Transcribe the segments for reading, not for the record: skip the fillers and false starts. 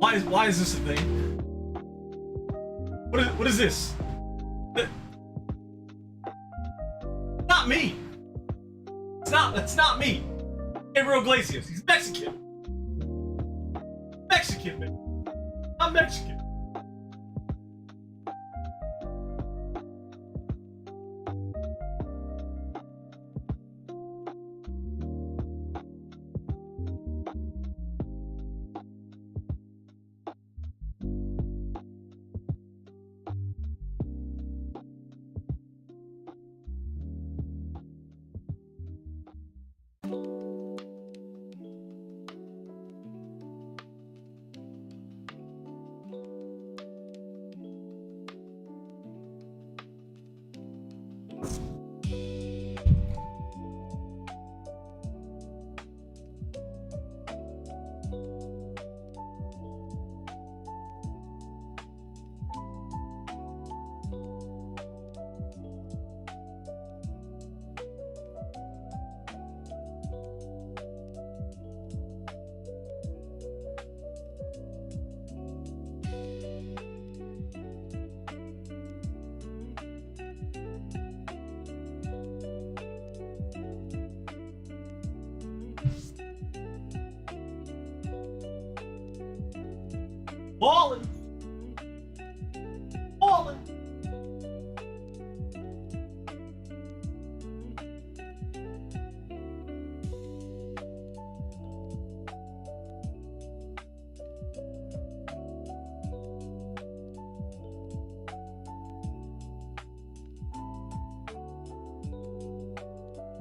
Why is this a thing? What is this? Not me. That's not me. Gabriel Iglesias. He's Mexican. Mexican, man. I'm Mexican. Ballin'. Ballin'.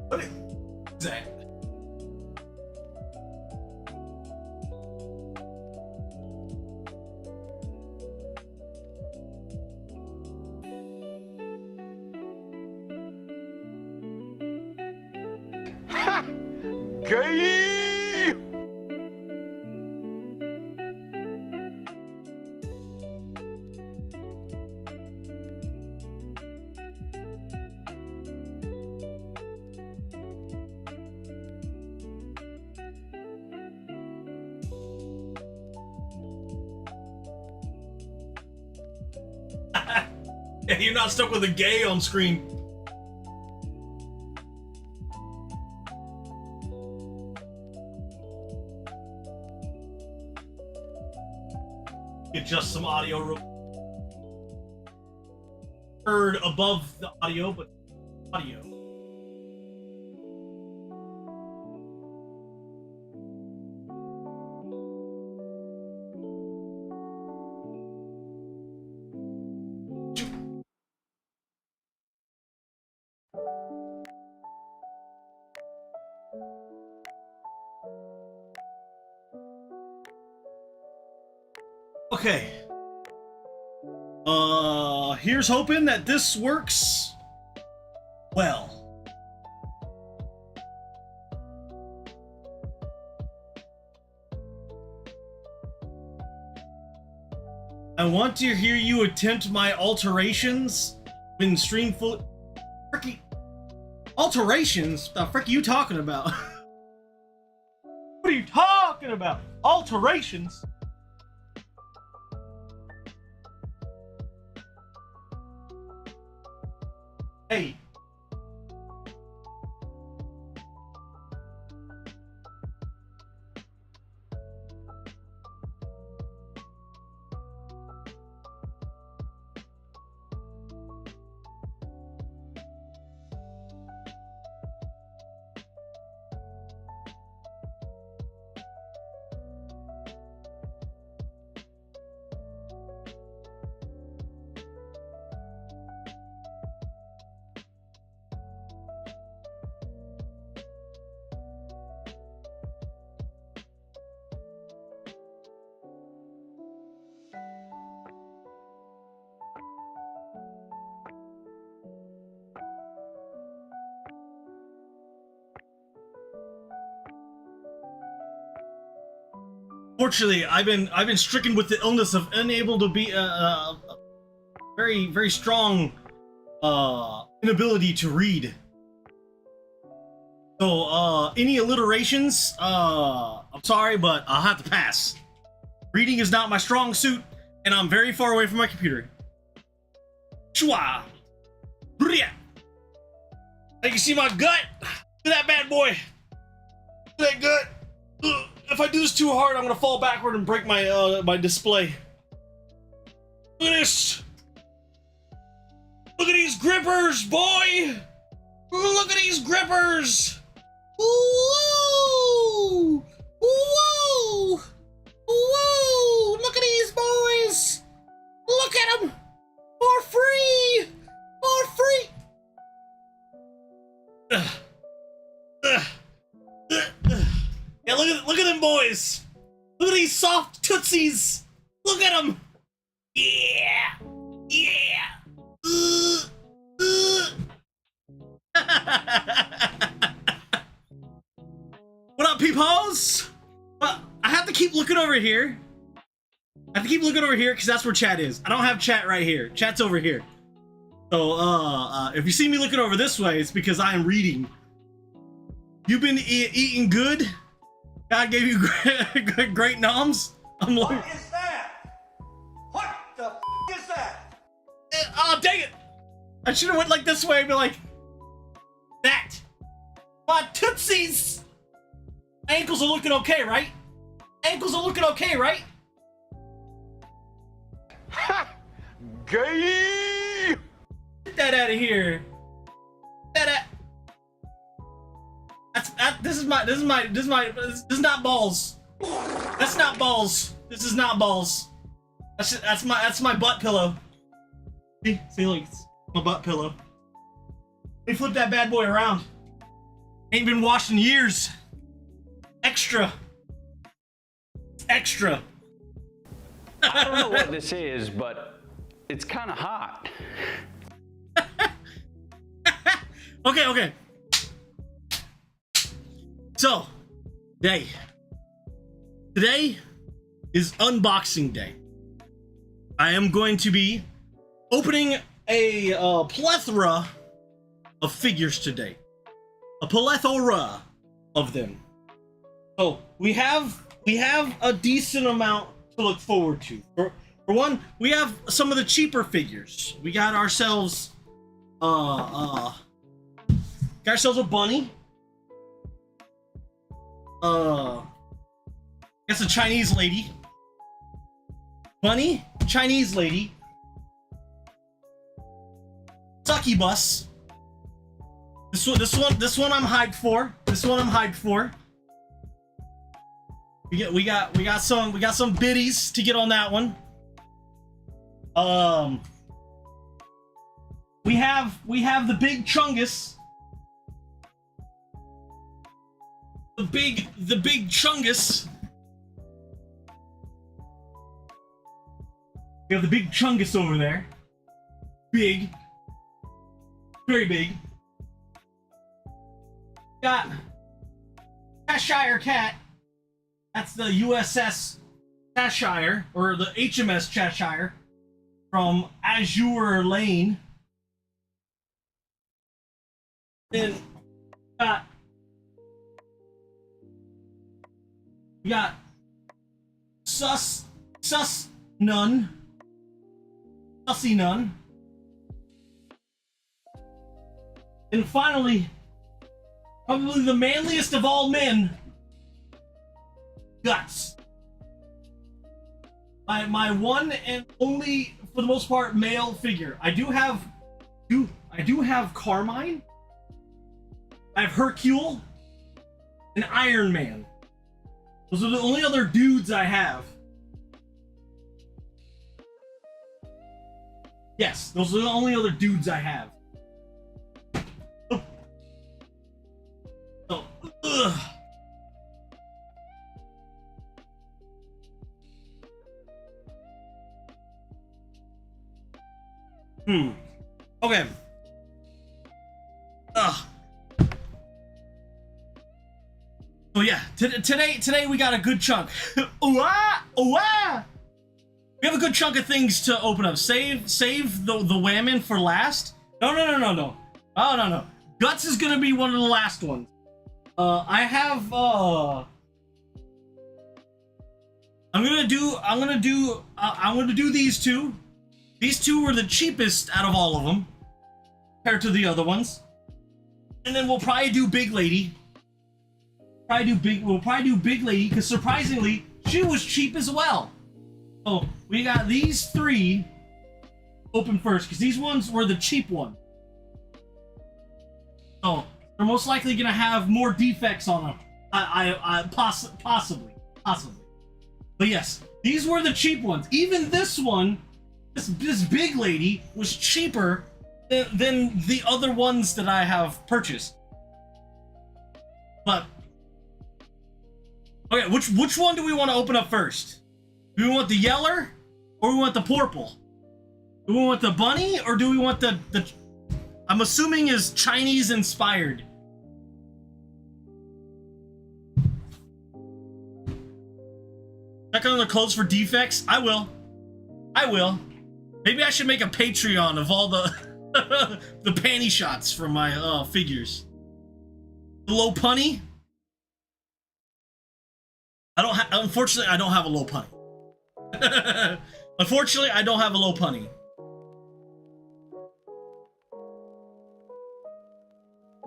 What is that? Gay! Yeah, you're not stuck with a gay on screen. Adjust some audio. Heard above the audio, but audio. Okay. Here's hoping that this works well. I want to hear you attempt my alterations when stream full. Fricky. Alterations? The frick are you talking about? What are you talking about? Alterations? Hey. Fortunately, I've been stricken with the illness of unable to be very strong inability to read. So any alliterations, I'm sorry, but I'll have to pass. Reading is not my strong suit, and I'm very far away from my computer. Shwa. Bria. You can see my gut. Look at that bad boy. Look at that gut. Ugh. If I do this too hard, I'm gonna fall backward and break my my display. Look at this. Look at these grippers, boy. Look at these grippers. Woo! Woo! Woo! Look at these boys. Look at them. For free. For free. Yeah, look at them boys. Look at these soft tootsies. Look at them. Yeah. Yeah. What up, peepholes? I have to keep looking over here. I have to keep looking over here because that's where chat is. I don't have chat right here. Chat's over here. So, if you see me looking over this way, it's because I am reading. You've been eating good? God gave you great noms? I'm like, what is that? What the f is that? Oh, dang it! I should have went like this way and be like, that. My tootsies! Ankles are looking okay, right? Ankles are looking okay, right? Ha! Gay! Get that out of here. This is not balls. That's not balls. This is not balls. That's my butt pillow. See, look, it's my butt pillow. They flip that bad boy around. Ain't been washed in years. Extra. Extra. I don't know what this is, but it's kind of hot. Okay. So, today is unboxing day. I am going to be opening a plethora of figures today. A plethora of them. So we have a decent amount to look forward to. For one, we have some of the cheaper figures. We got ourselves a bunny. Guess a Chinese lady. Bunny, Chinese lady. Succubus. This one I'm hyped for. We got some biddies to get on that one. We have the big Chungus. The big Chungus. We have the big Chungus over there. Big. Very big. Got Cheshire Cat. That's the USS Cheshire, or the HMS Cheshire, from Azure Lane. Then we got Sussy Nun. And finally, probably the manliest of all men, Guts. My one and only, for the most part, male figure. I do have Carmine. I have Hercule and Iron Man. Those are the only other dudes I have. Yes, those are the only other dudes I have. Oh, ugh. Okay. So yeah, today we got a good chunk. We have a good chunk of things to open up. Save the whammon for last. No. Oh no. Guts is gonna be one of the last ones. I have I'm gonna do these two. These two were the cheapest out of all of them, compared to the other ones. And then we'll probably do Big Lady. We'll probably do Big Lady, because surprisingly, she was cheap as well. So we got these three open first, because these ones were the cheap ones. So they're most likely gonna have more defects on them. Possibly. But yes, these were the cheap ones. Even this one, this Big Lady, was cheaper than the other ones that I have purchased. But okay, which one do we want to open up first? Do we want the yeller, or we want the purple? Do we want the bunny, or do we want the I'm assuming is Chinese inspired? Check on the clothes for defects. I will. Maybe I should make a Patreon of all the the panty shots from my figures. The low punny. Unfortunately, I don't have a low punny. Unfortunately, I don't have a low punny.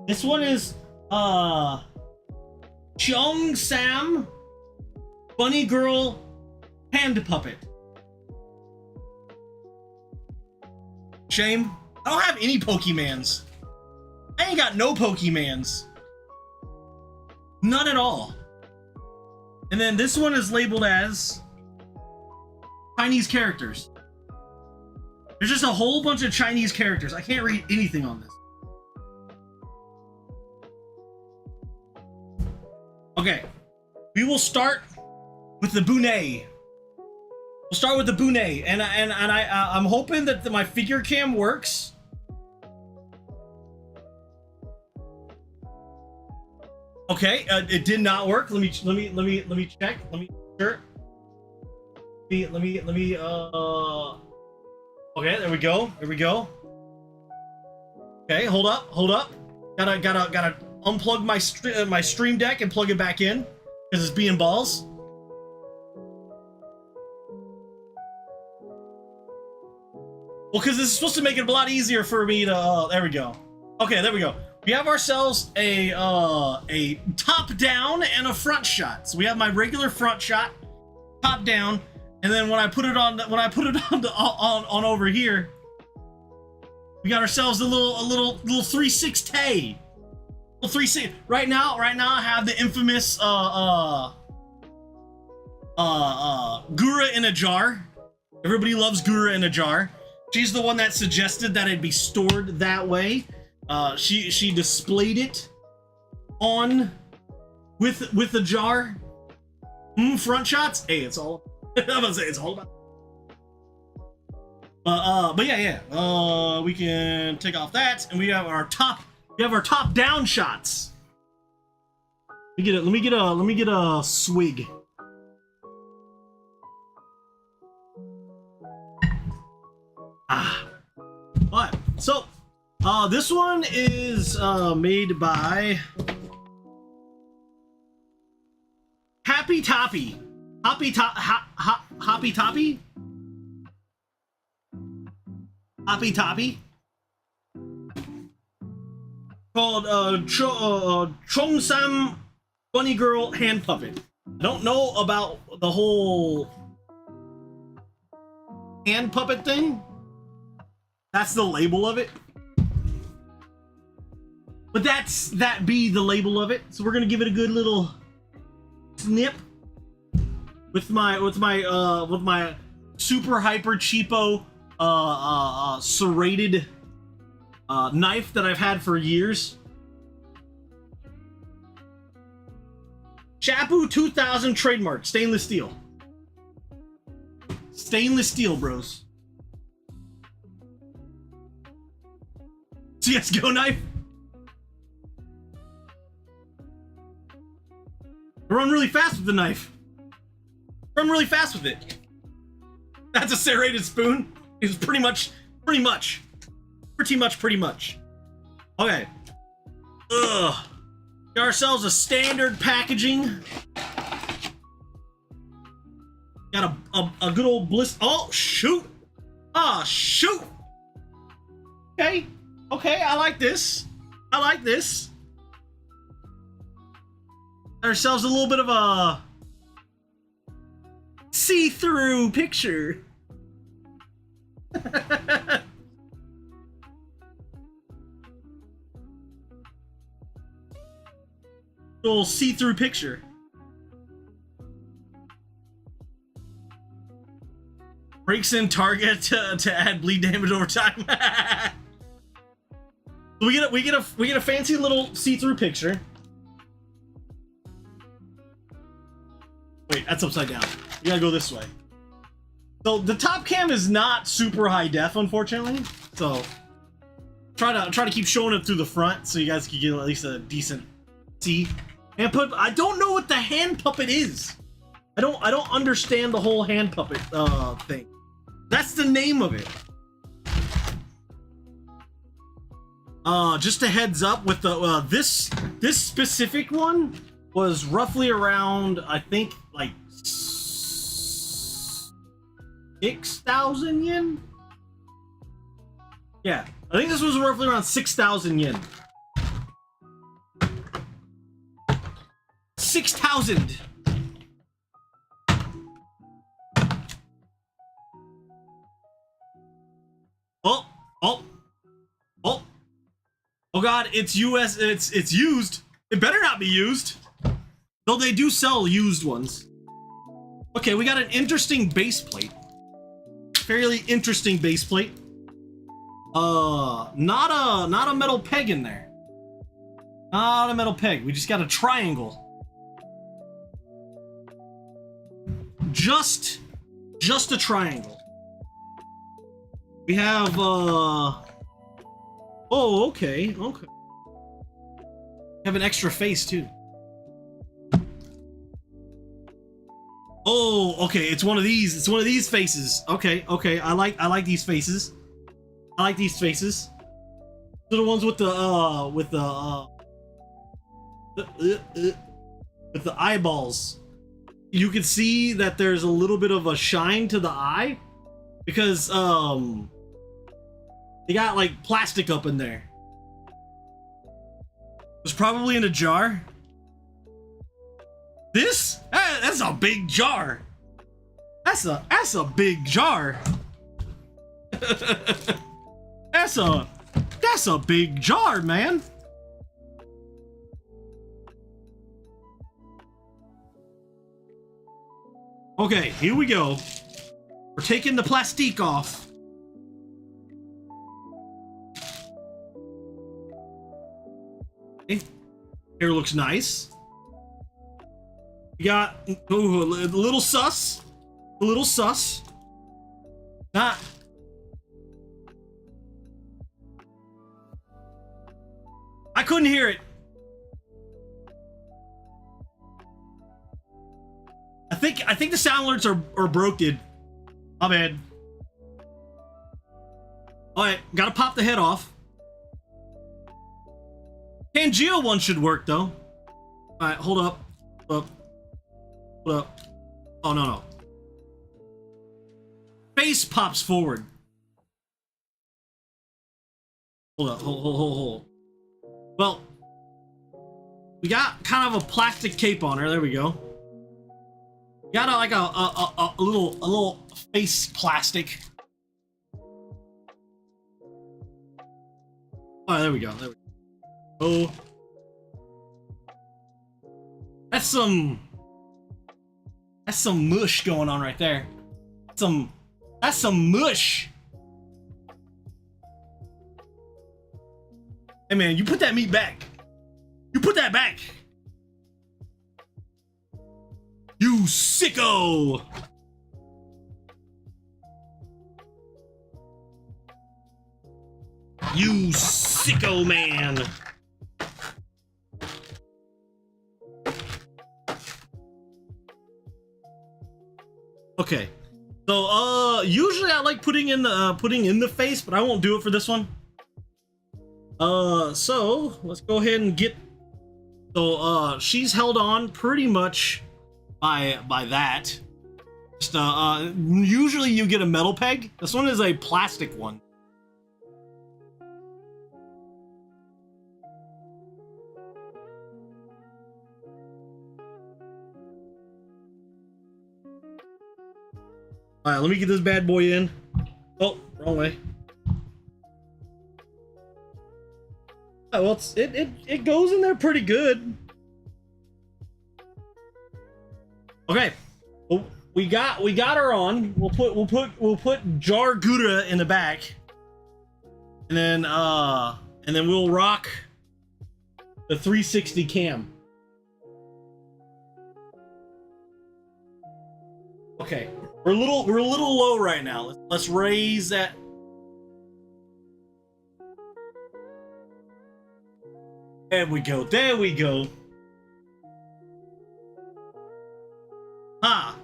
This one is Cheong Sam Bunny Girl Hand Puppet. Shame. I don't have any Pokemans. I ain't got no Pokemans. None at all. And then this one is labeled as Chinese characters. There's just a whole bunch of Chinese characters. I can't read anything on this. Okay. We will start with the Gooner. We'll start with the Gooner, and I'm hoping that my figure cam works. Okay, it did not work. Let me check. Let me sure. Let me. Okay, there we go. Okay, hold up. Gotta unplug my stream deck and plug it back in because it's being balls. Well, because this is supposed to make it a lot easier for me to. There we go. Okay, there we go. We have ourselves a top down and a front shot. So we have my regular front shot, top down, and then when I put it on over here, we got ourselves a little 360. Well, 360. Right now I have the infamous Gura in a jar. Everybody loves Gura in a jar. She's the one that suggested that it be stored that way. She displayed it on with the jar. Front shots. Hey, it's all. I'm gonna say it's all about. But yeah. We can take off that, and we have our top. We have our top down shots. Let me get a swig. Alright, so this one is made by Happy Toppy. Hoppy Toppy? Hoppy Toppy? Called Cheongsam Bunny Girl Hand Puppet. I don't know about the whole hand puppet thing. That's the label of it. But that be the label of it. So we're gonna give it a good little snip with my super hyper cheapo serrated knife that I've had for years. Chapu 2000 trademark, stainless steel. Stainless steel, bros. CSGO knife. Run really fast with the knife. Run really fast with it. That's a serrated spoon. It's pretty much. Okay. Ugh. Get ourselves a standard packaging. Got a good old bliss. Oh, shoot. Ah, shoot. Okay. Okay, I like this. I like this. Ourselves a little bit of a see-through picture. Little see-through picture. Breaks in target to add bleed damage over time. we get a fancy little see-through picture. Wait, that's upside down. You gotta go this way. So the top cam is not super high def, unfortunately. So try to keep showing it through the front so you guys can get at least a decent see. And I don't know what the hand puppet is. I don't understand the whole hand puppet thing. That's the name of it. Just a heads up with the this specific one was roughly around, I think, like 6,000 yen. Yeah, I think this was roughly around 6,000 yen. 6,000. Oh, oh, oh. Oh god, it's US, it's used. It better not be used. Though they do sell used ones. Okay, we got an interesting base plate. Fairly interesting base plate. Not a metal peg in there. Not a metal peg. We just got a triangle. Just a triangle. We have oh, okay. Have an extra face too. Oh, okay, it's one of these. It's one of these faces. Okay. I like these faces. I like these faces. They're the ones with the eyeballs. You can see that there's a little bit of a shine to the eye because they got like plastic up in there. It's probably in a jar. This? That's a big jar. That's a big jar. That's a big jar, man. Okay, here we go. We're taking the plastique off. Okay. Hair looks nice. We got a little sus. A little sus. Not. I couldn't hear it. I think the sound alerts are broken. My bad. Alright, gotta pop the head off. Pangea one should work though. Alright, hold up. Hold up. Oh no. Face pops forward. Hold up, hold. Well, we got kind of a plastic cape on her. There we go. We got like a little face plastic. Oh, there we go. Oh, that's some mush going on right there. That's some mush. Hey man, you put that meat back. You put that back. You sicko. You sicko man. Okay. So usually I like putting in the face, but I won't do it for this one. So let's go ahead and get. So she's held on pretty much by that. Just, usually you get a metal peg. This one is a plastic one. All right, let me get this bad boy in. Oh, wrong way. Oh, well, it goes in there pretty good. Okay, well, we got her on. We'll put Jar Gouda in the back, and then we'll rock the 360 cam. Okay, we're a little low right now. Let's raise that. There we go. There we go. Huh.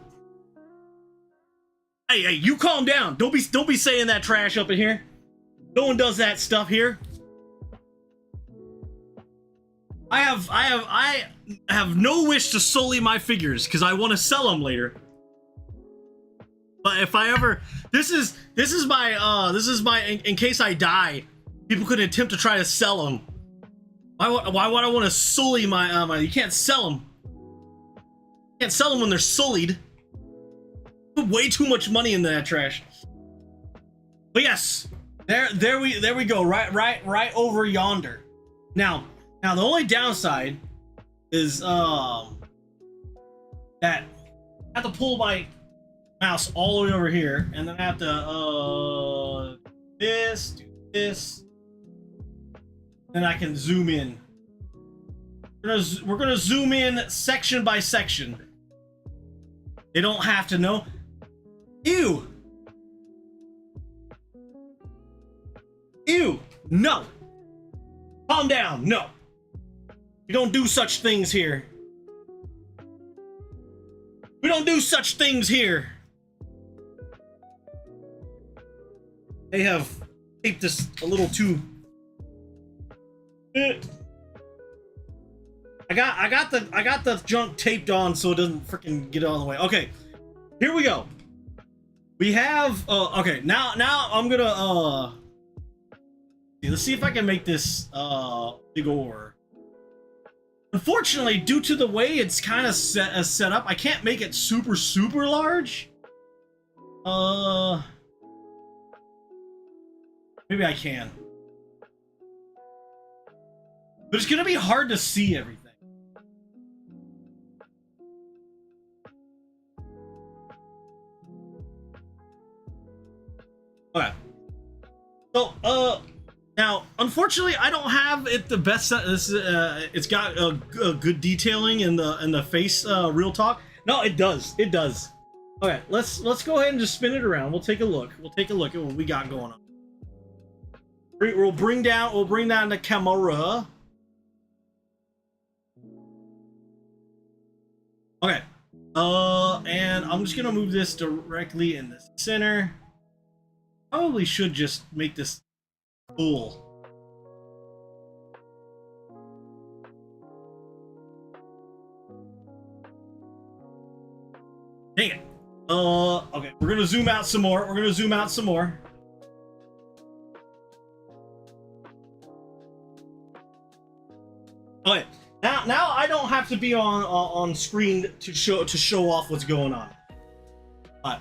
Hey, you calm down. Don't be saying that trash up in here. No one does that stuff here. I have no wish to sully my figures because I want to sell them later. But if I ever, this is my in case I die, people could attempt to try to sell them. Why would I want to sully my you can't sell them. You can't sell them when they're sullied. Put way too much money into that trash. But yes, there we go. Right over yonder. Now the only downside is that I have to pull my mouse all the way over here, and then I have to do this. Then I can zoom in. We're gonna zoom in section by section. They don't have to know. Ew. No. Calm down. No. We don't do such things here. We don't do such things here. They have taped this a little too. I got the junk taped on so it doesn't freaking get out of the way. Okay, here we go. We have okay, now I'm gonna let's see if I can make this big ore. Unfortunately, due to the way it's kind of set up, I can't make it super large. Maybe I can. But it's gonna be hard to see everything. Okay. So, now, unfortunately, I don't have it the best. This it's got a good detailing in the face. Real talk. No, it does. It does. Okay, let's go ahead and just spin it around. We'll take a look. We'll take a look at what we got going on. We'll bring down the camera. Okay. And I'm just gonna move this directly in the center. Probably should just make this full. Dang it. Okay, we're gonna zoom out some more. Okay, now I don't have to be on screen to show off what's going on. But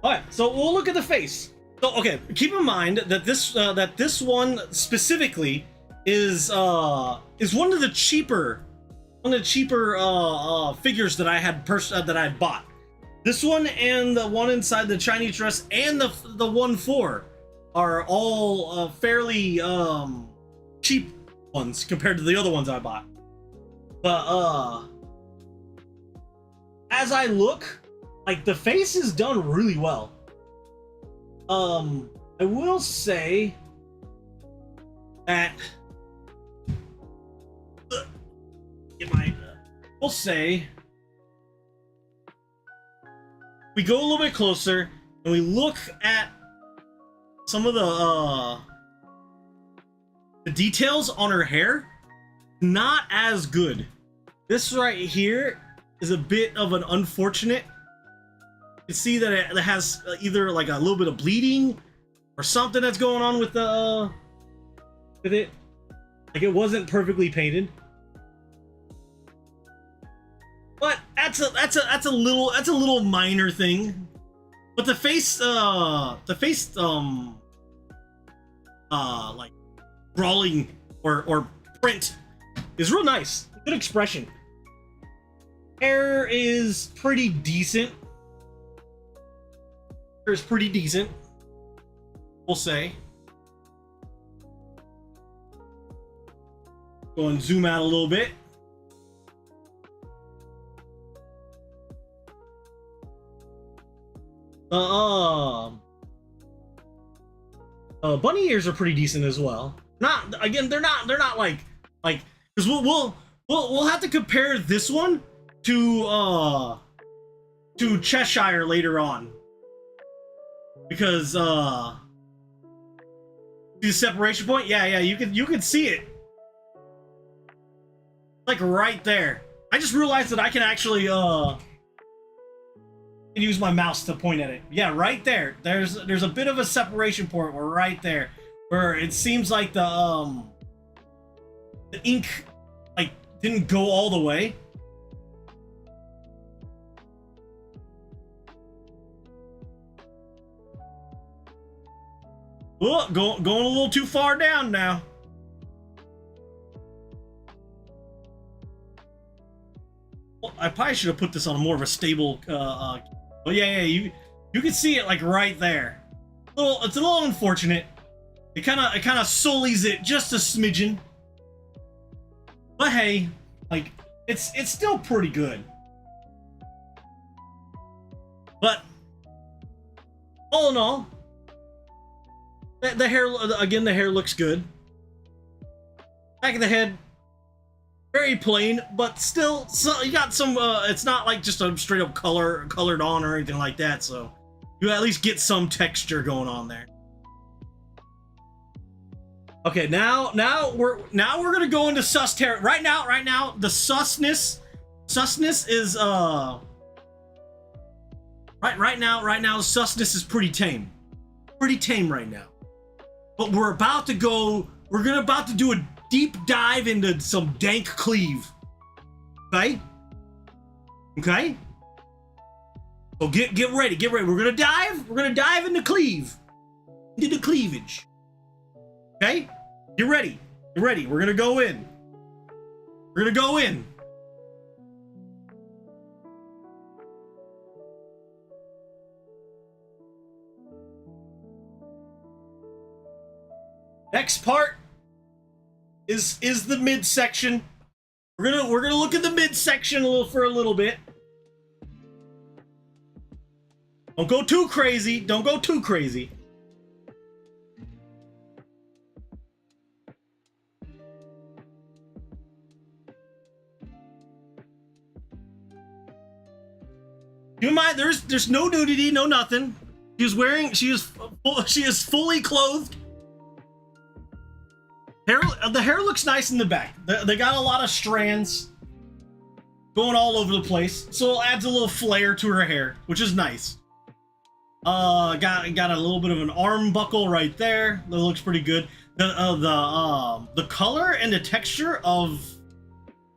alright, so we'll look at the face. So okay, keep in mind that this one specifically is one of the cheaper figures that I had bought. This one and the one inside the Chinese dress and the 1/4 are all fairly cheap ones compared to the other ones I bought. But as I look, like, the face is done really well. I will say that we'll say we go a little bit closer and we look at some of the details on her hair. not as good. This right here is a bit of an unfortunate. You can see that it has either like a little bit of bleeding or something that's going on with the with it. Like it wasn't perfectly painted. But that's a little minor thing. But the face like drawing or print is real nice. Good expression. Hair is pretty decent. Hair is pretty decent, we'll say. Go and zoom out a little bit. Bunny ears are pretty decent as well. Not again, they're not like because we'll have to compare this one to Cheshire later on, because the separation point, yeah, you can see it like right there. I just realized that I can actually use my mouse to point at it. Yeah, right there. There's a bit of a separation point right there where it seems like the ink like didn't go all the way. Oh, going a little too far down now. Well, I probably should have put this on more of a stable but yeah, you can see it like right there. It's a little unfortunate. It kind of sullies it just a smidgen. But hey, like it's still pretty good. But all in all, the hair again, the hair looks good. Back of the head, very plain, but still, so you got some. It's not like just a straight up colored on or anything like that. So you at least get some texture going on there. Okay, now we're gonna go into sus territory. Right now, the susness is right now, susness is pretty tame right now. But we're about to do a deep dive into some dank cleave. Okay? So get ready. We're gonna dive into the cleavage. Okay? Get ready. We're gonna go in. Next part is the midsection. We're gonna look at the midsection for a little bit. Don't go too crazy. Keep in mind, there's no nudity, no nothing. She is fully clothed. The hair looks nice in the back. They got a lot of strands going all over the place, so it adds a little flair to her hair, which is nice. Got a little bit of an arm buckle right there. That looks pretty good. The color and the texture of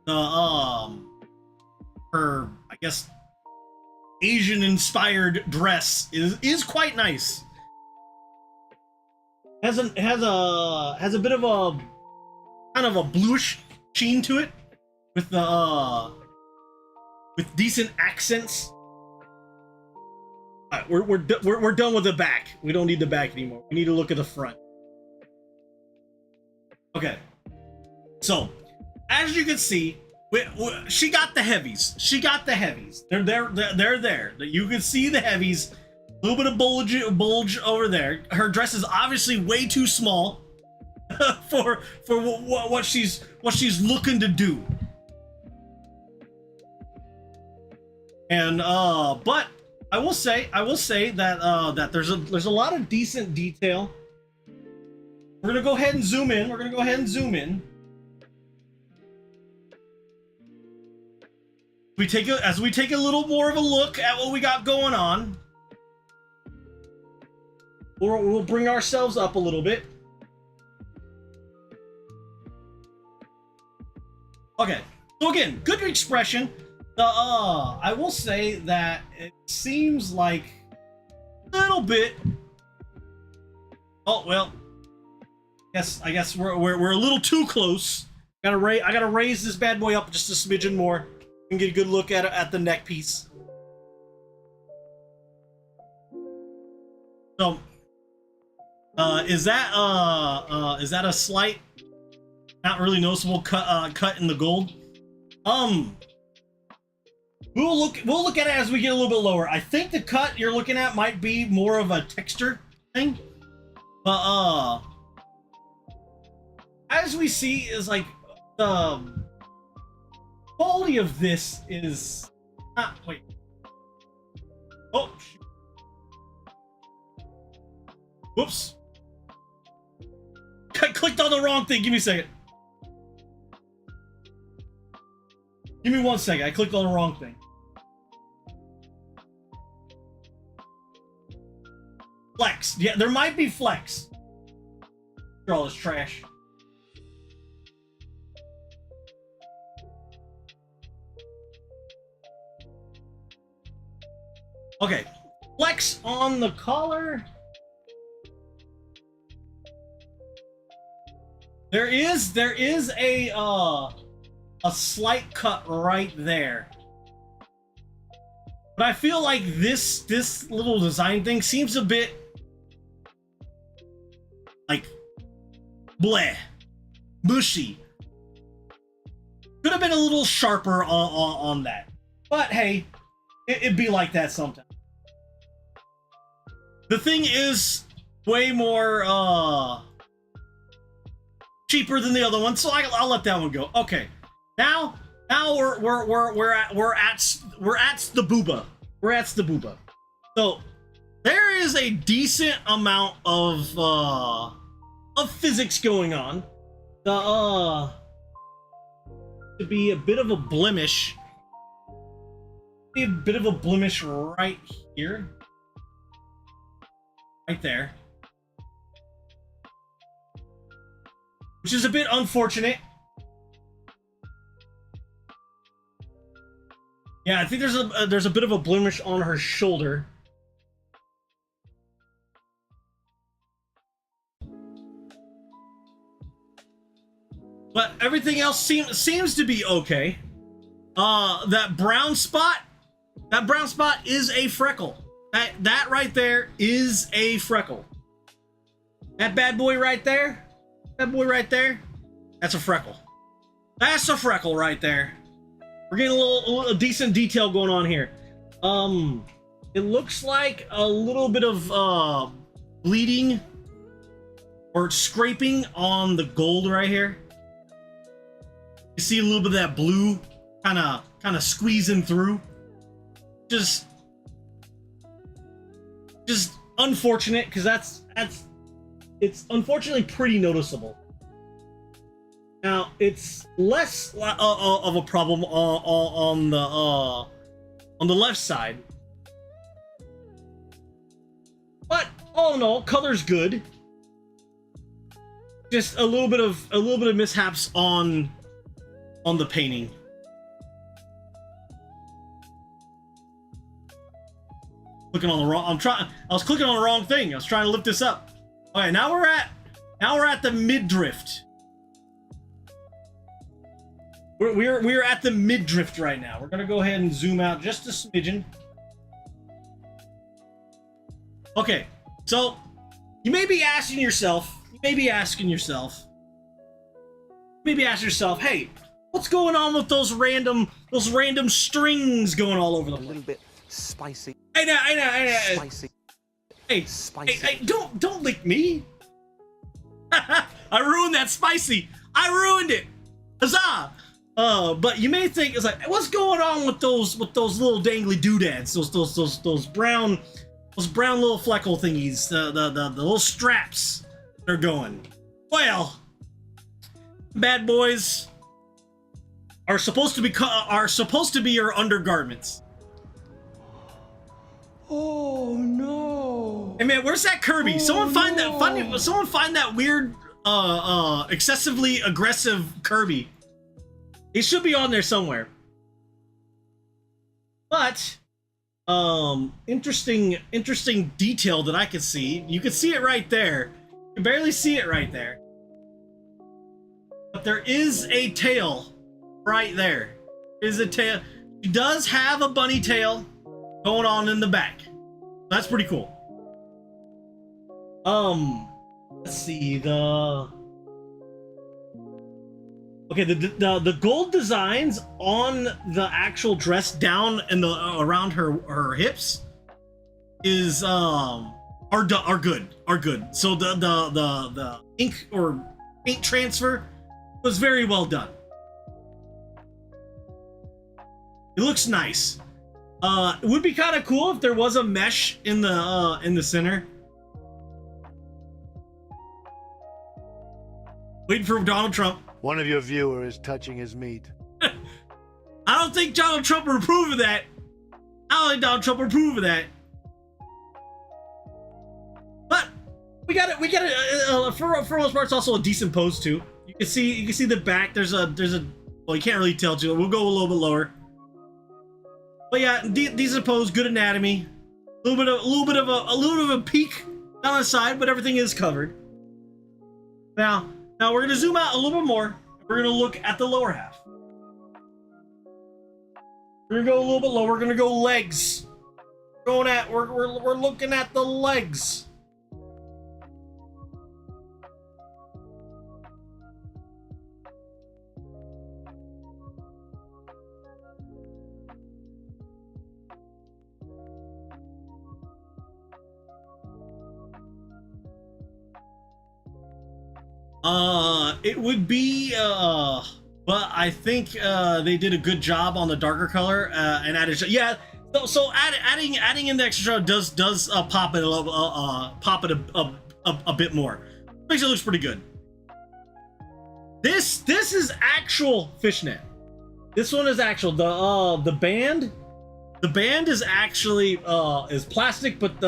the her, I guess, Asian inspired dress is quite nice. Has a bit of a kind of a bluish sheen to it, with decent accents. All right, we're done with the back. We don't need the back anymore. We need to look at the front. Okay, so as you can see, she got the heavies. They're there. You can see the heavies. A little bit of bulge over there. Her dress is obviously way too small for what she's looking to do. And but I will say that there's a lot of decent detail. We're gonna go ahead and zoom in. As we take a little more of a look at what we got going on, we'll bring ourselves up a little bit. Okay, so again, good expression. I will say that it seems like a little bit. Oh well, I guess we're a little too close. I gotta raise this bad boy up just a smidgen more and get a good look at the neck piece. So, is that a slight, not really noticeable cut in the gold? We'll look at it as we get a little bit lower. I think the cut you're looking at might be more of a texture thing, but as we see is like the quality of this is not. Wait. Oh. Shoot. Whoops. I clicked on the wrong thing. Give me a second. Give me 1 second. I clicked on the wrong thing. Flex. Yeah, there might be flex. All this trash. Okay. Flex on the collar. There is a slight cut right there. But I feel like this little design thing seems a bit like bleh, mushy. Could have been a little sharper on that. But hey, it'd be like that sometimes. The thing is way more cheaper than the other one, so I'll let that one go. Okay, now we're at the booba. We're at the booba. So there is a decent amount of physics going on. To be a bit of a blemish. Be a bit of a blemish right here, right there. Which is a bit unfortunate. Yeah, I think there's a bit of a blemish on her shoulder. But everything else seems to be okay. That brown spot is a freckle. That right there is a freckle. That bad boy right there. That boy right there, that's a freckle. That's a freckle right there. We're getting a decent detail going on here. It looks like a little bit of bleeding or scraping on the gold right here. You see a little bit of that blue kind of squeezing through. Just unfortunate, because it's unfortunately pretty noticeable. Now it's less of a problem on the left side, but all in all, color's good. Just a little bit of mishaps on the painting. Clicking on the wrong. I was clicking on the wrong thing. I was trying to lift this up. All right, now we're at the midriff. We're at the midriff right now. We're gonna go ahead and zoom out just a smidgen. Okay, so you may be asking yourself, hey, what's going on with those random strings going all over the place? A little bit spicy. I know. Spicy. Hey, don't lick me. I ruined that spicy. I ruined it. Huzzah! But you may think it's like, what's going on with those little dangly doodads? Those brown little fleckle thingies, the little straps they're going. Well, bad boys, are supposed to be your undergarments. Oh no! Hey man, where's that Kirby? Someone find that funny. Someone find that weird, excessively aggressive Kirby. He should be on there somewhere. But, interesting detail that I can see. You can see it right there. You can barely see it right there. But there is a tail right there. Is a tail. She does have a bunny tail going on in the back. That's pretty cool. Let's see the gold designs on the actual dress down and the around her hips is are good. So the ink or paint transfer was very well done. It looks nice. It would be kind of cool if there was a mesh in the center. Waiting for Donald Trump. One of your viewers is touching his meat. I don't think Donald Trump would approve of that. But we got it. For most part, it's also a decent pose too. You can see the back. There's a. Well, you can't really tell too. We'll go a little bit lower. But yeah, decent pose, good anatomy. A little bit of a peak down the side, but everything is covered. Now we're gonna zoom out a little bit more. We're gonna look at the lower half. We're gonna go a little bit lower. We're gonna go legs. We're looking at the legs. It would be, but I think they did a good job on the darker color and added, yeah. So adding in the extra does pop it a bit more. Makes it looks pretty good. This is actual fishnet. This one is actual. The band is actually is plastic, but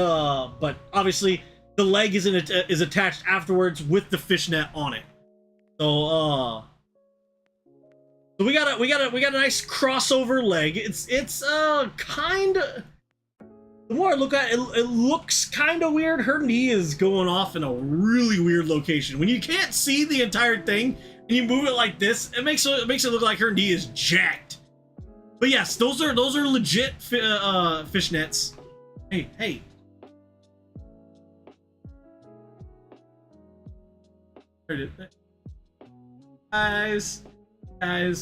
obviously the leg is attached afterwards with the fishnet on it. So we got a nice crossover leg. It's kind of, the more I look at it, it looks kind of weird. Her knee is going off in a really weird location. When you can't see the entire thing and you move it like this, it makes it look like her knee is jacked. But yes, those are legit fishnets. Hey. Guys. I'm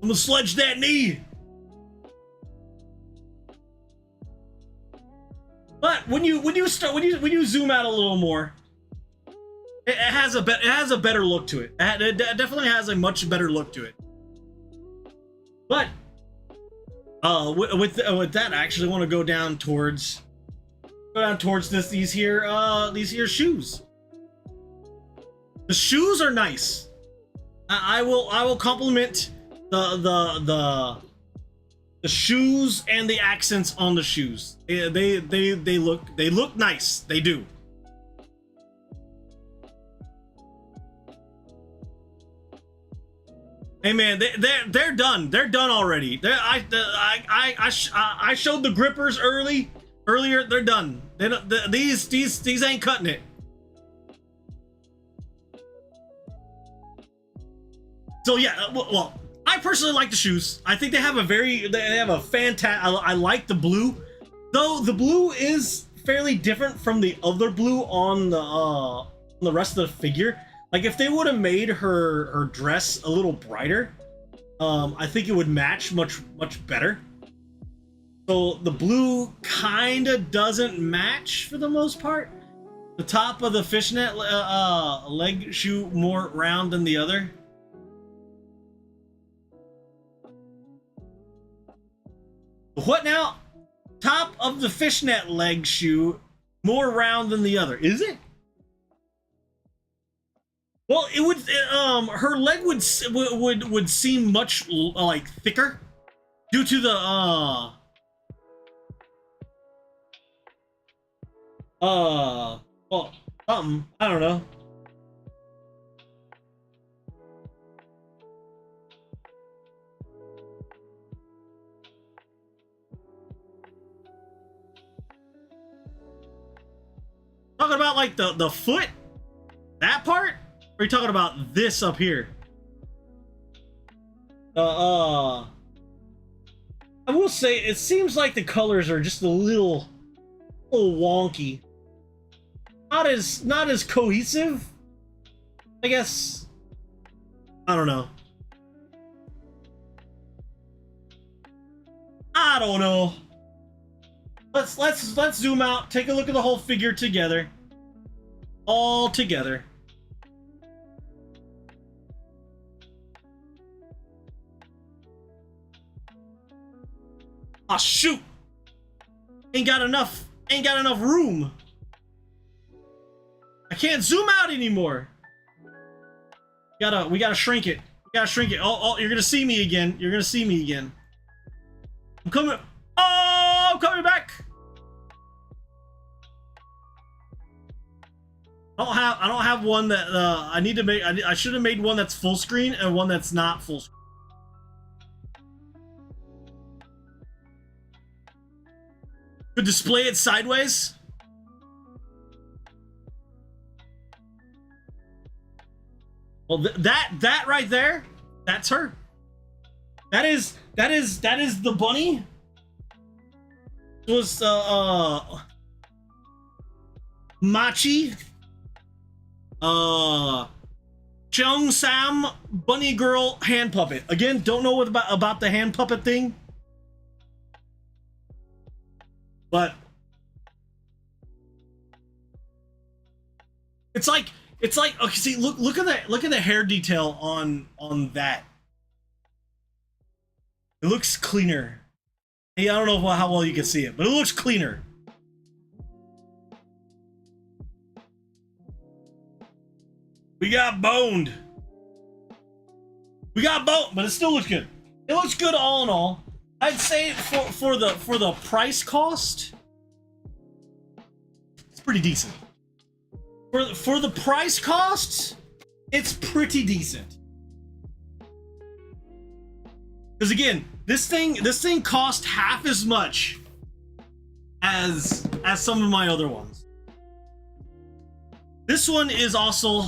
gonna sledge that knee. But when you zoom out a little more, it has a better look to it. It definitely has a much better look to it. But with that, I actually want to go down towards these here shoes. The shoes are nice. I will compliment the shoes and the accents on the shoes. They look nice. They do. Hey man, they're done. They're done already. I showed the grippers earlier. They're done. These ain't cutting it. So yeah, well, I personally like the shoes. I think they have a fantastic. I like the blue, though the blue is fairly different from the other blue on the rest of the figure. Like if they would have made her dress a little brighter, I think it would match much better. So the blue kind of doesn't match for the most part. The top of the fishnet leg shoe more round than the other. What now? top of the fishnet leg shoe more round than the other. Is it? Well, it would. Her leg would seem much like thicker due to the well, something, I don't know. Talking about like the foot, that part? Or are you talking about this up here? I will say it seems like the colors are just a little wonky. Not as cohesive, I guess. I don't know. I don't know. Let's zoom out, take a look at the whole figure together. All together. Ah, shoot! Ain't got enough room. I can't zoom out anymore. We gotta shrink it. We gotta shrink it. Oh, you're gonna see me again. You're gonna see me again. I'm coming. Oh, I'm coming back. I don't have one that I need to make. I should have made one that's full screen and one that's not full screen. Could display it sideways. Well, that right there, that's her. That is the bunny. It was Machi, Chung Sam bunny girl hand puppet. Again, don't know what about the hand puppet thing, but it's like okay. See, look at the hair detail on that. It looks cleaner. Yeah, I don't know how well you can see it, but it looks cleaner. We got boned. But it still looks good. It looks good all in all. I'd say for the price cost, it's pretty decent. For the price cost, it's pretty decent. Because again, this thing cost half as much as some of my other ones. This one is also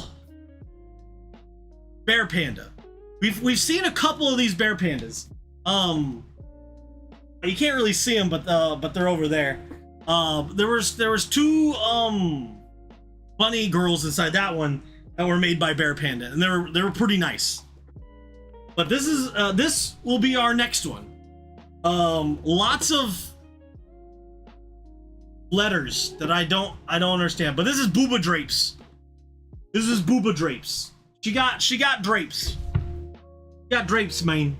bear panda. We've seen a couple of these bear pandas. You can't really see them, but they're over there. There was two bunny girls inside that one that were made by Bear Panda, and they were pretty nice. But this will be our next one. Lots of letters that I don't understand. But this is Booba Drapes. This is Booba Drapes. She got drapes. She got drapes, man.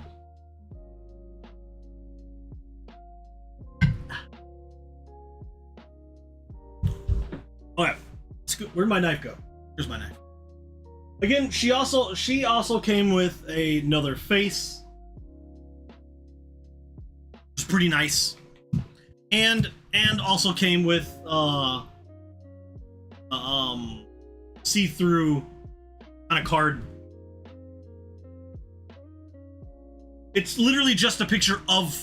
Okay, where'd my knife go? Here's my knife. Again, she also came with another face. It's pretty nice, and also came with see-through kind of card. It's literally just a picture of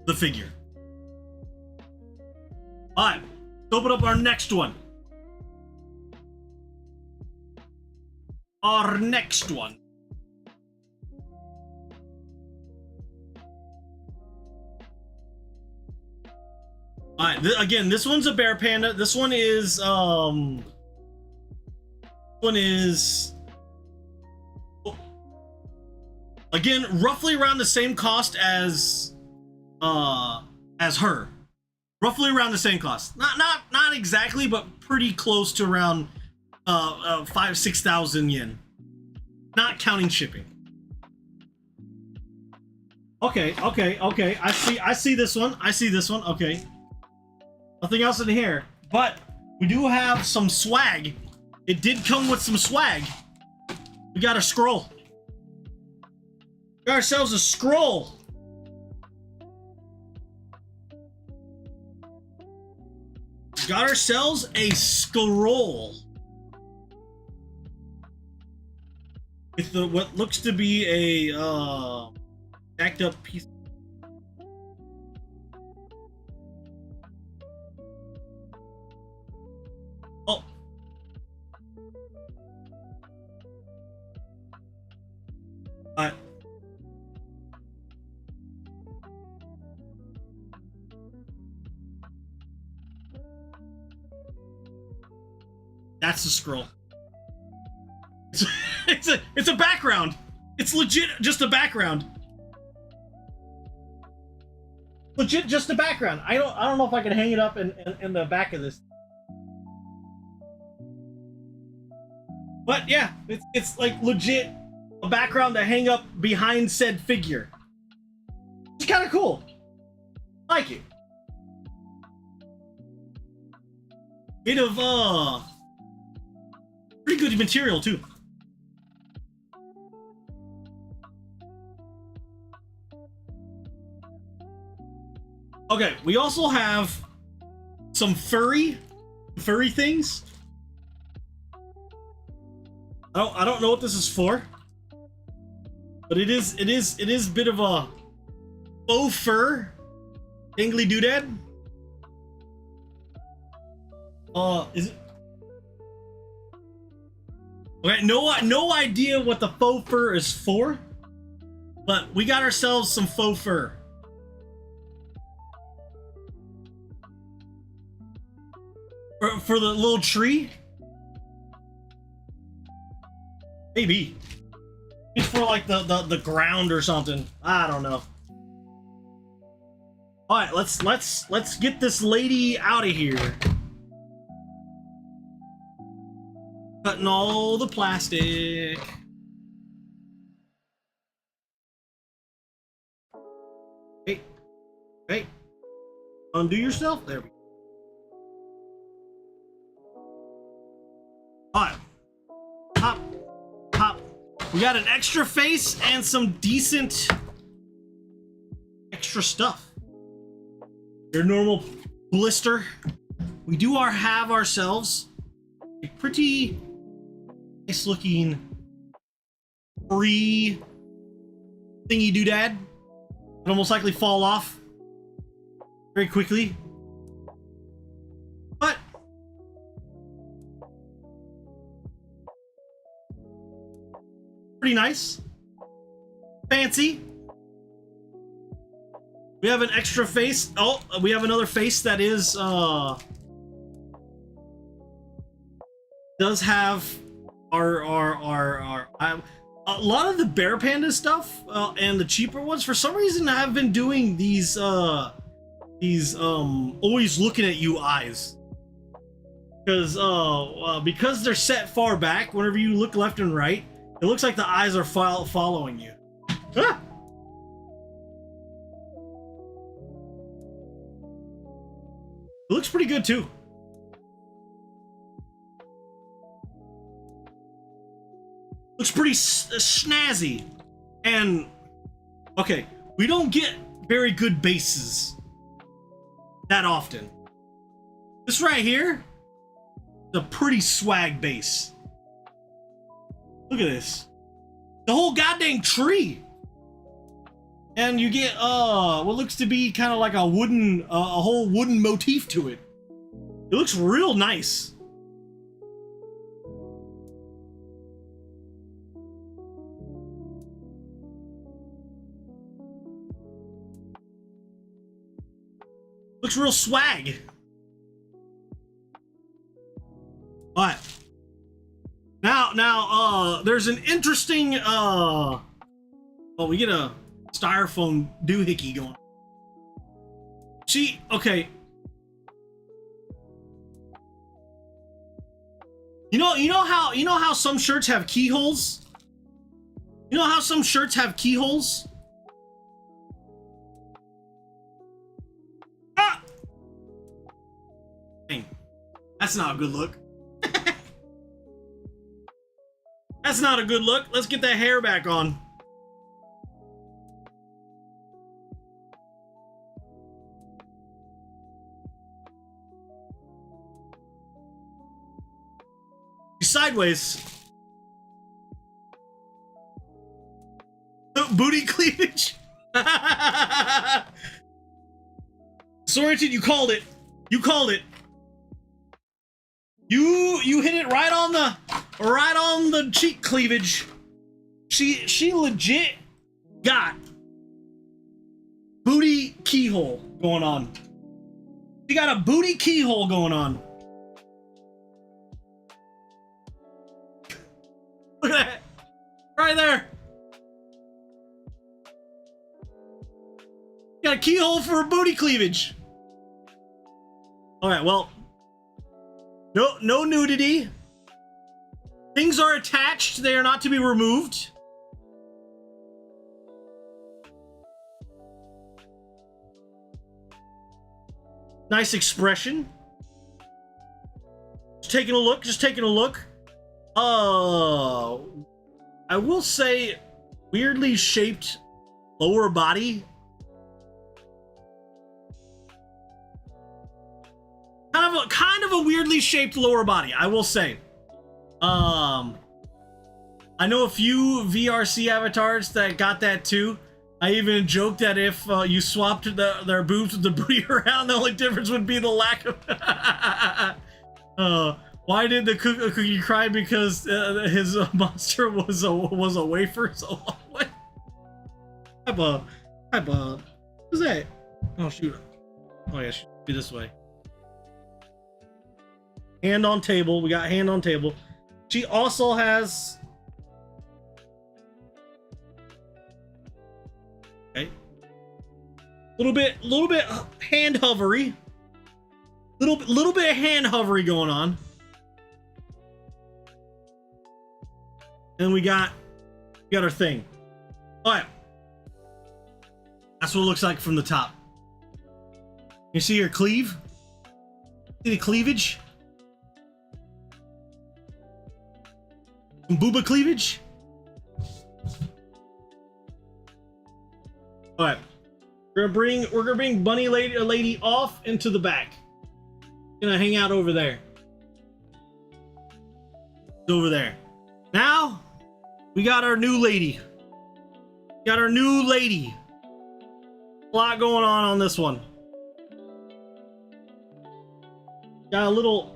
the figure. All right, let's open up our next one. Our next one. Alright, again, this one's a bear panda. This one is again, roughly around the same cost as her. Roughly around the same cost. Not exactly, but pretty close to around 5,000-6,000 yen, not counting shipping. Okay. I see this one. Okay. Nothing else in here. But we do have some swag. It did come with some swag. We got a scroll. We got ourselves a scroll. Got ourselves a scroll. With the what looks to be a jacked up piece. Oh. Alright. That's the scroll. It's a background. It's legit just a background. Legit just a background. I don't know if I can hang it up in the back of this. But yeah, it's like legit a background to hang up behind said figure. It's kind of cool. I like it. Bit of pretty good material too. Okay, we also have some furry things. I don't know what this is for, but it is a bit of a faux fur dangly doodad. Is it? Okay, no idea what the faux fur is for, but we got ourselves some faux fur. For the little tree? Maybe. It's for like the ground or something. I don't know. Alright, let's get this lady out of here. Cutting all the plastic. Hey. Undo yourself. There we go. Alright. Pop. We got an extra face and some decent extra stuff. Your normal blister. We do have ourselves a pretty nice looking free thingy doodad. It'll most likely fall off very quickly. But pretty nice. Fancy. We have an extra face. Oh, we have another face that is does have our a lot of the Bear Panda stuff and the cheaper ones for some reason have been doing these always looking at you eyes. Because they're set far back, whenever you look left and right, it looks like the eyes are following you. Ah! It looks pretty good too. Looks pretty snazzy. And okay, we don't get very good bases that often. This right here is a pretty swag base. Look at this. The whole goddamn tree. And you get what looks to be kind of like a wooden a whole wooden motif to it. It looks real nice. Looks real swag. Alright. Now, there's an interesting, well, we get a styrofoam doohickey going. See, okay. You know how some shirts have keyholes? You know how some shirts have keyholes? That's not a good look. That's not a good look. Let's get that hair back on. Sideways. Booty cleavage. Sorensen, you called it. You called it. You hit it right on the cheek cleavage. She legit got booty keyhole going on. She got a booty keyhole going on. Look at that. Right there. Got a keyhole for a booty cleavage. Alright, well. No nudity. Things are attached. They are not to be removed. Nice expression. Just taking a look. I will say weirdly shaped lower body. Kind of a weirdly shaped lower body, I will say. I know a few VRC avatars that got that too. I even joked that if you swapped their boobs with the booty around, the only difference would be the lack of. Why did the cookie cry? Because his monster was a wafer so long way. Hi, Bob. Who's that? Oh shoot! Oh yeah, should be this way. Hand on table. We got hand on table. She also has. Okay. Little bit hand hovery. Little bit of hand hovery going on. And we got our thing. All right. That's what it looks like from the top. You see her cleave? See the cleavage? Some booba cleavage? All right. We're gonna bring bunny lady off into the back. Gonna hang out over there. It's over there. Now we got our new lady. A lot going on this one. Got a little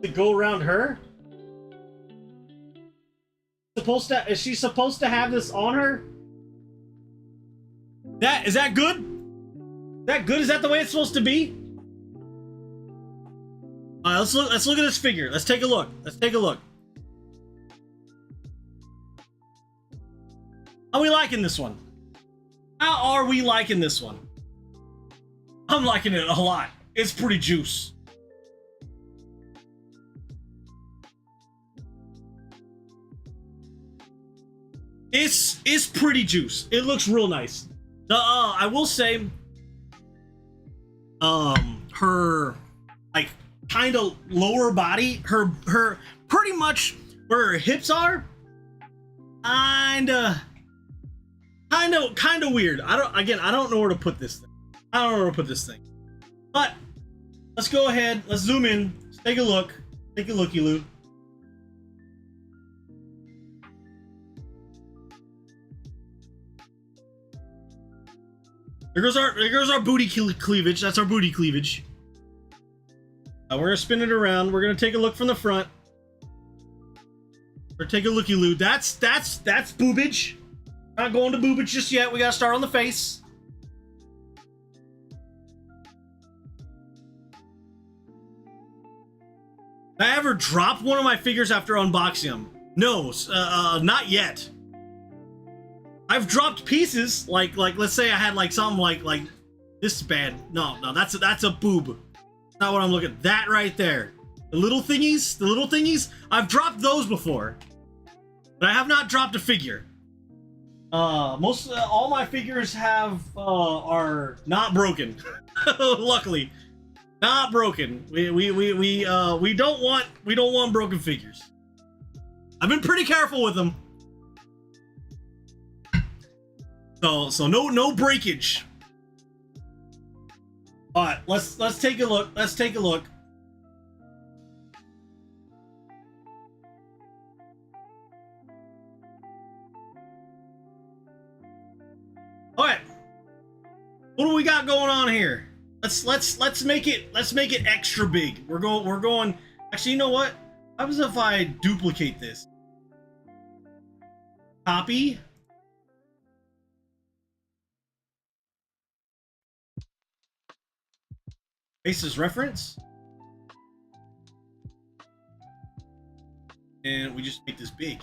to go around her? Is she supposed to have this on her? Is that good? Is that good? Is that the way it's supposed to be? All right, let's look at this figure. Let's take a look. How are we liking this one? How are we liking this one? I'm liking it a lot. It's pretty juice. It's pretty juice. It looks real nice. I will say, her like kind of lower body, her pretty much where her hips are, kind of weird. I don't know where to put this thing. But let's go ahead. Let's zoom in. Let's take a look. Take a looky-loo. There goes our booty cleavage. That's our booty cleavage. We're gonna spin it around. We're gonna take a look from the front. Or take a looky-loo. That's boobage. Not going to boobage just yet. We gotta start on the face. Did I ever drop one of my figures after unboxing them? No, not yet. I've dropped pieces, like let's say I had like something like this bad. No, that's a boob. Not what I'm looking at. That right there. The little thingies, I've dropped those before. But I have not dropped a figure. All my figures are not broken. Luckily, not broken. We don't want broken figures. I've been pretty careful with them. So no breakage. All right, let's take a look. Let's take a look. All right, what do we got going on here? Let's make it extra big. We're going. Actually, you know what? How about if I duplicate this? Copy. Paste as reference. And we just make this big.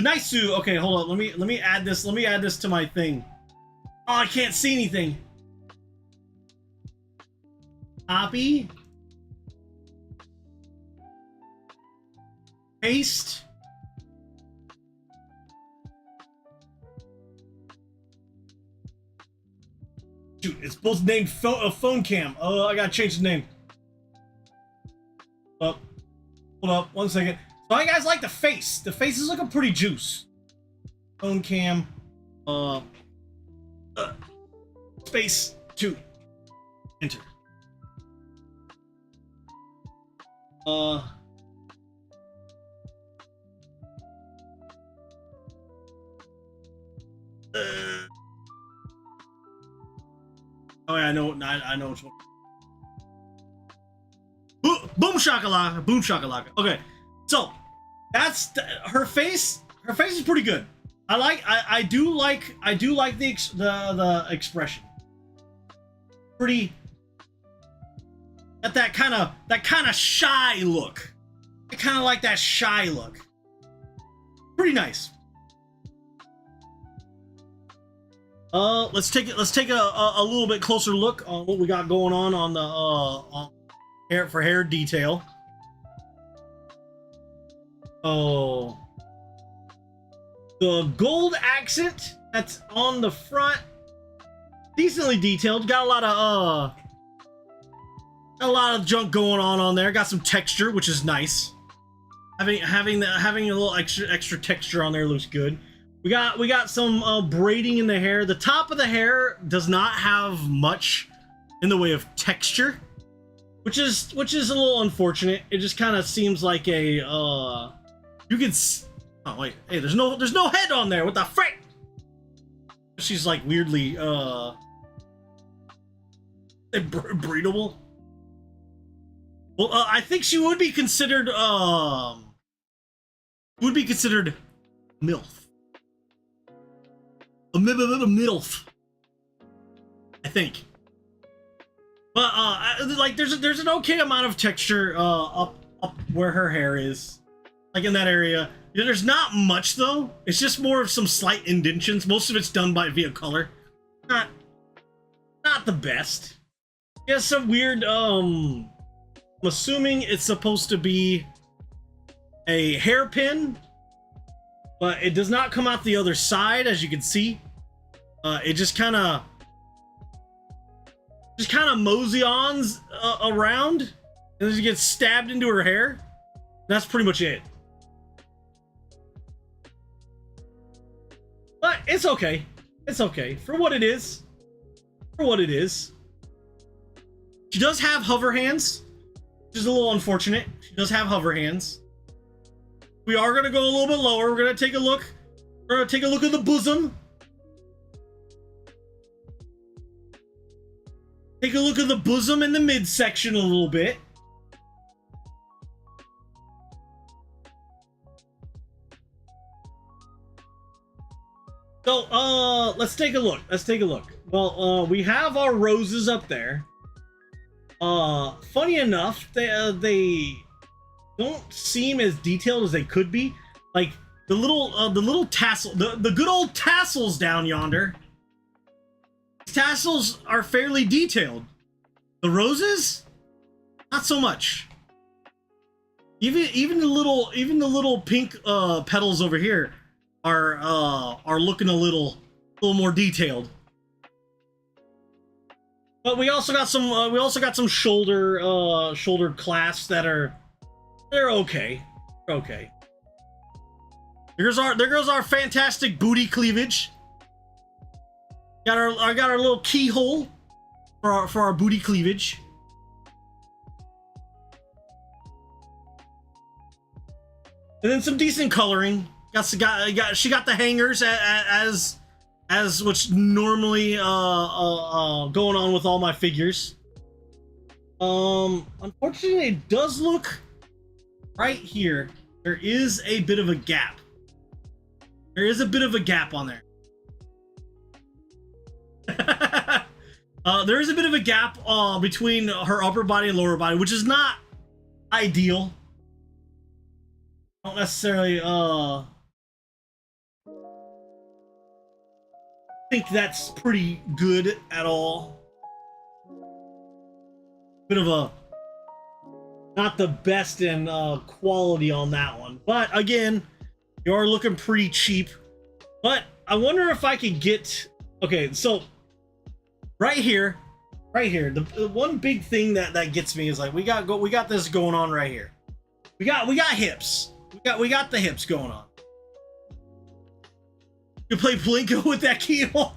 Nice. Okay, hold on. Let me add this. Let me add this to my thing. Oh, I can't see anything. Copy. Paste. Shoot, it's both named phone cam. Oh, I gotta change the name. Hold up, 1 second. So you guys like the face? The face is looking pretty juice. Phone cam. Space 2. Enter. Oh yeah, I know which one. Boom shakalaka, boom shakalaka. Okay, so that's her face. Her face is pretty good. I do like the expression. Pretty. Got that kind of shy look. I kind of like that shy look. Pretty nice. Let's take a little bit closer look on what we got going on the on hair detail. Oh, the gold accent that's on the front, decently detailed. Got a lot of junk going on there. Got some texture, which is nice. Having a little extra texture on there looks good. We got some braiding in the hair. The top of the hair does not have much in the way of texture, which is a little unfortunate. It just kind of seems like a you can. Oh wait, hey, there's no head on there. What the frick? She's like weirdly breedable. Well, I think she would be considered MILF. A MILF, I think. But like there's an okay amount of texture up where her hair is, like in that area. There's not much though. It's just more of some slight indentions. Most of it's done via color. Not the best. He has some weird I'm assuming it's supposed to be a hairpin, but it does not come out the other side, as you can see. It just kind of mosey-ons around, and then she gets stabbed into her hair. That's pretty much it. But it's okay. It's okay for what it is. For what it is. She does have hover hands, which is a little unfortunate. She does have hover hands. We are gonna go a little bit lower. We're gonna take a look. We're gonna take a look at the bosom. Take a look at the bosom and the midsection a little bit. So, let's take a look. Let's take a look. Well, we have our roses up there. Funny enough, they don't seem as detailed as they could be. Like the little tassel, the good old tassels down yonder. Tassels are fairly detailed. The roses, not so much. Even the little pink petals over here are looking a little more detailed. But we also got some shoulder clasps they're okay. They're okay. There goes our fantastic booty cleavage. I got our little keyhole for our booty cleavage. And then some decent coloring. She got the hangers as what's normally going on with all my figures. Unfortunately, it does look right here. There is a bit of a gap. There is a bit of a gap on there. There is a bit of a gap between her upper body and lower body, which is not ideal. I don't necessarily think that's pretty good at all. Bit of a not the best in quality on that one, but again, you are looking pretty cheap. But I wonder if I could get okay. So right here, the one big thing that gets me is like we got this going on right here. We got hips. We got the hips going on. You play Plinko with that keyhole?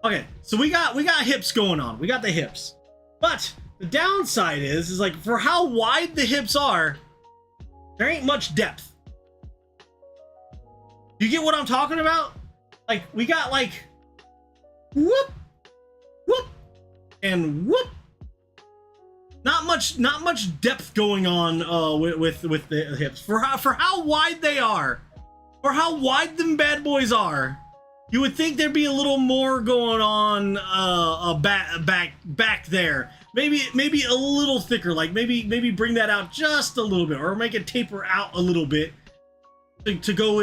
Okay, so we got hips going on. We got the hips. But the downside is like for how wide the hips are, there ain't much depth. You get what I'm talking about? Like we got like whoop, whoop, and whoop. Not much depth going on with the hips for how wide they are, or how wide them bad boys are. You would think there'd be a little more going on back there. Maybe a little thicker. Like maybe bring that out just a little bit, or make it taper out a little bit to go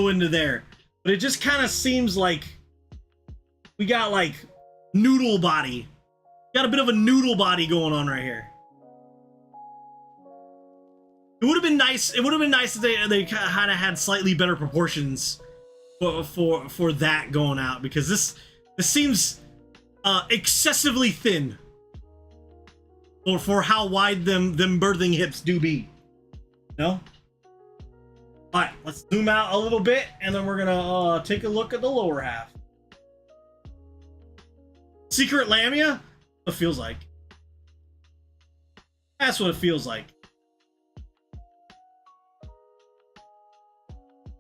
into there. But it just kind of seems like we got like noodle body. Got a bit of a noodle body going on right here. It would have been nice. It would have been nice if they kind of had slightly better proportions for that going out, because this seems excessively thin for how wide them birthing hips do be. No. All right, let's zoom out a little bit, and then we're gonna take a look at the lower half. Secret Lamia. It feels like. That's what it feels like.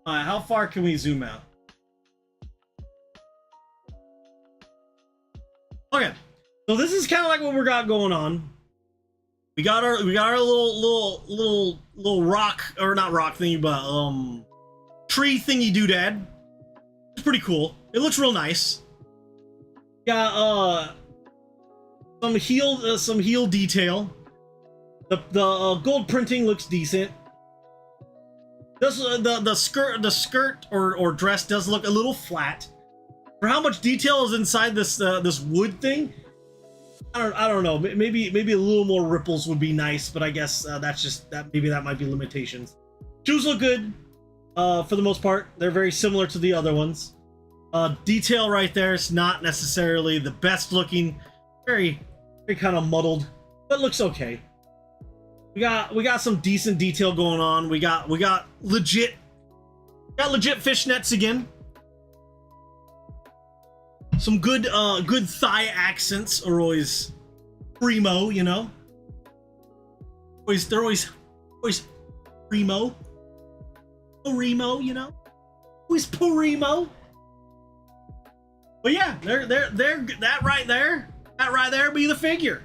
Alright, how far can we zoom out? Okay, so this is kind of like what we got going on. We got our little rock, or not rock thingy, but tree thingy doodad. It's pretty cool. It looks real nice. Got some heel detail. The gold printing looks decent. The skirt or dress does look a little flat. For how much detail is inside this wood thing, I don't know. Maybe a little more ripples would be nice, but I guess that's just that. Maybe that might be limitations. Shoes look good for the most part. They're very similar to the other ones. Detail right there is not necessarily the best looking. Very kind of muddled, but looks okay. We got some decent detail going on. We got legit fishnets again. Some good thigh accents are always primo, you know. They're always primo. Primo, you know. Always primo. But yeah, they're that right there be the figure.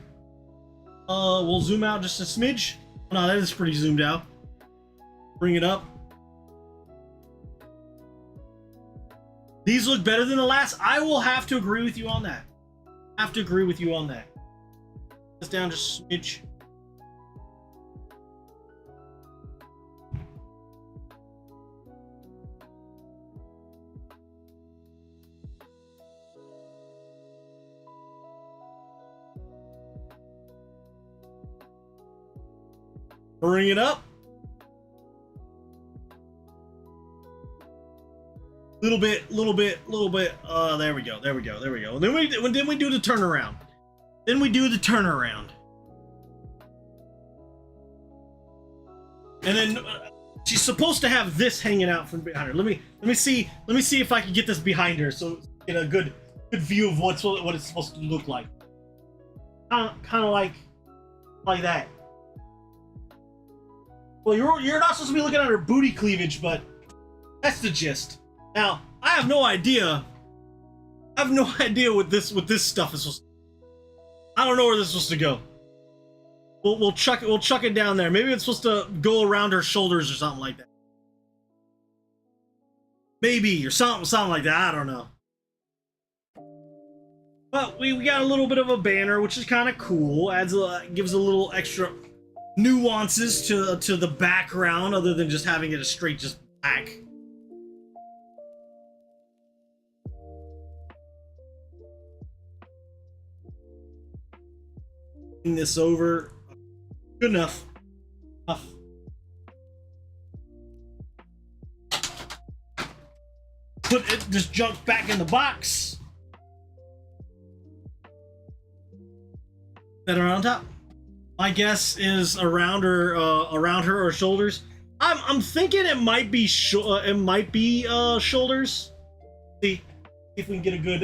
We'll zoom out just a smidge. Oh, no, that is pretty zoomed out. Bring it up. These look better than the last. I will have to agree with you on that. This down just a smidge. Bring it up. Little bit. There we go. And then we do the turnaround. And then she's supposed to have this hanging out from behind her. Let me see if I can get this behind her so get a good view of what it's supposed to look like. Kind of like that. Well, you're not supposed to be looking at her booty cleavage, but that's the gist. Now, I have no idea what this stuff is supposed to. I don't know where this is supposed to go. We'll chuck it down there. Maybe it's supposed to go around her shoulders or something like that. Maybe, or something like that. I don't know. But we got a little bit of a banner, which is kind of cool. Gives a little extra nuances to the background, other than just having it a straight just black. This over. Good enough. Put this junk back in the box. That around top. My guess is around her shoulders. I'm thinking it might be shoulders. See if we can get a good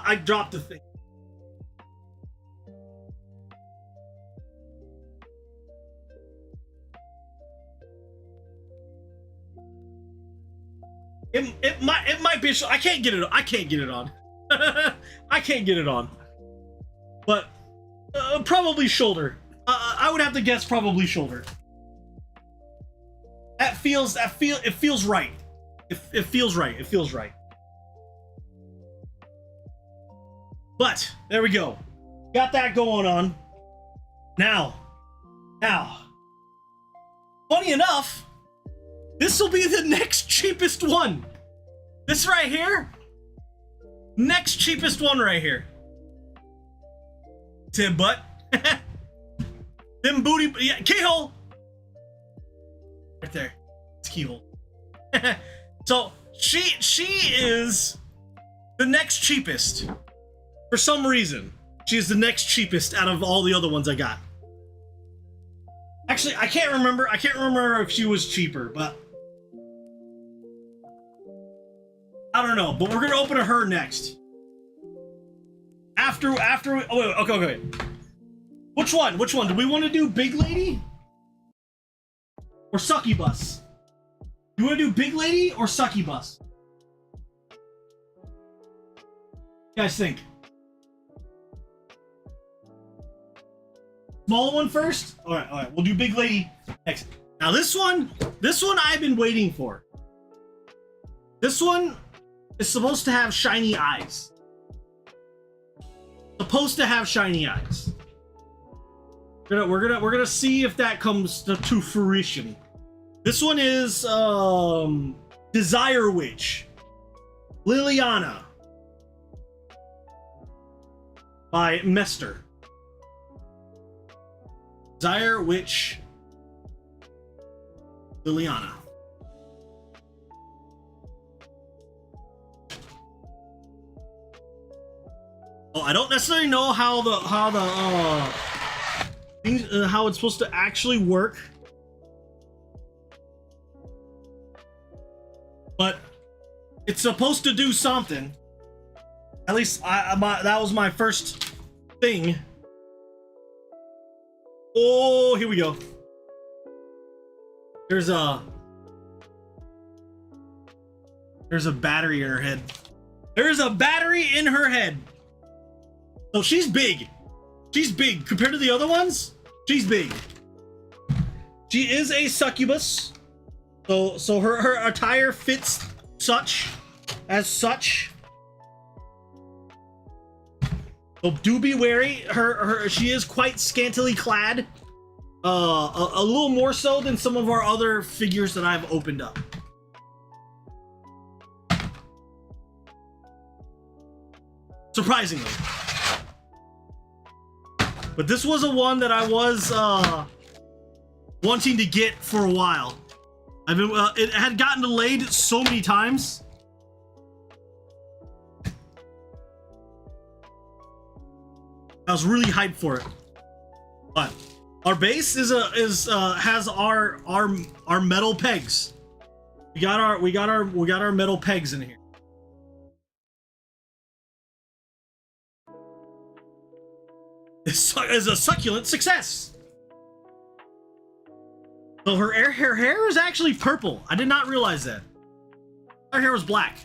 I dropped the thing. It might be. I can't get it on. I can't get it on. But probably shoulder. I would have to guess probably shoulder. It feels right. It feels right. But there we go. Got that going on. Now. Funny enough, this will be the next cheapest one. This right here. Next cheapest one right here. Tim butt. Them booty. Yeah, keyhole. Right there. It's keyhole. So she is the next cheapest. For some reason, she is the next cheapest out of all the other ones I got. Actually, I can't remember if she was cheaper, but I don't know. But we're gonna open her next. After we, oh wait, okay. Which one? Do we want to do Big Lady or Succubus? You want to do Big Lady or Succubus? What you guys think? Small one first? All right. We'll do Big Lady next. Now this one I've been waiting for. This one is supposed to have shiny eyes. We're gonna see if that comes to fruition. This one is Desire Witch, Liliana by Mester. Desire Witch, Liliana. Oh, I don't necessarily know how it's supposed to actually work, but it's supposed to do something. At least that was my first thing. Oh, here we go. There's a battery in her head. There's a battery in her head. So she's big. She's big compared to the other ones. She's big. She is a succubus. So her attire fits as such. So do be wary. She is quite scantily clad. A little more so than some of our other figures that I've opened up. surprisingly. But this was a one that I was wanting to get for a while. I've been it had gotten delayed so many times. I was really hyped for it. But our base has our metal pegs. We got our metal pegs in here. This is a succulent success. So her hair is actually purple. I did not realize that. Her hair was black.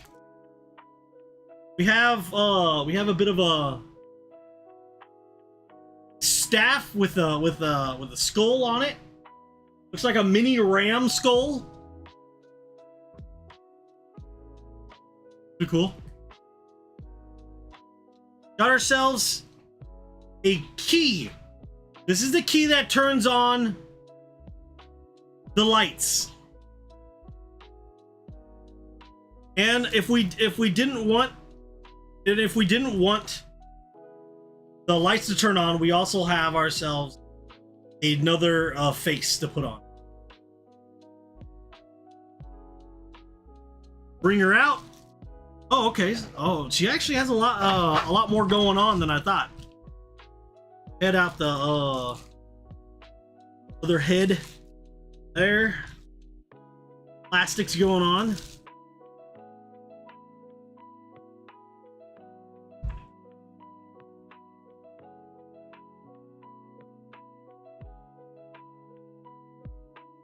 We have a bit of a staff with a skull on it. Looks like a mini ram skull. Pretty cool. Got ourselves a key. This is the key that turns on the lights. And if we didn't want the lights to turn on, we also have ourselves another face to put on. Bring her out. Oh, okay. Oh, she actually has a lot more going on than I thought. Head out the other head there. Plastics going on.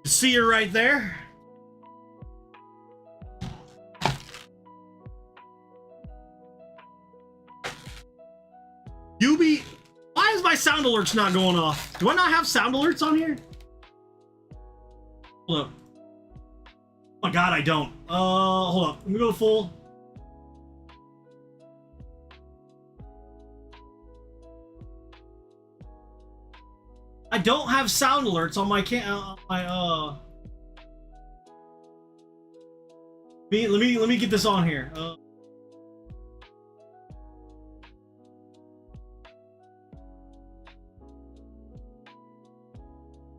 See her right there. Yubi, why is my sound alerts not going off? Do I not have sound alerts on here? Hold up. Oh my god, I don't. Hold up. Let me go full. I don't have sound alerts on my let me get this on here. All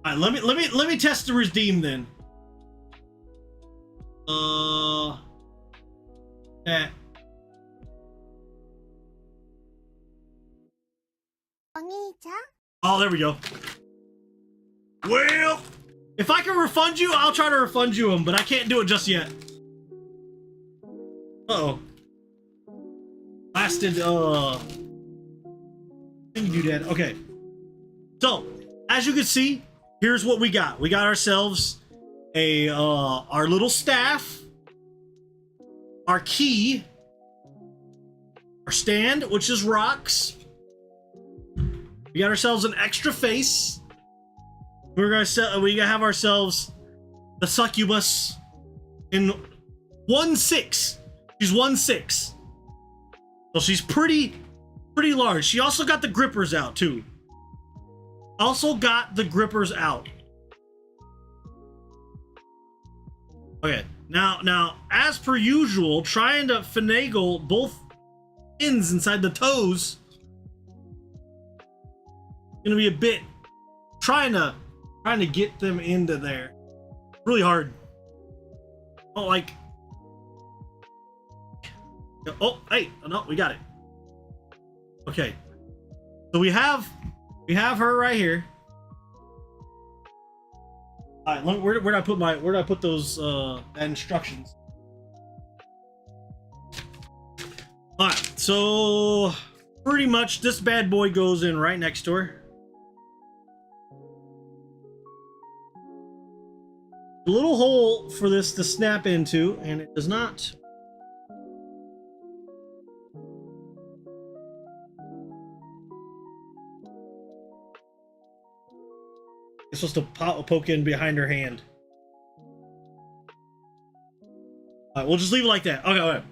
right, let me test the redeem then. Yeah. Oh, there we go. Well, if I can refund you, I'll try to refund you them, but I can't do it just yet. Uh-oh. Lasted, thing do that. Okay. So, as you can see, here's what we got. We got ourselves a, our little staff, our key, our stand, which is rocks. We got ourselves an extra face. We gotta have ourselves the succubus in 1/6. She's 1/6. So she's pretty large. She also got the grippers out too. Okay, now as per usual, trying to finagle both ends inside the toes. Gonna be a bit trying to get them into there. Really hard. Oh, like. Oh, hey, no, we got it. Okay, so we have her right here. All right, where did I put those instructions? All right, so pretty much this bad boy goes in right next to her. A little hole for this to snap into, and it does not. It's supposed to poke in behind her hand. All right, we'll just leave it like that. Okay, all right.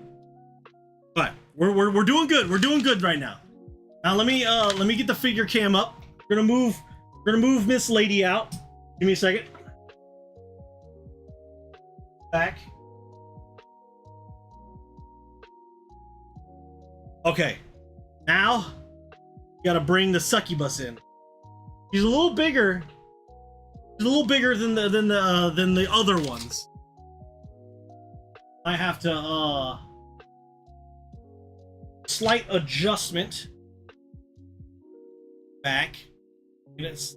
All right, we're doing good. We're doing good right now. Now let me get the figure cam up. We're gonna move Miss Lady out. Give me a second. Back. Okay. Now, you gotta bring the succubus in. He's a little bigger. He's a little bigger than the other ones. I have to slight adjustment back. It's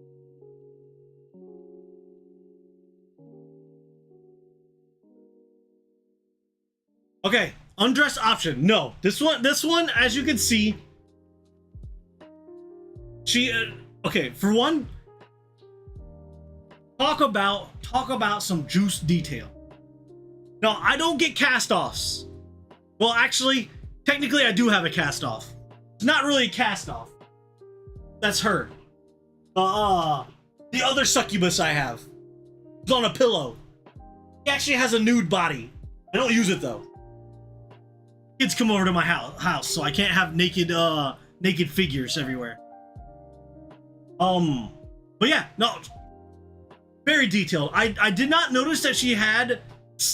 okay. Undress option. No, this one, as you can see, she. Okay, for one, talk about some juice detail. No, I don't get cast-offs. Well, actually, technically, I do have a cast-off. It's not really a cast-off. That's her. The other succubus I have is on a pillow. He actually has a nude body. I don't use it though. Kids come over to my house, so I can't have naked figures everywhere. But yeah, no, very detailed. I did not notice that she had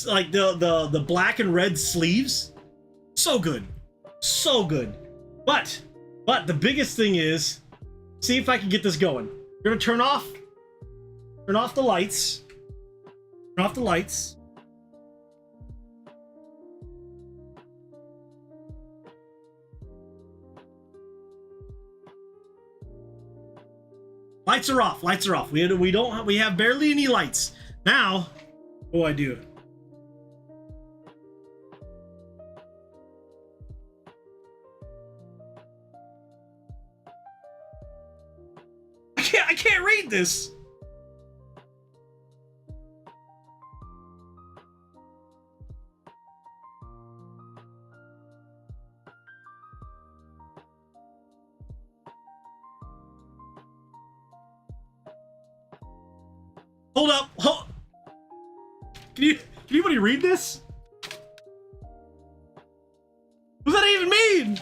like the black and red sleeves. So good, so good. But the biggest thing is, see if I can get this going. We're gonna turn off the lights. Turn off the lights. Lights are off. Lights are off. We have barely any lights. Now, what do I do? I can't read this. Hold up. Can anybody read this? What does that even mean?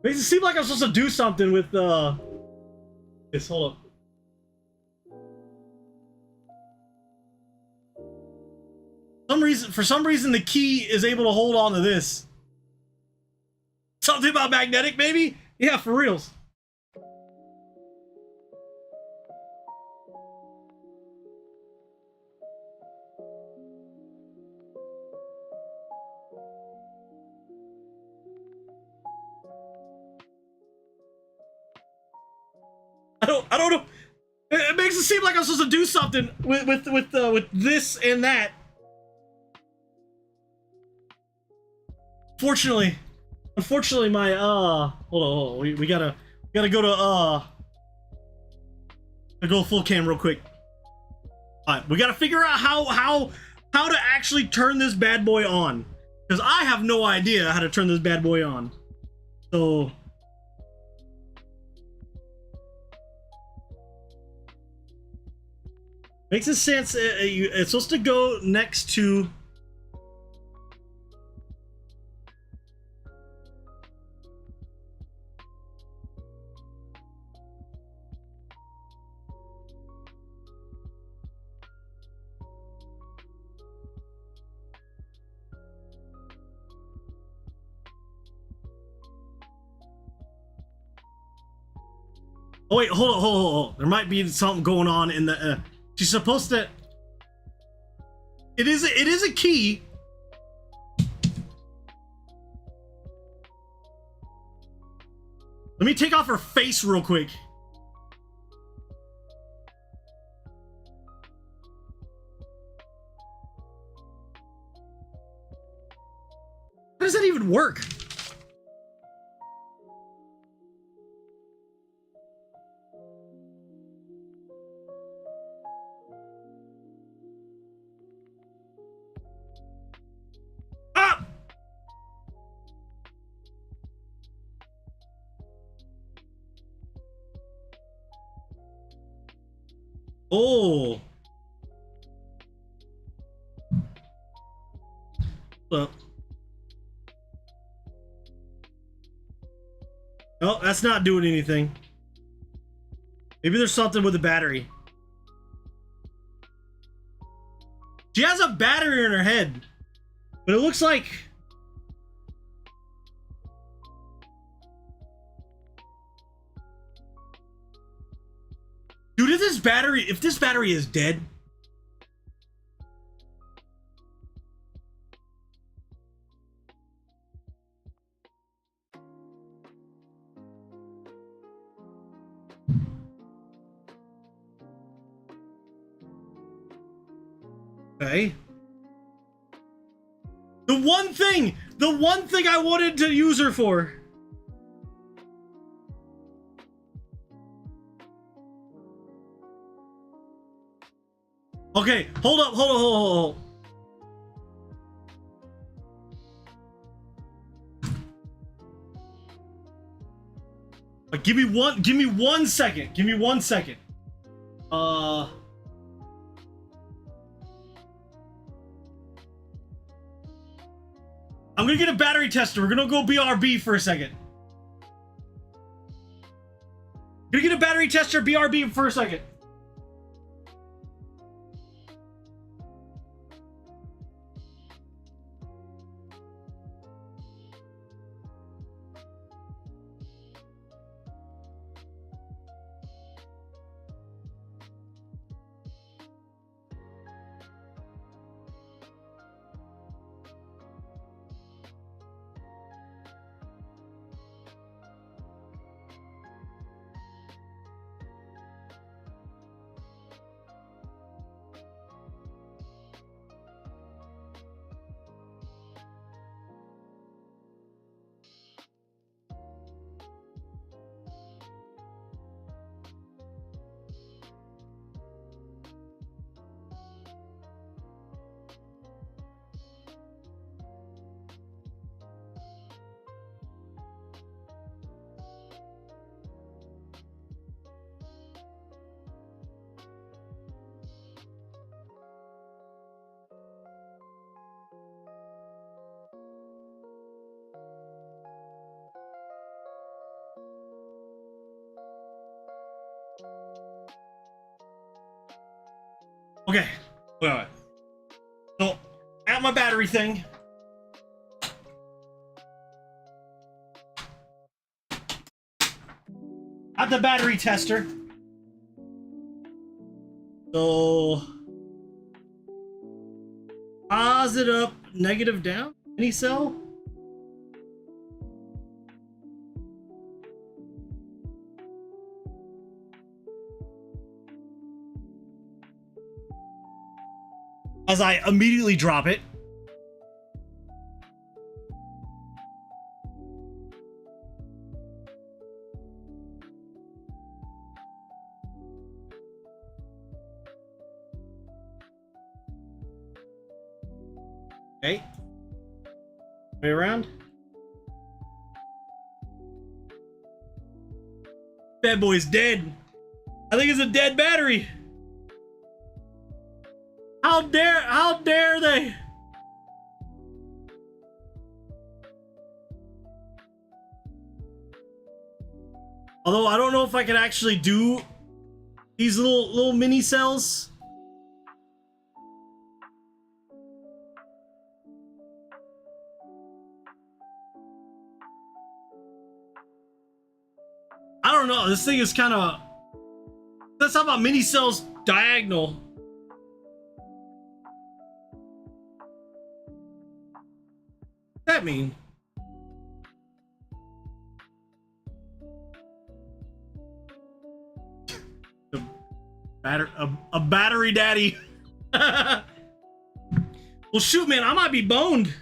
Makes it seem like I'm supposed to do something with this. Hold up. For some reason, the key is able to hold on to this. Something about magnetic, maybe? Yeah, for reals. I don't know. It makes it seem like I'm supposed to do something with this and that. Unfortunately, my hold on. We gotta go to go full cam real quick. All right, we gotta figure out how to actually turn this bad boy on, because I have no idea how to turn this bad boy on. So makes it sense. It's supposed to go next to. Oh wait, hold on. There might be something going on in the. She's supposed to. It is a key. Let me take off her face real quick. How does that even work? Oh. Well. Oh, that's not doing anything. Maybe there's something with the battery. She has a battery in her head, but it looks like... Dude, if this battery is dead... Okay. The one thing I wanted to use her for. Okay, hold up. Give me 1 second. Give me 1 second. I'm gonna get a battery tester. We're gonna go BRB for a second. Gonna get a battery tester, BRB for a second. Okay, wait. So, at my battery thing. At the battery tester. So, positive up, negative down. Any cell? As I immediately drop it. Okay. Way around. Bad boy's dead. I think it's a dead battery. How dare they? Although I don't know if I can actually do these little mini cells. I don't know. This thing is kind of... Let's talk about mini cells diagonal. What's that mean? A battery daddy. Well, shoot, man, I might be boned.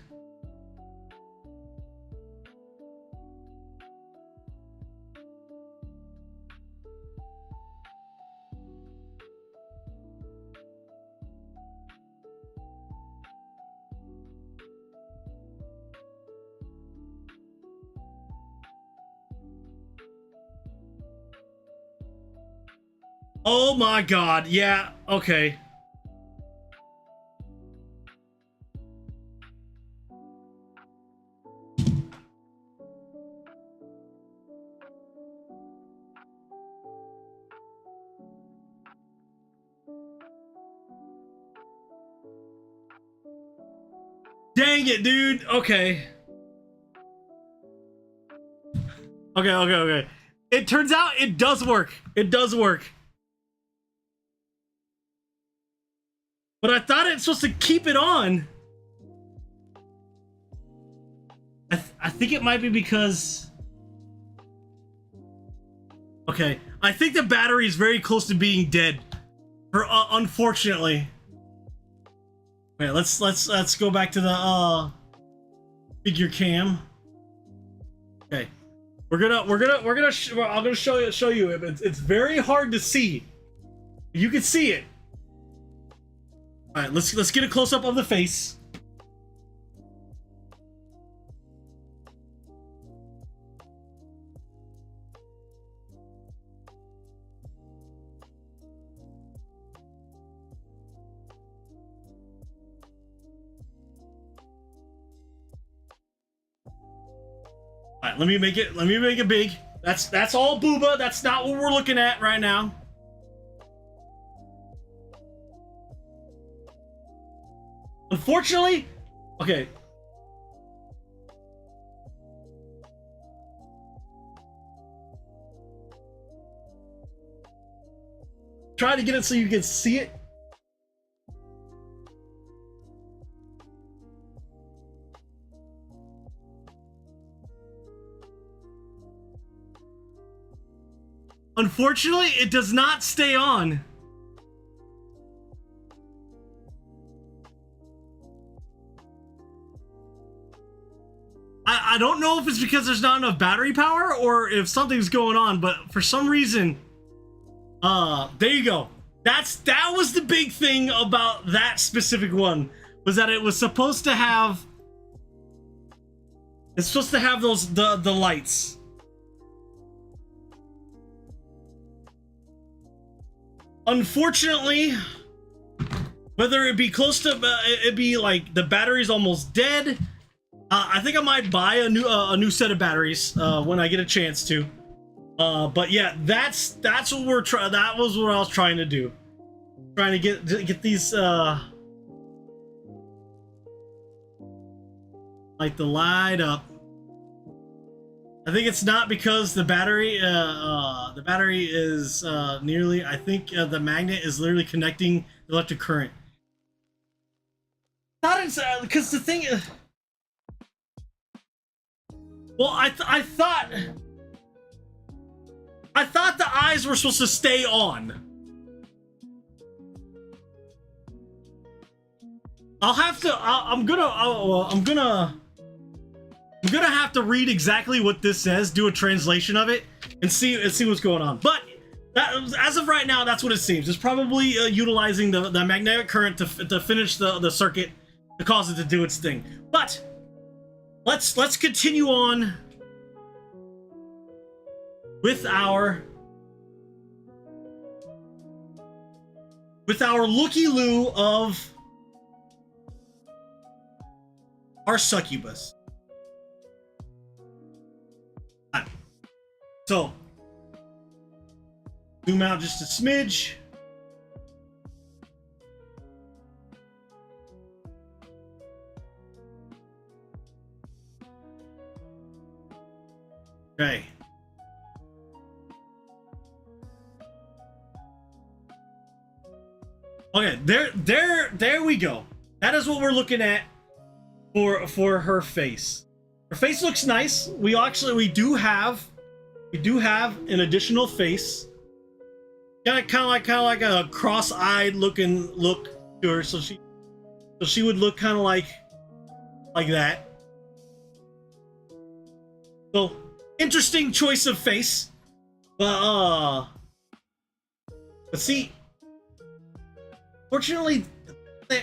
Oh my god, yeah, okay. Dang it, dude. Okay. Okay. It turns out it does work. It does work. But I thought it's supposed to keep it on. I think it might be because... Okay. I think the battery is very close to being dead. Unfortunately. Wait, let's go back to the figure cam. Okay. I'm gonna show you it. It's very hard to see. You can see it. All right, let's get a close up of the face. All right, let me make it big. That's all booba. That's not what we're looking at right now. Unfortunately, okay. Try to get it so you can see it. Unfortunately, it does not stay on. I don't know if it's because there's not enough battery power or if something's going on, but for some reason, there you go. That was the big thing about that specific one, was that it was supposed to have, it's supposed to have those the lights. Unfortunately, whether it be close to it be like the battery's almost dead, I think I might buy a new set of batteries when I get a chance to. But yeah, that's what we're trying. That was what I was trying to do. Trying to get these like the light up. I think it's not because the battery is nearly. I think the magnet is literally connecting the electric current. Not because the thing is. Well, I thought the eyes were supposed to stay on. I'm gonna have to read exactly what this says, do a translation of it, and see what's going on. But as of right now, that's what it seems. It's probably utilizing the magnetic current to finish the circuit to cause it to do its thing. But let's continue on with our looky-loo of our succubus. So, zoom out just a smidge. Okay. Okay, there we go. That is what we're looking at for her face. Her face looks nice. We do have an additional face. Kind of like a cross-eyed looking look to her, so she would look kind of like that. So, interesting choice of face. But see, fortunately,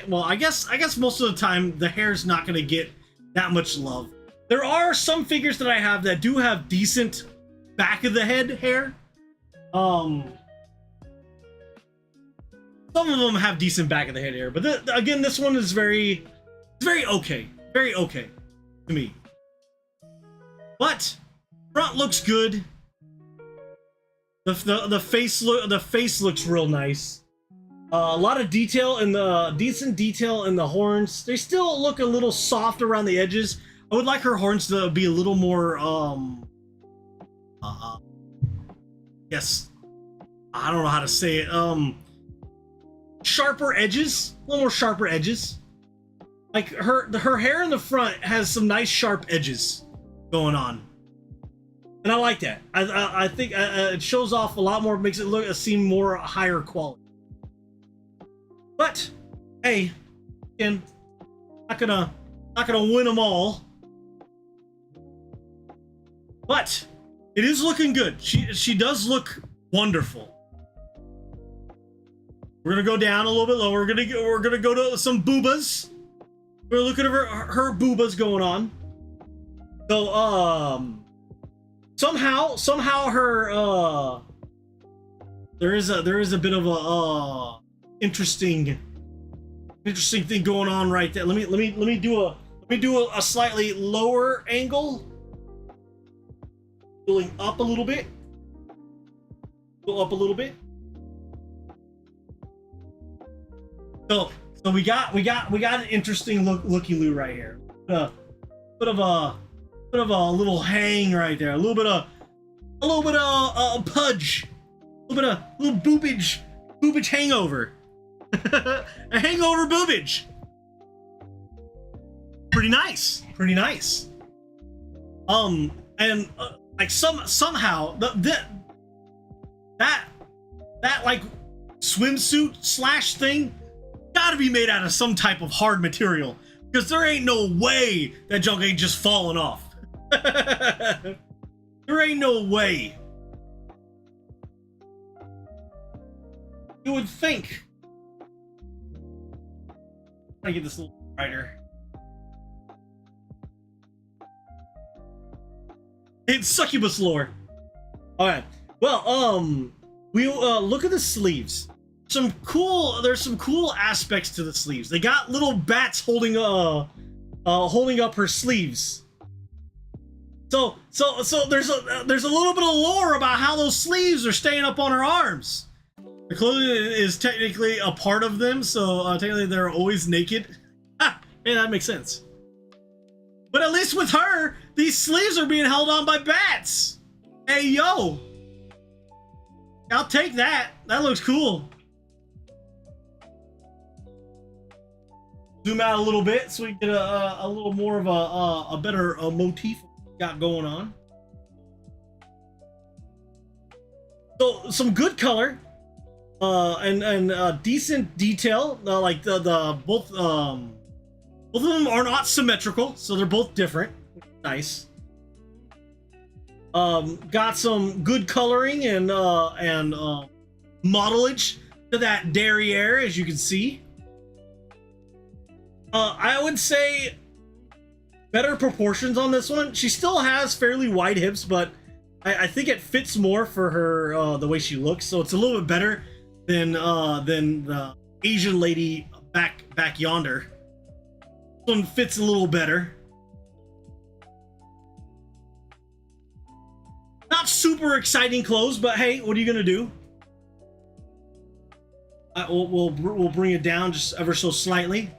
well, I guess most of the time the hair's not gonna get that much love. There are some figures that I have that do have decent back of the head hair. Some of them have decent back of the head hair, but again, this one is very okay to me. But front looks good. The face looks real nice. A lot of detail in the decent detail in the horns. They still look a little soft around the edges. I would like her horns to be a little more yes, I don't know how to say it. Sharper edges, a little more sharper edges. Like her hair in the front has some nice sharp edges going on, and I like that. I think it shows off a lot more, makes it seem more higher quality. But hey, again, not gonna win them all. But it is looking good. She does look wonderful. We're gonna go down a little bit lower. We're gonna go to some boobas. We're looking at her boobas going on. So somehow her there is a bit of a interesting thing going on right there. Let me do a slightly lower angle. Going up a little bit. Go up a little bit. So we got an interesting looky-loo right here. Bit of a little hang right there. A little bit of pudge. A little boobage hangover. A hangover boobage. Pretty nice. And like somehow that like swimsuit slash thing gotta be made out of some type of hard material, because there ain't no way that junk ain't just falling off. There ain't no way. You would think. Try to get this a little brighter. It's succubus lore. All right. Well, we'll look at the sleeves. There's some cool aspects to the sleeves. They got little bats holding up her sleeves. So there's a little bit of lore about how those sleeves are staying up on her arms. The clothing is technically a part of them, so technically they're always naked. Ah, yeah, that makes sense. But at least with her, these sleeves are being held on by bats. Hey, yo. I'll take that. That looks cool. Zoom out a little bit so we get a little more of a better motif we got going on. So some good color, and decent detail. Like both of them are not symmetrical, so they're both different. Nice. Got some good coloring and modelage to that derriere, as you can see. I would say better proportions on this one. She still has fairly wide hips, but I think it fits more for her the way she looks. So it's a little bit better than the Asian lady back yonder. This one fits a little better. Not super exciting clothes, but hey, what are you gonna do? We'll bring it down just ever so slightly.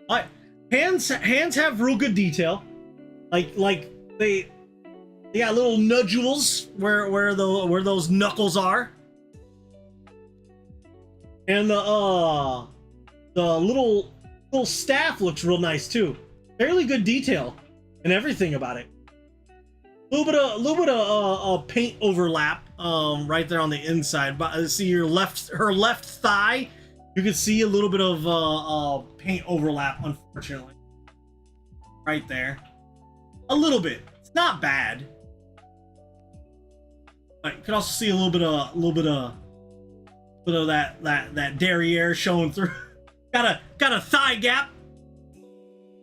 All right, hands have real good detail. Like they got little nodules where those knuckles are, and the little staff looks real nice too. Fairly good detail and everything about it. A little bit of paint overlap right there on the inside. But see her left thigh. You can see a little bit of paint overlap, unfortunately, right there. A little bit. It's not bad. But you can also see a little bit of that derriere showing through. Got a thigh gap.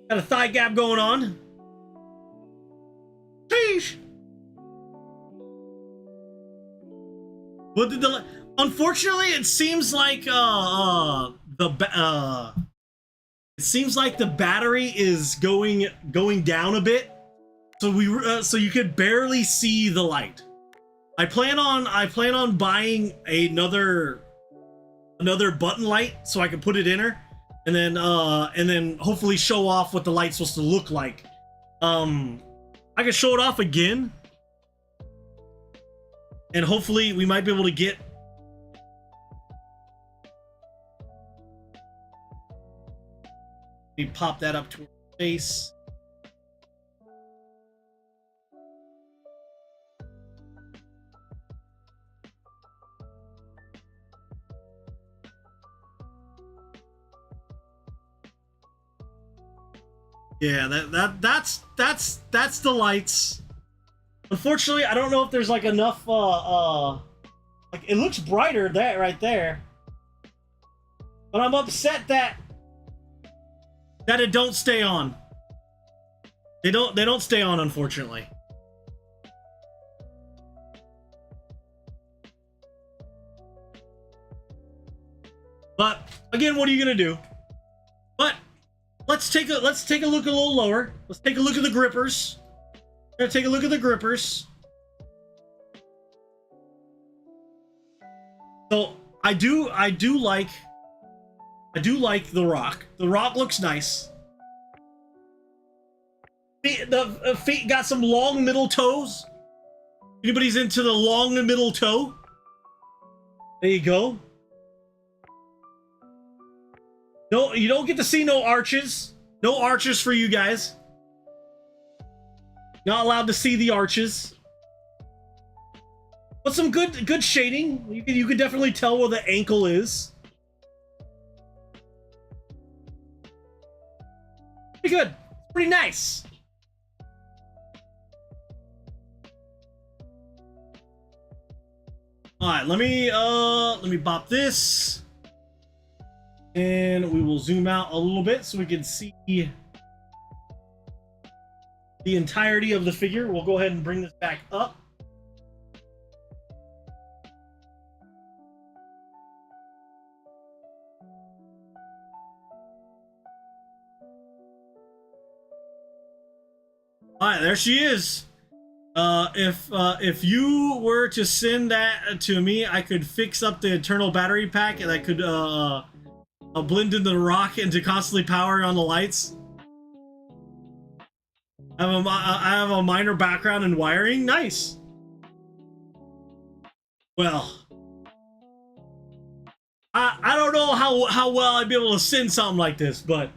Got a thigh gap going on. Sheesh. What did unfortunately, it seems like the battery is going down a bit. so you could barely see the light. I plan on buying another button light so I can put it in her, and then hopefully show off what the light's supposed to look like. I can show it off again, and hopefully we might be able to get. We pop that up to her face. Yeah, that's the lights. Unfortunately, I don't know if there's like enough like it looks brighter that right there. But I'm upset that it don't stay on. They don't stay on, unfortunately. But again, what are you gonna do? But let's take a look a little lower. Let's take a look at the grippers. We're gonna take a look at the grippers. So I do like the rock. The rock looks nice. The feet got some long middle toes. Anybody's into the long middle toe? There you go. No, you don't get to see no arches. No arches for you guys. Not allowed to see the arches. But some good shading. You can definitely tell where the ankle is. Pretty good. Pretty nice. All right, let me bop this. And we will zoom out a little bit so we can see the entirety of the figure. We'll go ahead and bring this back up. All right, there she is. If you were to send that to me, I could fix up the internal battery pack, and I could blend in the rock into constantly power on the lights. I have a minor background in wiring. Nice. Well, I don't know how well I'd be able to send something like this, but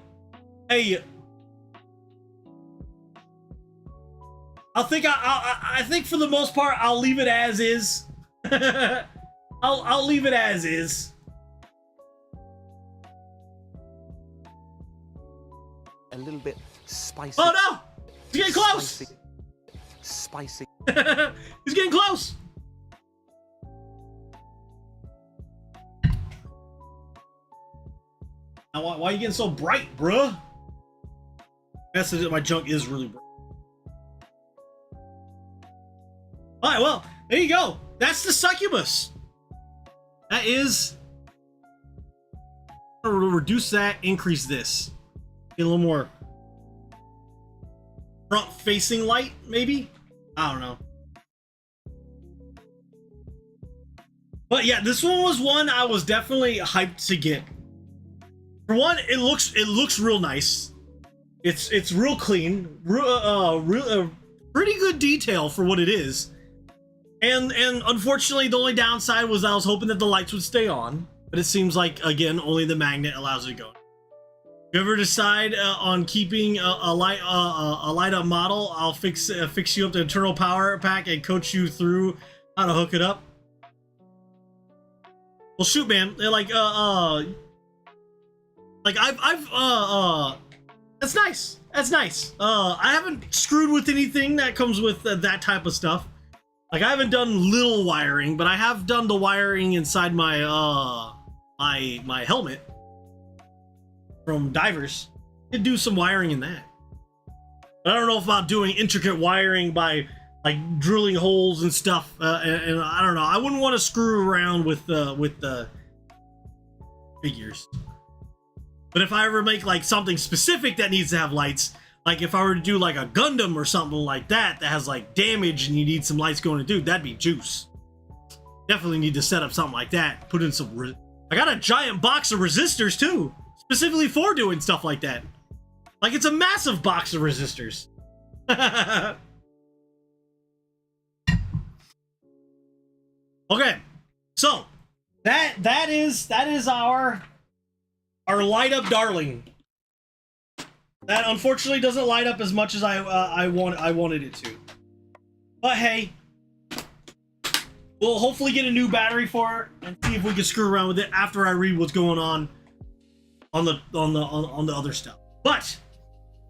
hey, I think for the most part I'll leave it as is. I'll leave it as is. A little bit spicy. Oh no! He's getting close! Spicy. He's getting close! Now, why are you getting so bright, bruh? That's it, my junk is really bright. Alright, well, there you go. That's the succubus. That is... I'm gonna reduce that, increase this. Get a little more front-facing light, maybe? I don't know. But yeah, this one was one I was definitely hyped to get. For one, it looks real nice. It's real clean, pretty good detail for what it is. And unfortunately, the only downside was I was hoping that the lights would stay on, but it seems like again only the magnet allows it to go. If you ever decide on keeping a light up model, I'll fix you up the internal power pack and coach you through how to hook it up. Well, shoot, man. They're like I've that's nice. That's nice. I haven't screwed with anything that comes with that type of stuff. Like I haven't done little wiring, but I have done the wiring inside my my helmet from divers. Did do some wiring in that. But I don't know about doing intricate wiring by like drilling holes and stuff. And I don't know. I wouldn't want to screw around with the figures. But if I ever make like something specific that needs to have lights, Like if I were to do like a Gundam or something like that that has like damage and you need some lights going to do, that'd be juice. Definitely need to set up something like that. Put in some. I got a giant box of resistors too, specifically for doing stuff like that. Like it's a massive box of resistors. Okay, so that is our light up darling. That unfortunately doesn't light up as much as I wanted it to. But hey, we'll hopefully get a new battery for it and see if we can screw around with it after I read what's going on the other stuff. But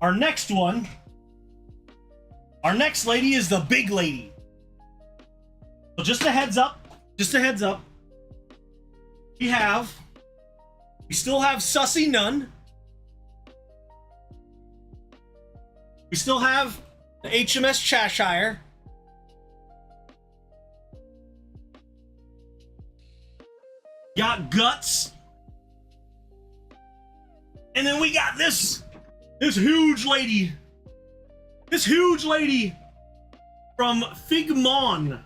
our next one, our next lady is the big lady. So just a heads up, we still have Sussy Nun. We still have the HMS Cheshire. Got Guts. And then we got this huge lady. This huge lady from Figmon.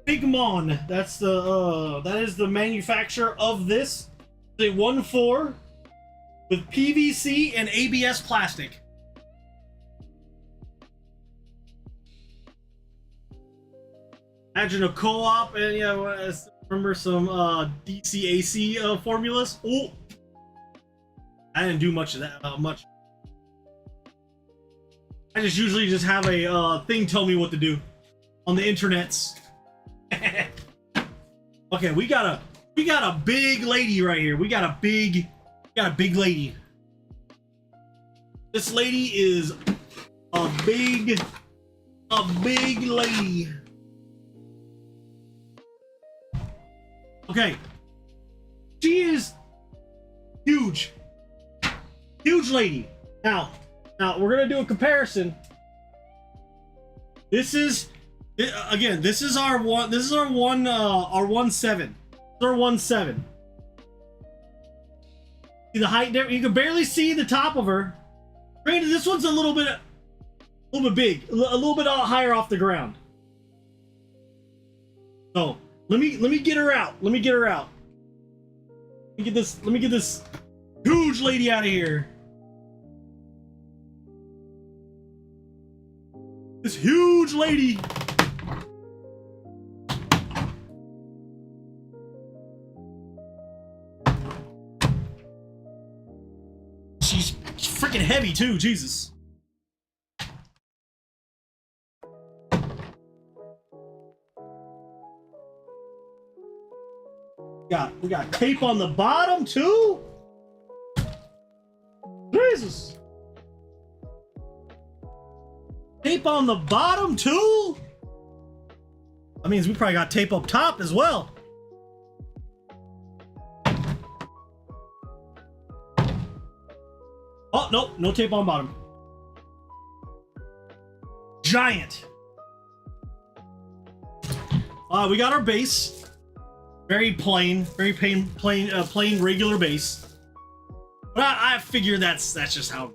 Figmon. That is the manufacturer of this. It's a 1.4 with PVC and ABS plastic. Imagine a co-op and yeah, remember some DC-AC formulas? Oh, I didn't do much of that. Much. I just usually just have a thing tell me what to do on the internets. Okay, we got a big lady right here. We got a big lady. This lady is a big lady. Okay. She is huge. Huge lady. Now we're gonna do a comparison. This is our 1.7. This is our 1.7. See the height there? You can barely see the top of her. Granted, this one's a little bit big, a little bit higher off the ground. So let me get her out. Let me get this huge lady out of here. This huge lady. She's freaking heavy too, Jesus. We got tape on the bottom too. Jesus. Tape on the bottom too. That means we probably got tape up top as well. Oh, nope, no tape on bottom. Giant. We got our base. Very plain, plain regular base. But I figure that's just how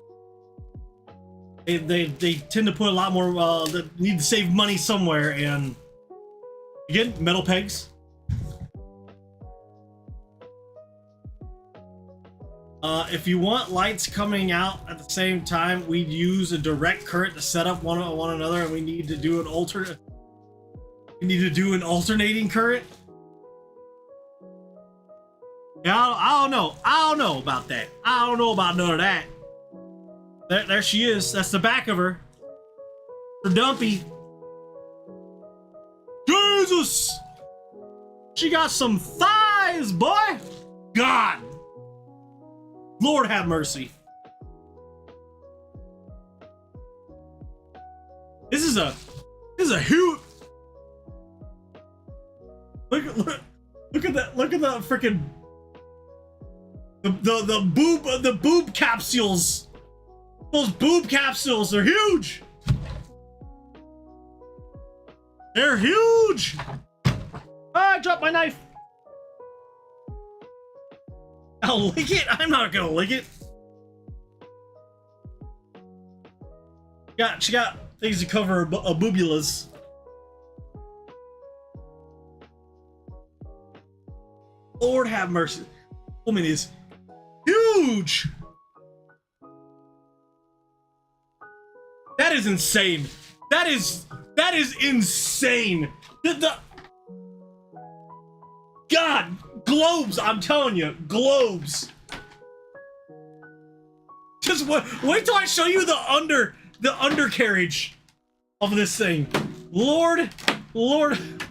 they tend to put a lot more. They need to save money somewhere, and again, metal pegs. If you want lights coming out at the same time, we'd use a direct current to set up one another, and we need to do an alternating current. Yeah, I don't know about that. I don't know about none of that. There she is. That's the back of her. Her dumpy. Jesus! She got some thighs, boy! God! Lord have mercy. This is a huge. Look at that! Look at the freaking the boob capsules. Those boob capsules are huge. They're huge. Ah, I dropped my knife. I'll lick it. I'm not gonna lick it. She got things to cover her boobulas. Lord have mercy. Woman is huge. That is insane. That is insane. God, globes, I'm telling you, globes. Just wait till I show you the undercarriage of this thing. Lord,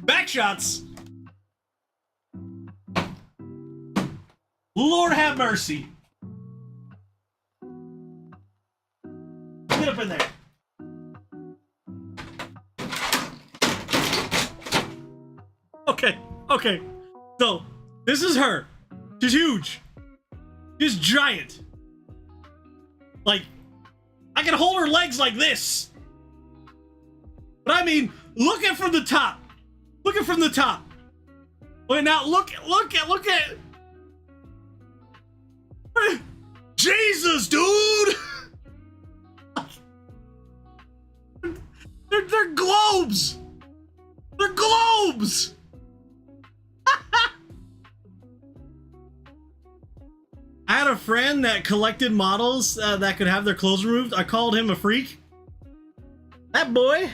back shots. Lord have mercy. Get up in there. Okay. So, this is her. She's huge. She's giant. Like, I can hold her legs like this. But I mean, looking from the top. Looking from the top. Wait, now look at. Jesus, dude! They're globes! They're globes! I had a friend that collected models that could have their clothes removed. I called him a freak. That boy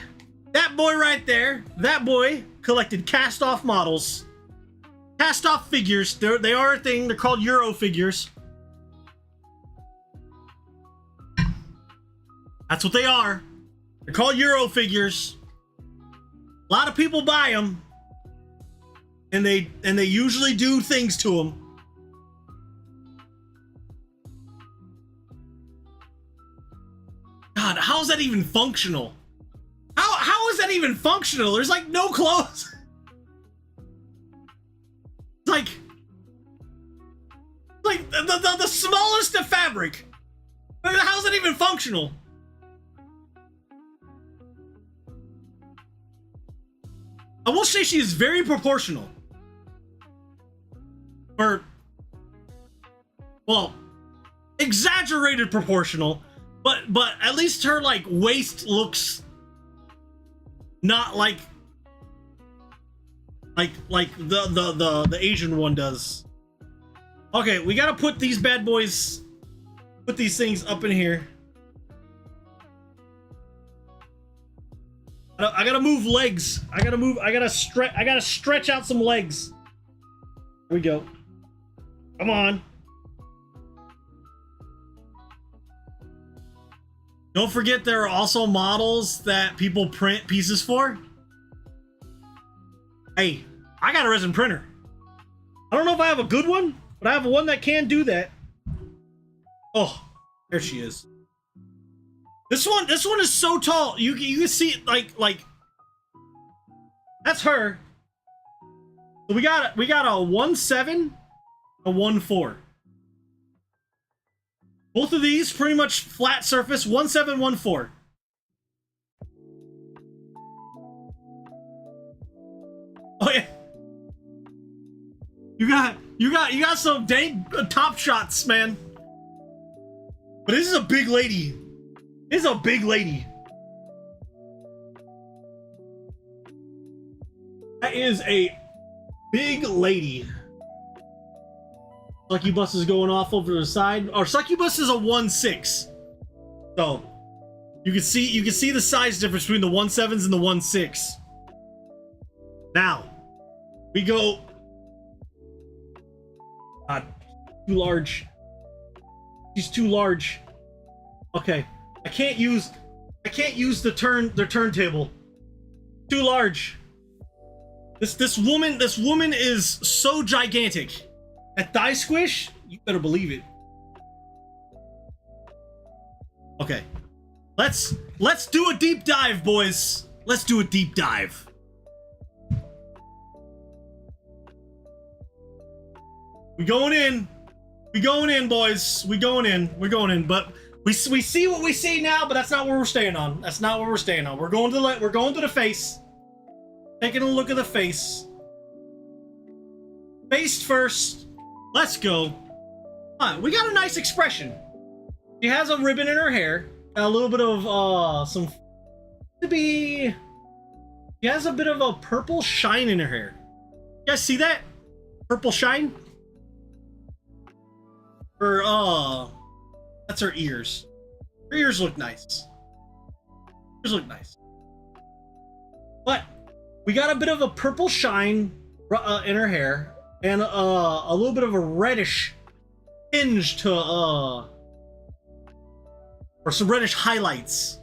right there, that boy collected cast-off models. Cast-off figures. They are a thing. They're called Euro figures. That's what they are. They're called Euro figures. A lot of people buy them, and they usually do things to them. God, how is that even functional? How is that even functional? There's like no clothes. Like the smallest of fabric. How is that even functional? I will say she is very proportional. Or, well, exaggerated proportional, but at least her like waist looks not like the Asian one does. Okay, we gotta put these bad boys, put these things up in here. I gotta move legs. I gotta stretch out some legs. Here we go. Come on. Don't forget there are also models that people print pieces for. Hey, I got a resin printer. I don't know if I have a good one, but I have one that can do that. Oh, there she is. This one is so tall. You can see it like that's her. So we got a 1.7, a 1.4. Both of these pretty much flat surface, 1.7, 1.4. Oh yeah. You got some dang top shots, man. But this is a big lady. This is a big lady. That is a big lady. Succubus is going off over the side. Our succubus is a 1.6. So you can see the size difference between the 1.7s and the 1.6. Now we go. God, too large. She's too large. Okay. I can't use the turntable. Too large. This woman is so gigantic. That thigh squish, you better believe it. Okay. Let's do a deep dive, boys. Let's do a deep dive. We going in. We going in, boys. We going in. We're going in. But we see what we see now, but that's not where we're staying on. That's not where we're staying on. We're going to the face. Taking a look at the face. Face first. Let's go. We got a nice expression. She has a ribbon in her hair. a little bit of some to be. She has a bit of a purple shine in her hair. You guys see that? Purple shine? Her that's her ears. Her ears look nice. Ears look nice. But we got a bit of a purple shine in her hair and a little bit of a reddish tinge to or some reddish highlights.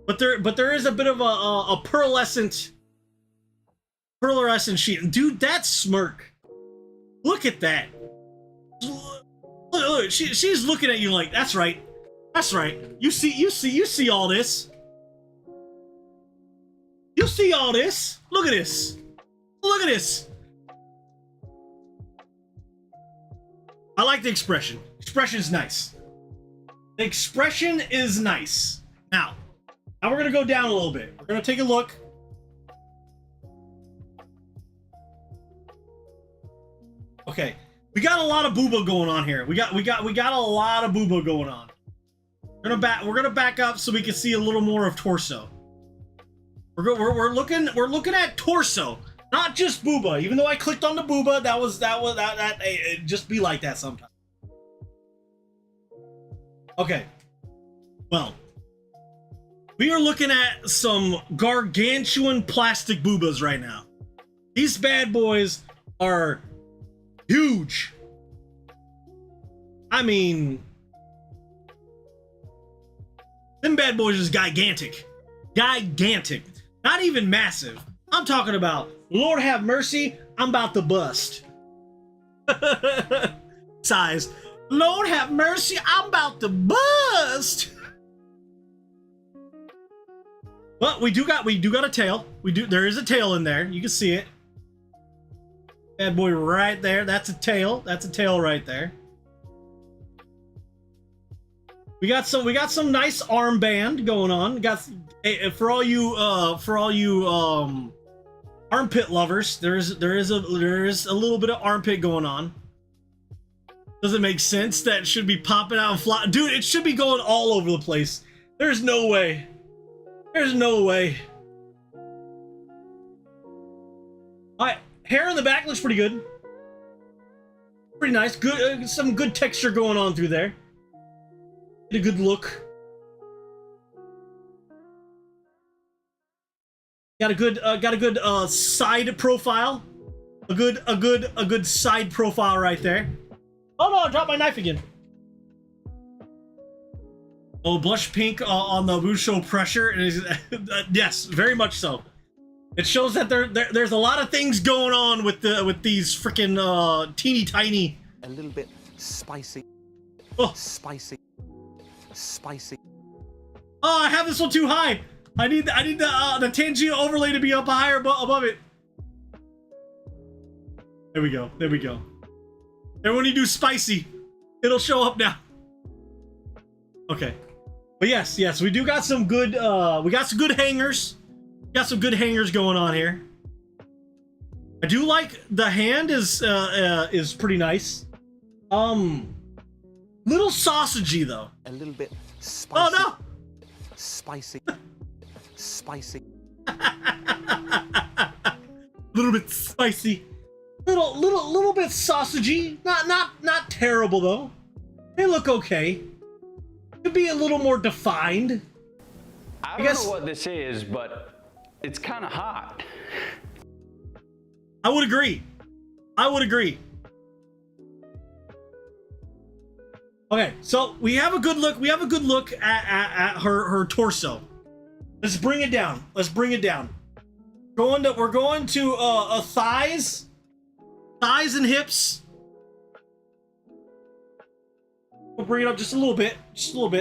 But there is a bit of a pearlescent sheen. Dude, that smirk. Look at that. Look, she's looking at you like, that's right. That's right. You see all this. You see all this. Look at this. Look at this. I like the expression. Expression is nice. The expression is nice. Now we're gonna go down a little bit. We're gonna take a look. Okay, we got a lot of booba going on here. We got a lot of booba going on. We're gonna back up so we can see a little more of torso. We're looking at torso, not just booba. Even though I clicked on the booba, that it just be like that sometimes. Okay, well, we are looking at some gargantuan plastic boobas right now. These bad boys are huge. I mean, them bad boys is gigantic. Gigantic. Not even massive. I'm talking about, Lord have mercy, I'm about to bust. Size. Lord have mercy, I'm about to bust. But we do got a tail. There is a tail in there. You can see it. Bad boy right there. That's a tail. That's a tail right there. We got some nice armband going on. Got for all you armpit lovers. There is a little bit of armpit going on. Doesn't make sense. That should be popping out and flying. Dude, it should be going all over the place. There's no way. There's no way. Alright, hair in the back looks pretty good. Pretty nice. Good, some good texture going on through there. Get a good look. Got a good side profile. A good side profile right there. Oh no, I dropped my knife again. Oh, blush pink on the Wushu pressure. Yes, very much so. It shows that there's a lot of things going on with these freaking teeny tiny. A little bit spicy. Oh. Spicy. Spicy. Oh, I have this one too high. I need the Tangio overlay to be up higher above it. There we go. There we go. And when you do spicy, it'll show up now. Okay. But yes, we do got some good we got some good hangers. Got some good hangers going on here. I do like the hand is pretty nice. Little sausagey though. A little bit spicy. Oh no! Spicy. Spicy. Little bit spicy. Little bit sausagey. Not terrible though. They look okay. Could be a little more defined. I don't know what this is, but it's kind of hot. I would agree. I would agree. Okay, so we have a good look. We have a good look at her torso. Let's bring it down. Let's bring it down. We're going to thighs and hips. We'll bring it up just a little bit,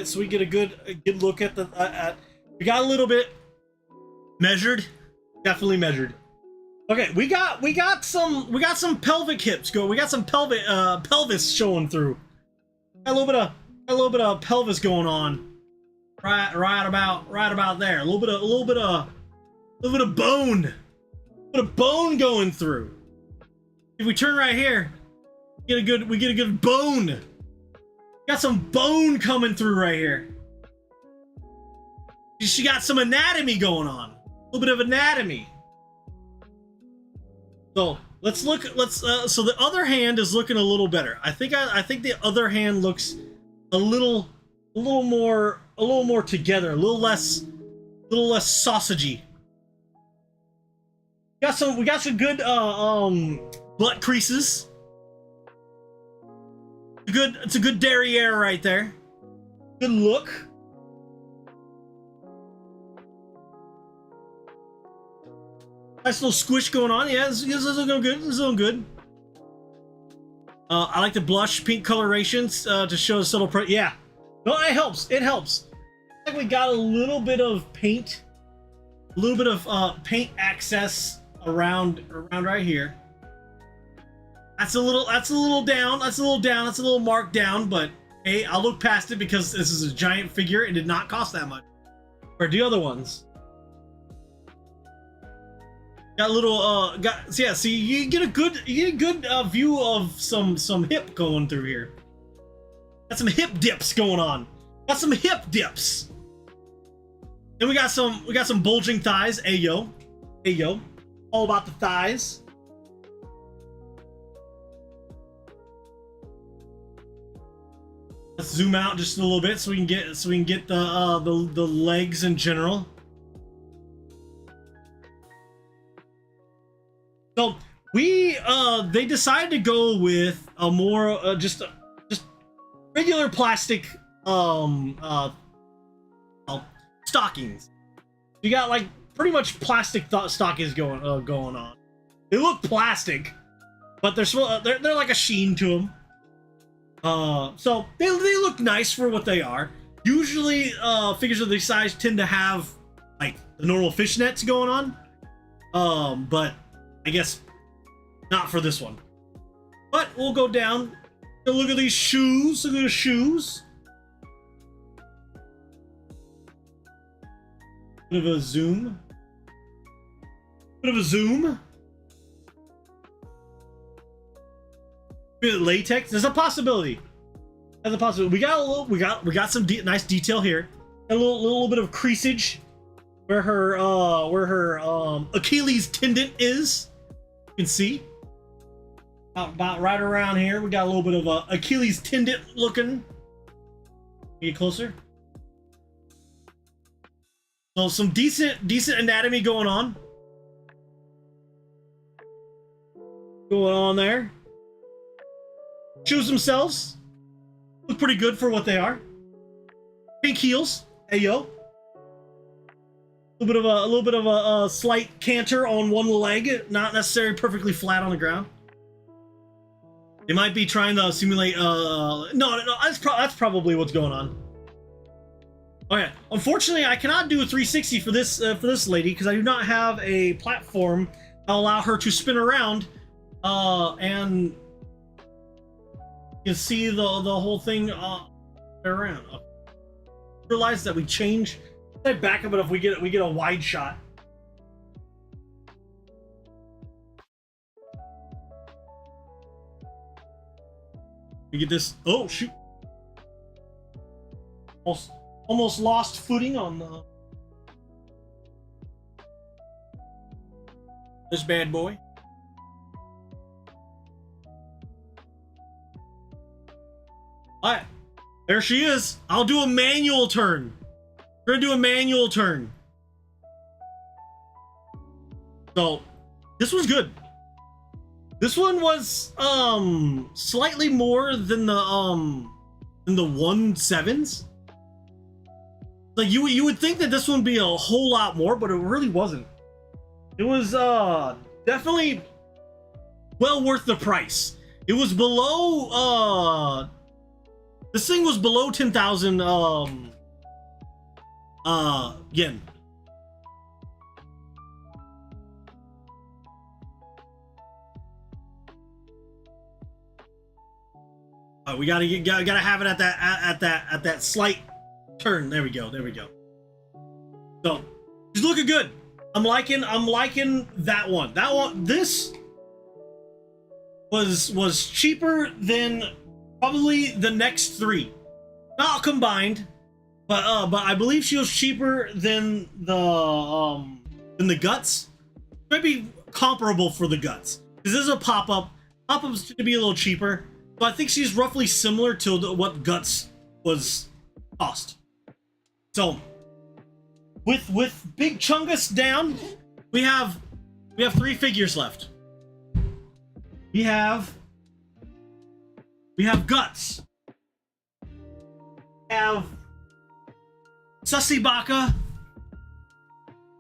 so we get a good look at the. We got a little bit measured, definitely measured. Okay, we got some pelvic hips going. We got some pelvis showing through. Got a little bit of pelvis going on. Right about there. A little bit of bone. A bit of bone going through. If we turn right here, we get a good bone. Got some bone coming through right here. She got some anatomy going on. A little bit of anatomy. So let's look. So the other hand is looking a little better. I think the other hand looks a little more together, a little less sausagey. We got some good butt creases. It's a good derriere right there. Good look. Nice little squish going on. Yeah, this is looking good. This is looking good. I like the blush pink colorations to show a subtle yeah. No, it helps. It helps. I think we got a little bit of paint. A little bit of paint access around right here. That's a little down. That's a little marked down, but hey, I'll look past it because this is a giant figure and did not cost that much. Or the other ones. Got a little yeah, see you get a good view of some hip going through here. Got some hip dips going on. Got some hip dips. Then we got some bulging thighs. Ayo. Ayo. All about the thighs. Let's zoom out just a little bit so we can get the legs in general. So they decided to go with a more just regular plastic stockings. You got like pretty much plastic stockings going on. They look plastic, but they're like a sheen to them. So they look nice for what they are. Usually figures of this size tend to have like the normal fishnets going on, but I guess not for this one. But we'll go down and look at these shoes. Look at the shoes. Bit of a zoom. Bit of a zoom. Bit of latex. There's a possibility. There's a possibility. We got some nice detail here. A little bit of creasage where her Achilles tendon is. You can see about right around here. We got a little bit of a Achilles tendon looking. Get closer. So some decent anatomy going on. There. Shoes themselves look pretty good for what they are. Pink heels. Hey yo. A little bit of a slight canter on one leg, not necessarily perfectly flat on the ground. They might be trying to simulate. No, that's probably what's going on. Okay, unfortunately, I cannot do a 360 for this lady because I do not have a platform that will allow her to spin around, and you can see the whole thing around. Realize that we change. I back up it if we get a wide shot. We get this. Oh shoot! Almost lost footing on the this bad boy. All right, there she is. I'll do a manual turn. We're gonna do a manual turn. So this was good. This one was slightly more than the 1.7s. Like you would think that this one would be a whole lot more, but it really wasn't. It was definitely well worth the price. It was below this thing was below 10,000 yen. We gotta have it at that slight turn. There we go. So she's looking good. I'm liking that one. This was cheaper than probably the next three, not combined, but I believe she was cheaper than the guts. Maybe comparable for the guts. This is a pop-up. Pop-up's going to be a little cheaper, but I think she's roughly similar to what guts was cost. So with Big Chungus down, we have three figures left. We have Guts. We have Sussy Baka.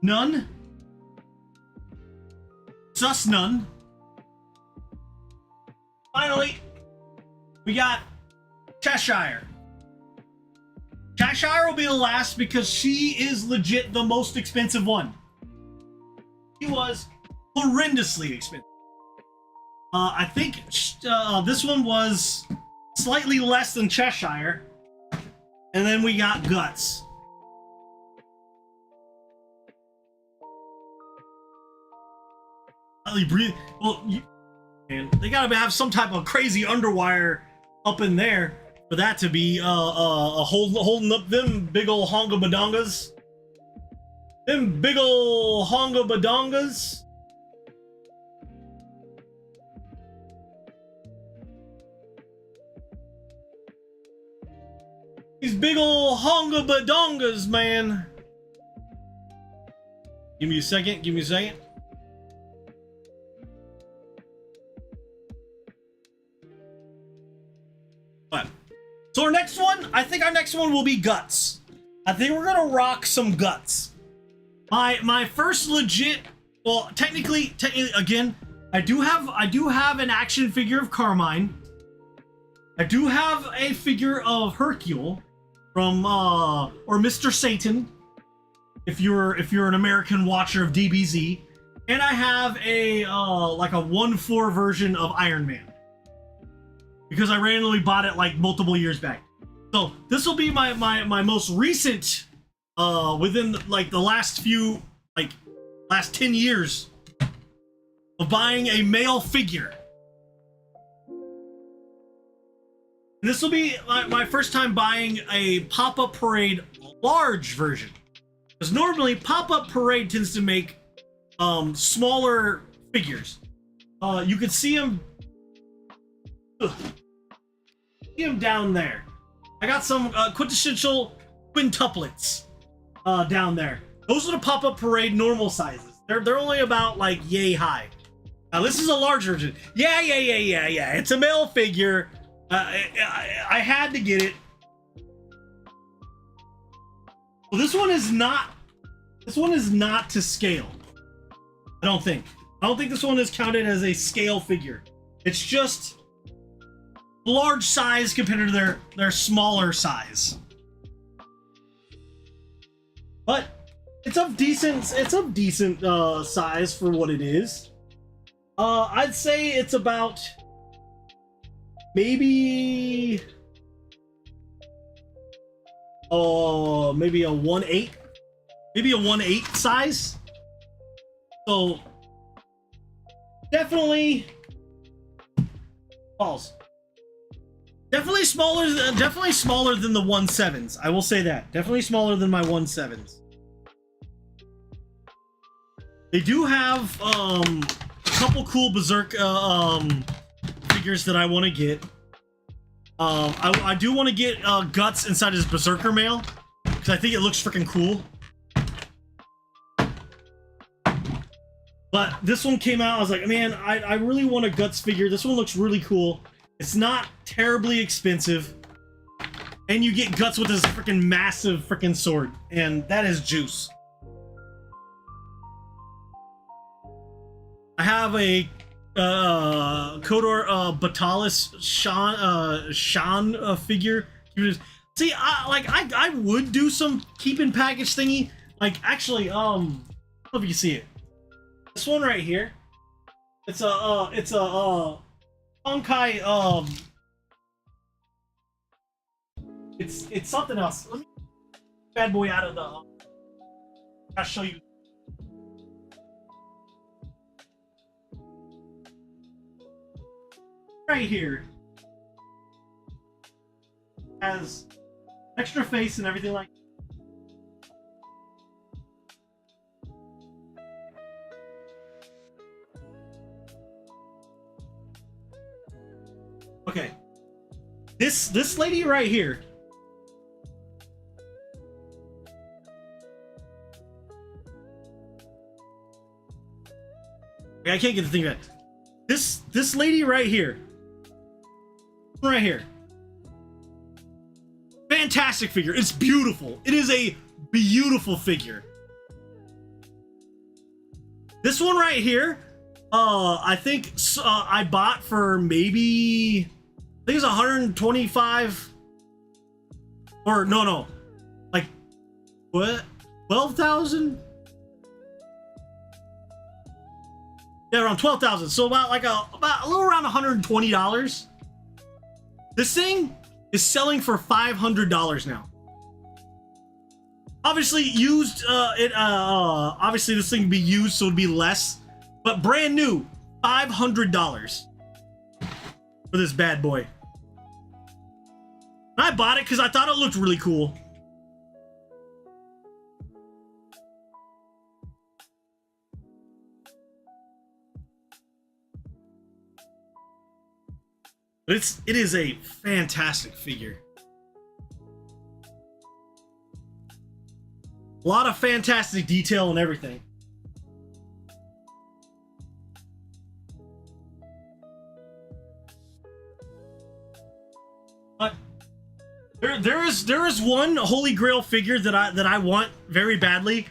None. Sus None. Finally, we got Cheshire. Cheshire will be the last because she is legit the most expensive one. She was horrendously expensive. I think this one was slightly less than Cheshire. And then we got Guts. Breathe. Well, man, they gotta have some type of crazy underwire up in there for that to be holding up them big ol' honga badongas. Them big ol' honga badongas. These big ol' honga badongas, man. Give me a second. Give me a second. But so our next one, I think our next one will be Guts. I think we're gonna rock some Guts. My first legit, well, technically again, I do have an action figure of Carmine. I do have a figure of Hercule from or Mr. Satan, if you're an American watcher of DBZ, and I have a like a 1/4 version of Iron Man because I randomly bought it like multiple years back. So this will be my most recent within like the last 10 years of buying a male figure. And this will be my first time buying a Pop-Up Parade large version. Because normally Pop-Up Parade tends to make smaller figures. You can see them. See them down there. I got some quintessential quintuplets down there. Those are the Pop-Up Parade normal sizes. They're only about like yay high. Now this is a large version. Yeah. It's a male figure. I had to get it. Well, this one is not to scale. I don't think this one is counted as a scale figure. It's just large size compared to their smaller size. But it's of decent size for what it is. I'd say it's about maybe maybe a 1/8, maybe a 1/8 size. So definitely balls. Definitely smaller than the 1/7s. I will say that. Definitely smaller than my 1/7s. They do have a couple cool Berserk figures that I want to get. I do want to get Guts inside his Berserker mail because I think it looks freaking cool. But this one came out, I was like, man, I really want a Guts figure. This one looks really cool. It's not terribly expensive. And you get Guts with this freaking massive freaking sword. And that is juice. I have a Kodor Batalis Shan figure. See, I would do some keep in package thingy. Like, actually, I don't know if you can see it. This one right here. It's a Honkai, it's something else. Let me get bad boy out of the. I'll show you. Right here. has extra face and everything like. Okay, this lady right here. I can't get the thing right. This lady right here. Right here. Fantastic figure. It's beautiful. It is a beautiful figure. This one right here, I think I bought for maybe, I think it's 125 or no, like what? 12,000? Yeah, around 12,000. So about a little around $120. This thing is selling for $500 now. Obviously used, obviously this thing can be used, so it'd be less, but brand new, $500 for this bad boy. And I bought it because I thought it looked really cool. But it is a fantastic figure. A lot of fantastic detail and everything. But there is one Holy Grail figure that I want very badly,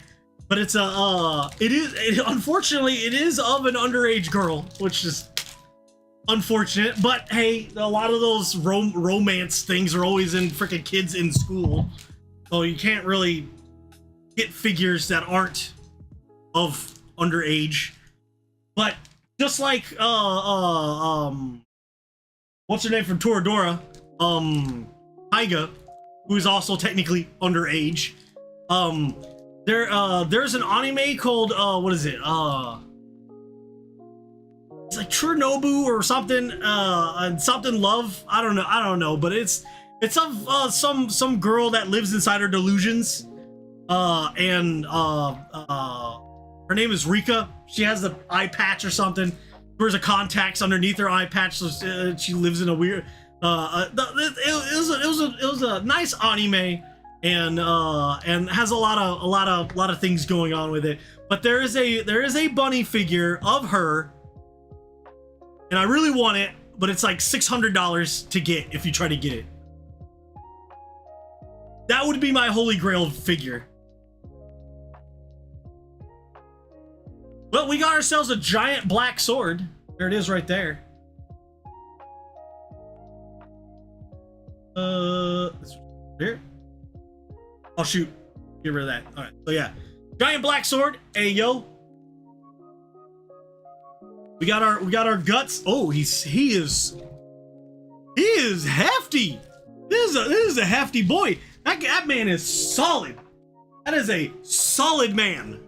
but it's unfortunately it is of an underage girl, which is unfortunate. But hey, a lot of those romance things are always in freaking kids in school, so you can't really get figures that aren't of underage. But just like what's her name from Toradora, Taiga, who is also technically underage. There's an anime called what is it? It's like Chernobyl or something, and something love. I don't know, but it's of some girl that lives inside her delusions. And her name is Rika. She has the eye patch or something. There's a contacts underneath her eye patch, so she lives in a weird. It was a nice anime, and has a lot of things going on with it. But there is a bunny figure of her, and I really want it, but it's like $600 to get if you try to get it. That would be my Holy Grail figure. Well, we got ourselves a giant black sword. There it is right there. Here. Oh shoot. Get rid of that. Alright, so yeah. Giant black sword. Hey yo. We got our guts. Oh, he is hefty. This is a hefty boy. That man is solid. That is a solid man.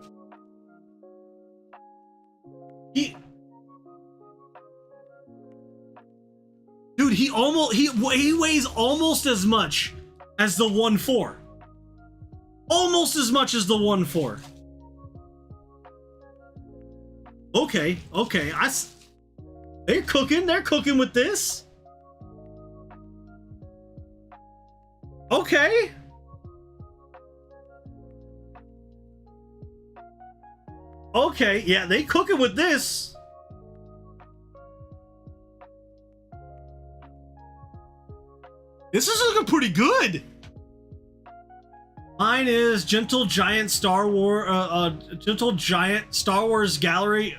Dude, he weighs almost as much as the 1-4. Almost as much as the 1-4. Okay. They're cooking with this. Okay. Okay, yeah, they cooking with this. This is looking pretty good. Mine is Gentle Giant Star Wars Gallery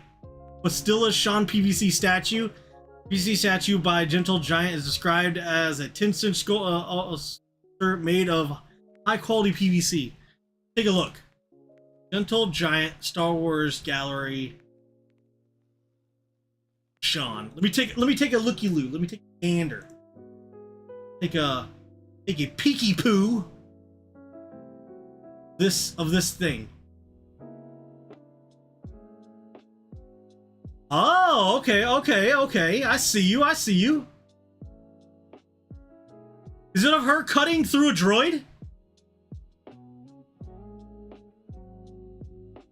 with still a Sean PVC statue. PVC statue by Gentle Giant is described as a 10-cent sculpture made of high quality PVC. Take a look. Gentle Giant Star Wars Gallery Sean. Let me take a looky-loo. Let me take a gander. Take a peeky poo. This thing. Oh, okay. I see you. Is it of her cutting through a droid?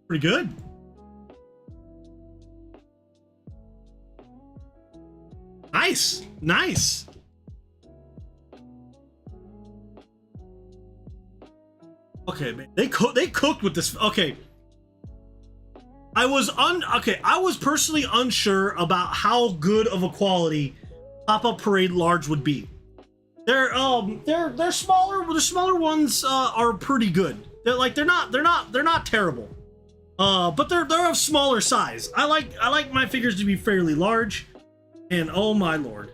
Pretty good. Nice. Nice. Okay, man. They cooked with this. Okay. I was personally unsure about how good of a quality Pop-Up Parade Large would be. They're smaller. The smaller ones are pretty good. They're not terrible. But they're of smaller size. I like my figures to be fairly large. And oh my lord.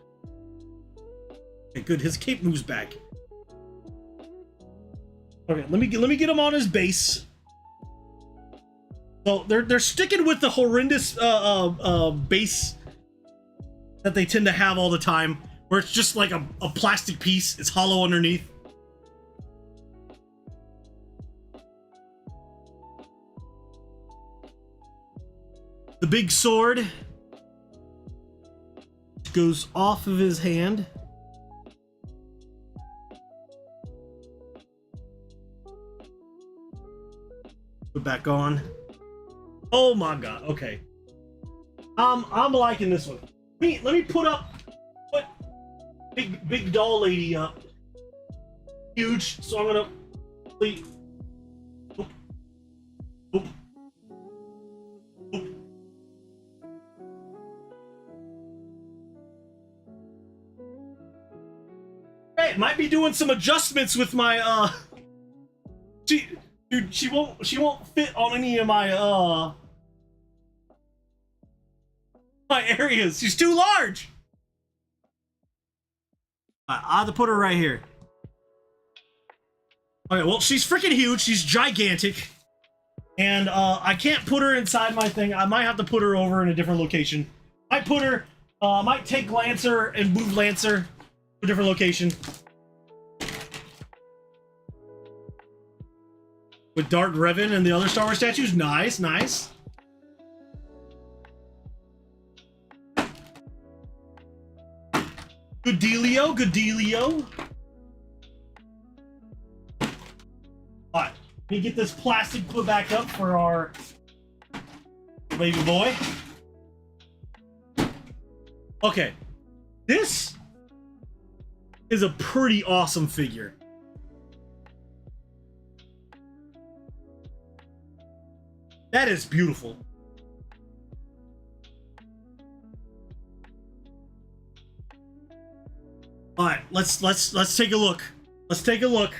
Okay, good. His cape moves back. Okay, let me get him on his base. So they're sticking with the horrendous base that they tend to have all the time, where it's just like a plastic piece. It's hollow underneath. The big sword goes off of his hand. Put back on. Oh my god. Okay. I'm liking this one. Let me put big doll lady up. Huge. So I'm gonna please. Oop. Oop. Oop. Hey, might be doing some adjustments with my she won't fit on any of my my areas. She's too large. I have to put her right here. Okay, well, she's freaking huge. She's gigantic. And I can't put her inside my thing. I might have to put her over in a different location. I might take Lancer and move Lancer to a different location. With Dark Revan and the other Star Wars statues. Nice, nice. Good dealio, good dealio. Alright, let me get this plastic put back up for our baby boy. Okay, this is a pretty awesome figure. That is beautiful. All right, let's take a look. Let's take a look.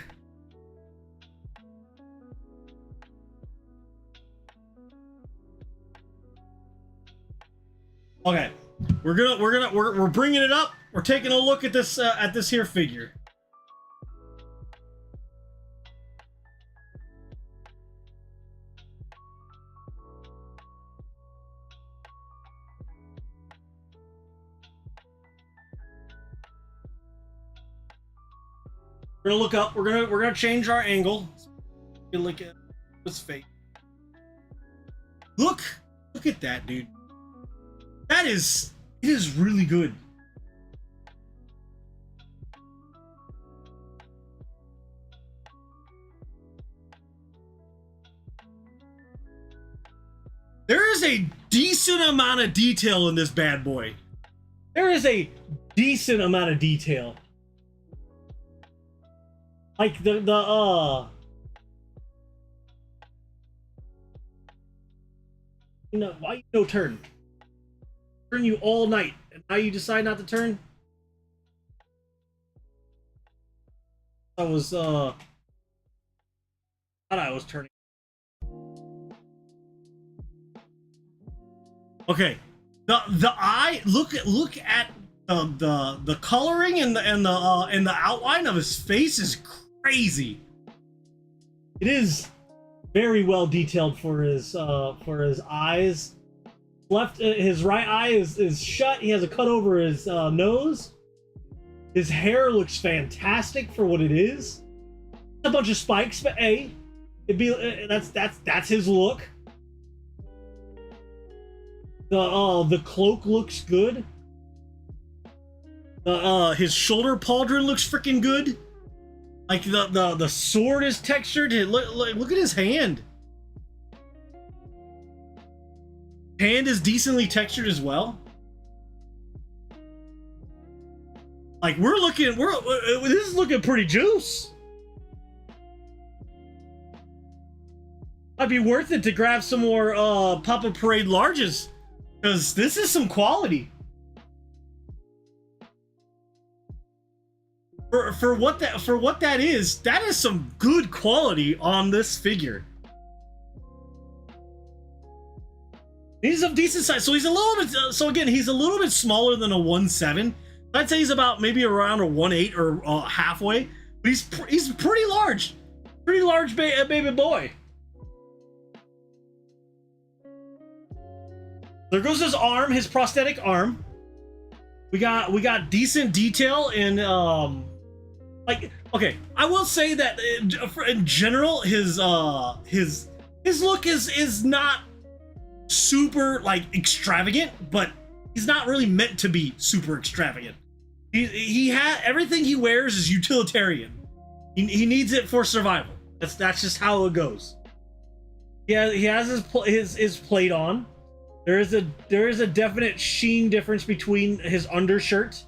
Okay, we're bringing it up. We're taking a look at this here figure. We're gonna look up. We're gonna change our angle. Look at his face. Look at that, dude. It is really good. There is a decent amount of detail in this bad boy. There is a decent amount of detail. Like you know, why you no turn? Turn you all night, and now you decide not to turn? I thought I was turning. Okay, the eye. Look at the coloring and the outline of his face is crazy. It is very well detailed for his eyes. His right eye is shut. He has a cut over his nose. His hair looks fantastic for what it is. A bunch of spikes, but hey, that's his look. The cloak looks good. His shoulder pauldron looks freaking good. Like the sword is textured. Look at his hand. Hand is decently textured as well. Like this is looking pretty juice. Might be worth it to grab some more Papa Parade larges, because this is some quality. For what that is some good quality on this figure. He's of decent size, so he's a little bit. So again, he's a little bit smaller than a 1.7. I'd say he's about maybe around a 1.8 or halfway. But he's pretty large baby boy. There goes his arm, his prosthetic arm. We got decent detail in like, okay, I will say that in general his look is not super like extravagant, but he's not really meant to be super extravagant. He has everything he wears is utilitarian. He needs it for survival. That's just how it goes. He has his plate on. There is a definite sheen difference between his undershirt.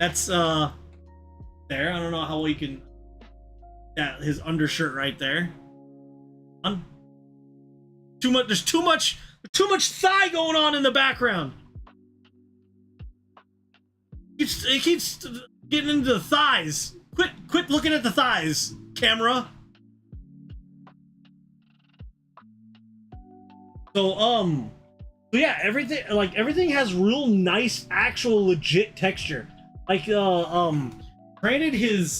That's there. I don't know how well you can. Yeah, his undershirt right there. Too much. There's too much thigh going on in the background. It keeps getting into the thighs. Quit looking at the thighs, camera. So yeah, everything has real nice, actual, legit texture. Like granted, his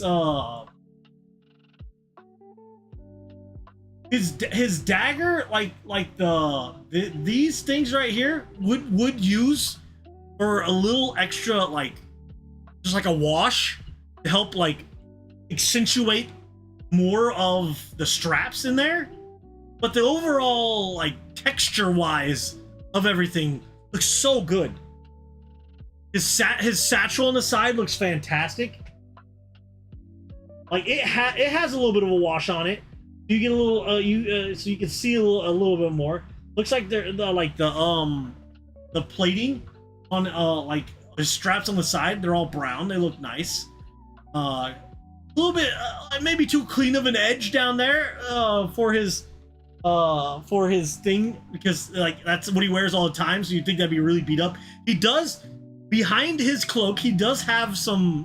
dagger, like these things right here would use for a little extra, like just like a wash to help like accentuate more of the straps in there. But the overall like texture wise of everything looks so good. His satchel on the side looks fantastic. Like it has a little bit of a wash on it. You get a little so you can see a little bit more. Looks like the plating on like his straps on the side, they're all brown. They look nice. A little bit maybe too clean of an edge down there for his thing, because like that's what he wears all the time, so you'd think that'd be really beat up. He does, behind his cloak, he does have some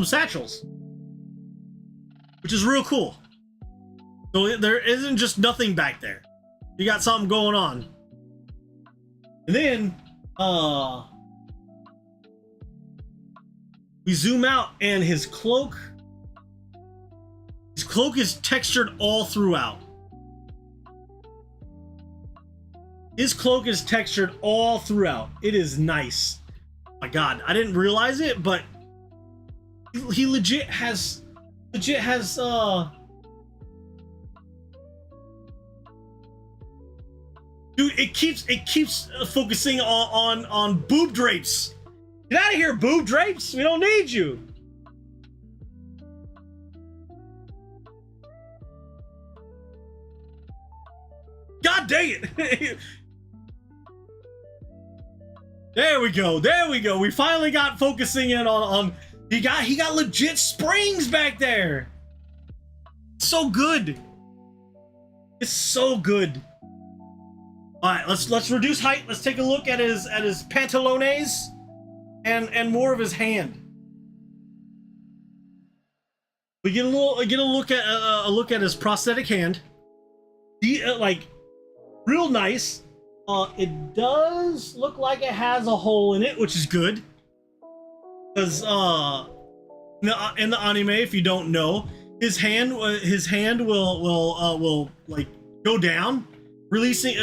satchels, which is real cool. So there isn't just nothing back there. You got something going on. And then we zoom out, and his cloak is textured all throughout. His cloak is textured all throughout. It is nice. Oh my God, I didn't realize it, but he legit has dude, it keeps focusing on boob drapes. Get out of here, boob drapes. We don't need you. God dang it. There we go. We finally got focusing in on he got legit springs back there. So good. It's so good. All right, let's reduce height. Let's take a look at his pantalones and more of his hand. We get a look at his prosthetic hand. Like real nice. It does look like it has a hole in it, which is good. Because in the anime, if you don't know, his hand will like go down, releasing.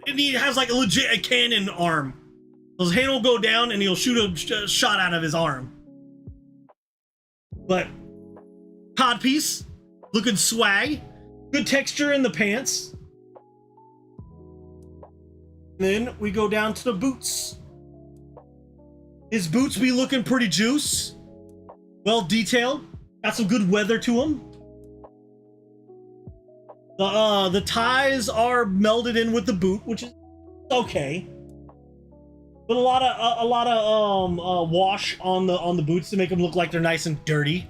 And he has like a cannon arm. So his hand will go down, and he'll shoot a shot out of his arm. But codpiece, looking swag, good texture in the pants. Then we go down to the boots. His boots be looking pretty juice, well detailed. Got some good weather to them. The ties are melded in with the boot, which is okay. But a lot of wash on the boots to make them look like they're nice and dirty.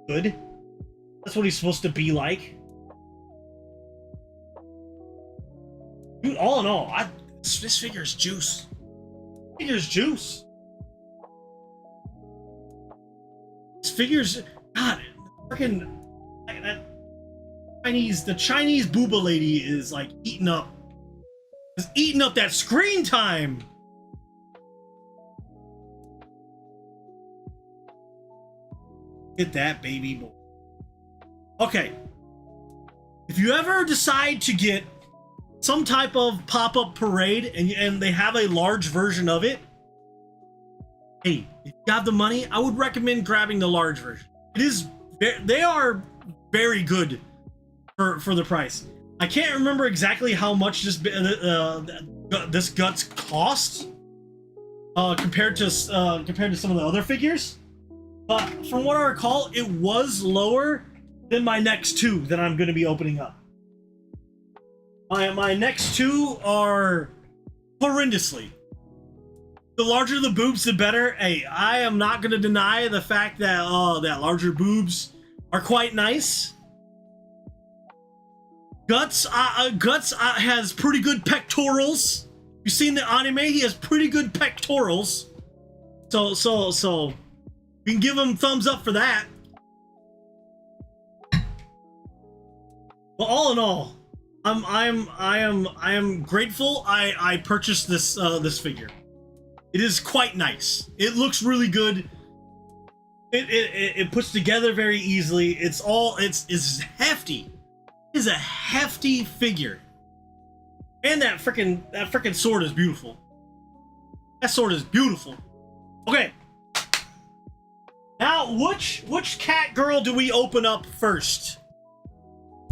Good. That's what he's supposed to be like. Dude, all in all, this figure's juice. Figure's juice. This figure's God. Freaking the Chinese booba lady is like eating up that screen time. Get that baby boy. Okay. If you ever decide to get some type of pop-up parade and they have a large version of it, hey, if you have the money, I would recommend grabbing the large version. They are very good for the price. I can't remember exactly how much this guts cost compared to some of the other figures, but from what I recall, it was lower than my next two that I'm going to be opening up. My next two are horrendously. The larger the boobs, the better. Hey, I am not going to deny the fact that that larger boobs are quite nice. Guts has pretty good pectorals. You've seen the anime; he has pretty good pectorals. So we can give him thumbs up for that. But all in all, I am grateful I purchased this figure. It is quite nice. It looks really good. It puts together very easily. It's hefty. It is a hefty figure. And that freaking sword is beautiful. That sword is beautiful. Okay. Now, which cat girl do we open up first?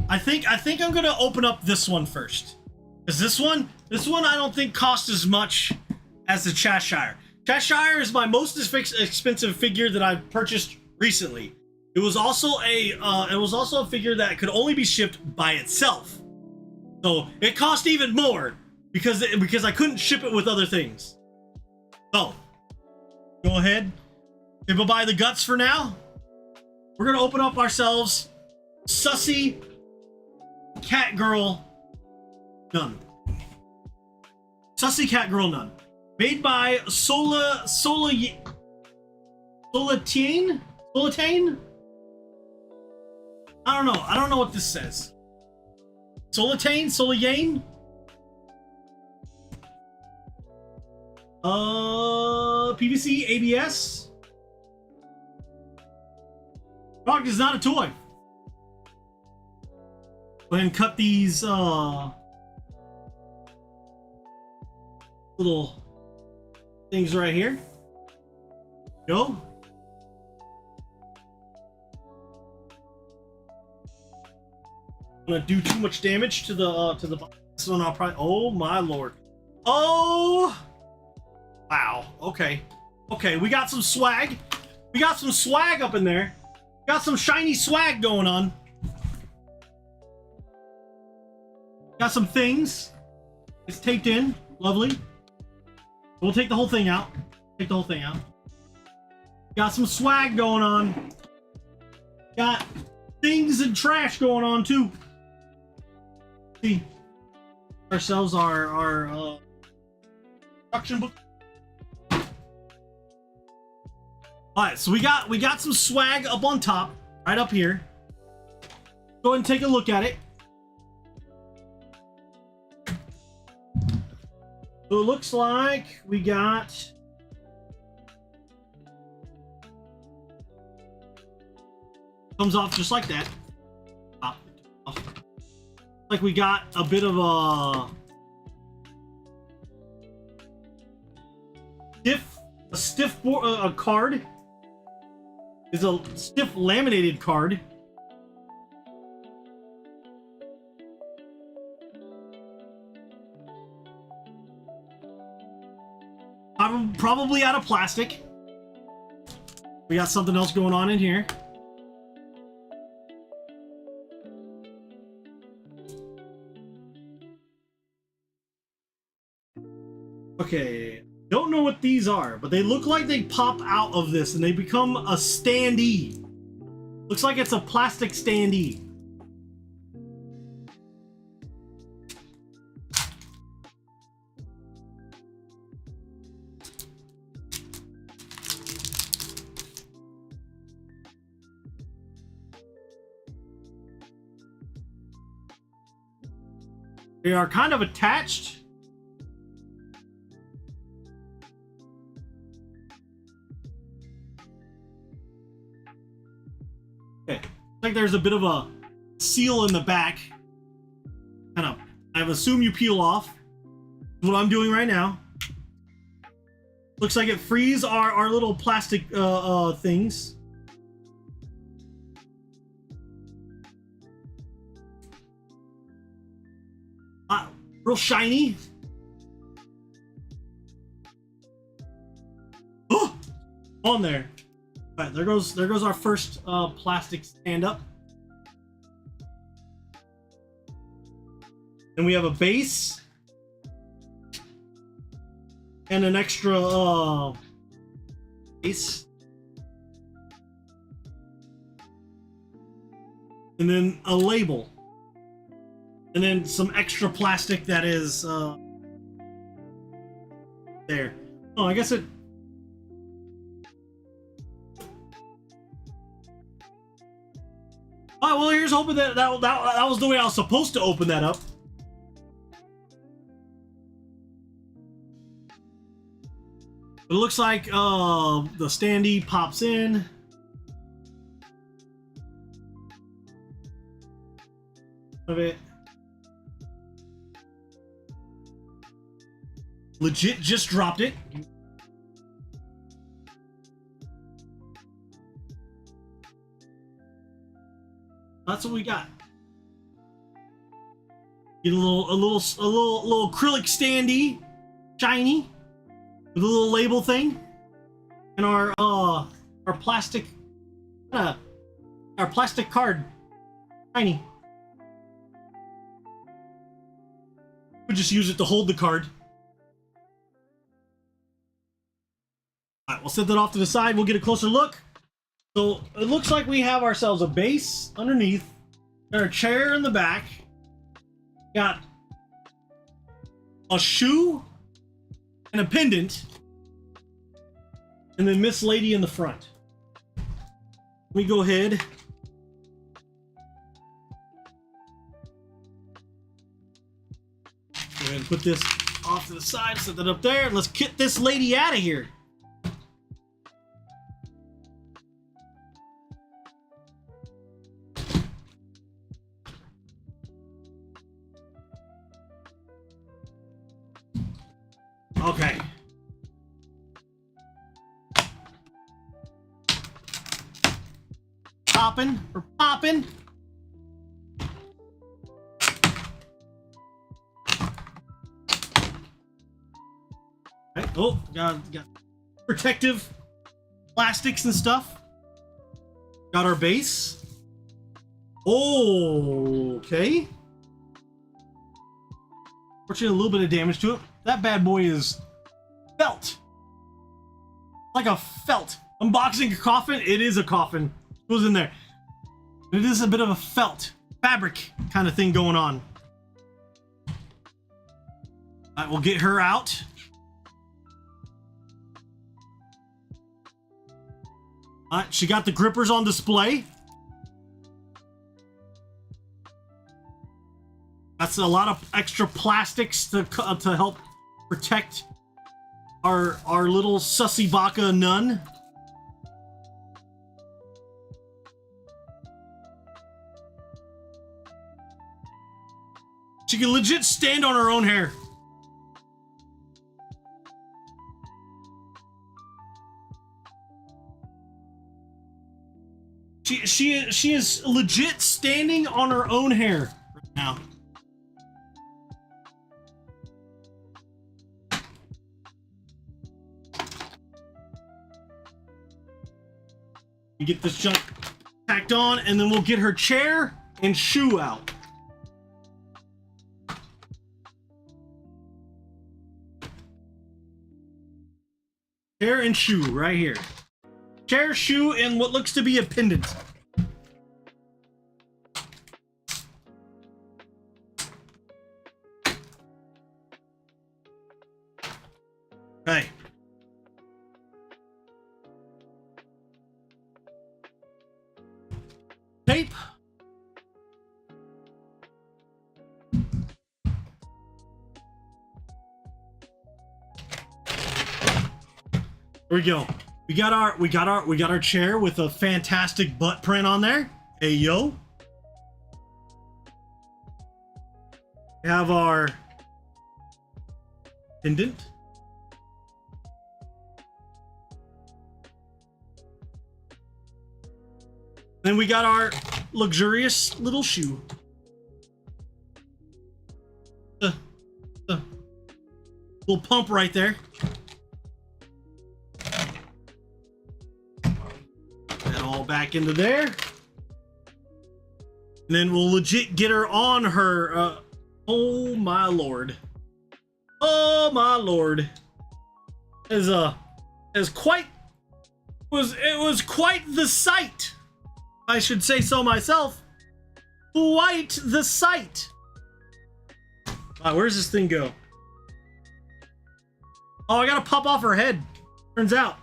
I think I'm gonna open up this one first. Cause this one I don't think costs as much as the Cheshire. Cheshire is my most expensive figure that I've purchased recently. It was also a figure that could only be shipped by itself. So it cost even more because I couldn't ship it with other things. So go ahead. Okay, bye-bye the guts for now. We're gonna open up ourselves Sussy Cat Girl Nun. Sussy Cat Girl Nun. Made by Solatane? I don't know what this says. Solatane? PVC, ABS. Product is not a toy. Go ahead and cut these little things right here. Go. I'm gonna do too much damage to the so I'll probably. Oh my lord. Oh wow. Okay. We got some swag. We got some swag up in there. Got some shiny swag going on. Got some things. It's taped in. Lovely. We'll take the whole thing out. Got some swag going on. Got things and trash going on too. See ourselves our instruction book. All right, so we got some swag up on top, right up here. Go ahead and take a look at it. So it looks like we got comes off just like that. Off. Like we got a bit of a stiff card. Is a stiff laminated card. Probably out of plastic. We got something else going on in here. Okay, don't know what these are, but they look like they pop out of this and they become a standee. Looks like it's a plastic standee. They are kind of attached. Okay, like there's a bit of a seal in the back. Kind of, I assume you peel off. That's what I'm doing right now. Looks like it frees our little plastic things. Real shiny. Oh, on there. All right, there goes our first plastic stand-up. And we have a base and an extra base, and then a label. And then some extra plastic that is there. Oh, I guess it. Oh, well, here's hoping that was the way I was supposed to open that up. It looks like the standee pops in. Of it. Legit just dropped it. That's what we got. Get a little acrylic standee, shiny, with a little label thing, and our plastic, our plastic card, shiny. We just use it to hold the card. All right, we'll set that off to the side. We'll get a closer look. So it looks like we have ourselves a base underneath, got a chair in the back, got a shoe and a pendant, and then Miss Lady in the front. Let me go ahead. Go ahead and put this off to the side, set that up there. Let's get this lady out of here. Okay. Popping. We're popping. Right. Oh, got protective plastics and stuff. Got our base. Oh, okay. Fortunately, a little bit of damage to it. That bad boy is felt. Like a felt. Unboxing a coffin. It is a coffin. It goes in there. It is a bit of a felt fabric kind of thing going on. All right, we'll get her out. All right, she got the grippers on display. That's a lot of extra plastics to help protect our little sussy baka nun. She can legit stand on her own hair. She is legit standing on her own hair right now. You get this junk tacked on, and then we'll get her chair and shoe out. Chair and shoe right here. Chair, shoe, and what looks to be a pendant. Okay. Tape. Here we go. We got our chair with a fantastic butt print on there. Hey yo. We have our pendant. Then we got our luxurious little shoe. Little pump right there. That all back into there. And then we'll legit get her on her. Oh my lord. Oh my lord. It was quite the sight. I should say so myself. Quite the sight. Wow, where's this thing go? Oh, I gotta pop off her head. Turns out.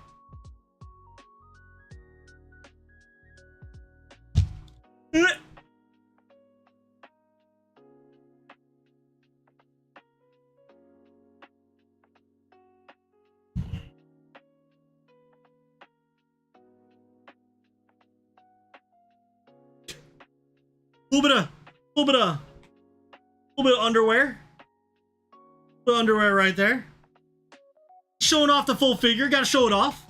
Little bit of underwear. The underwear right there. Showing off the full figure. Gotta show it off.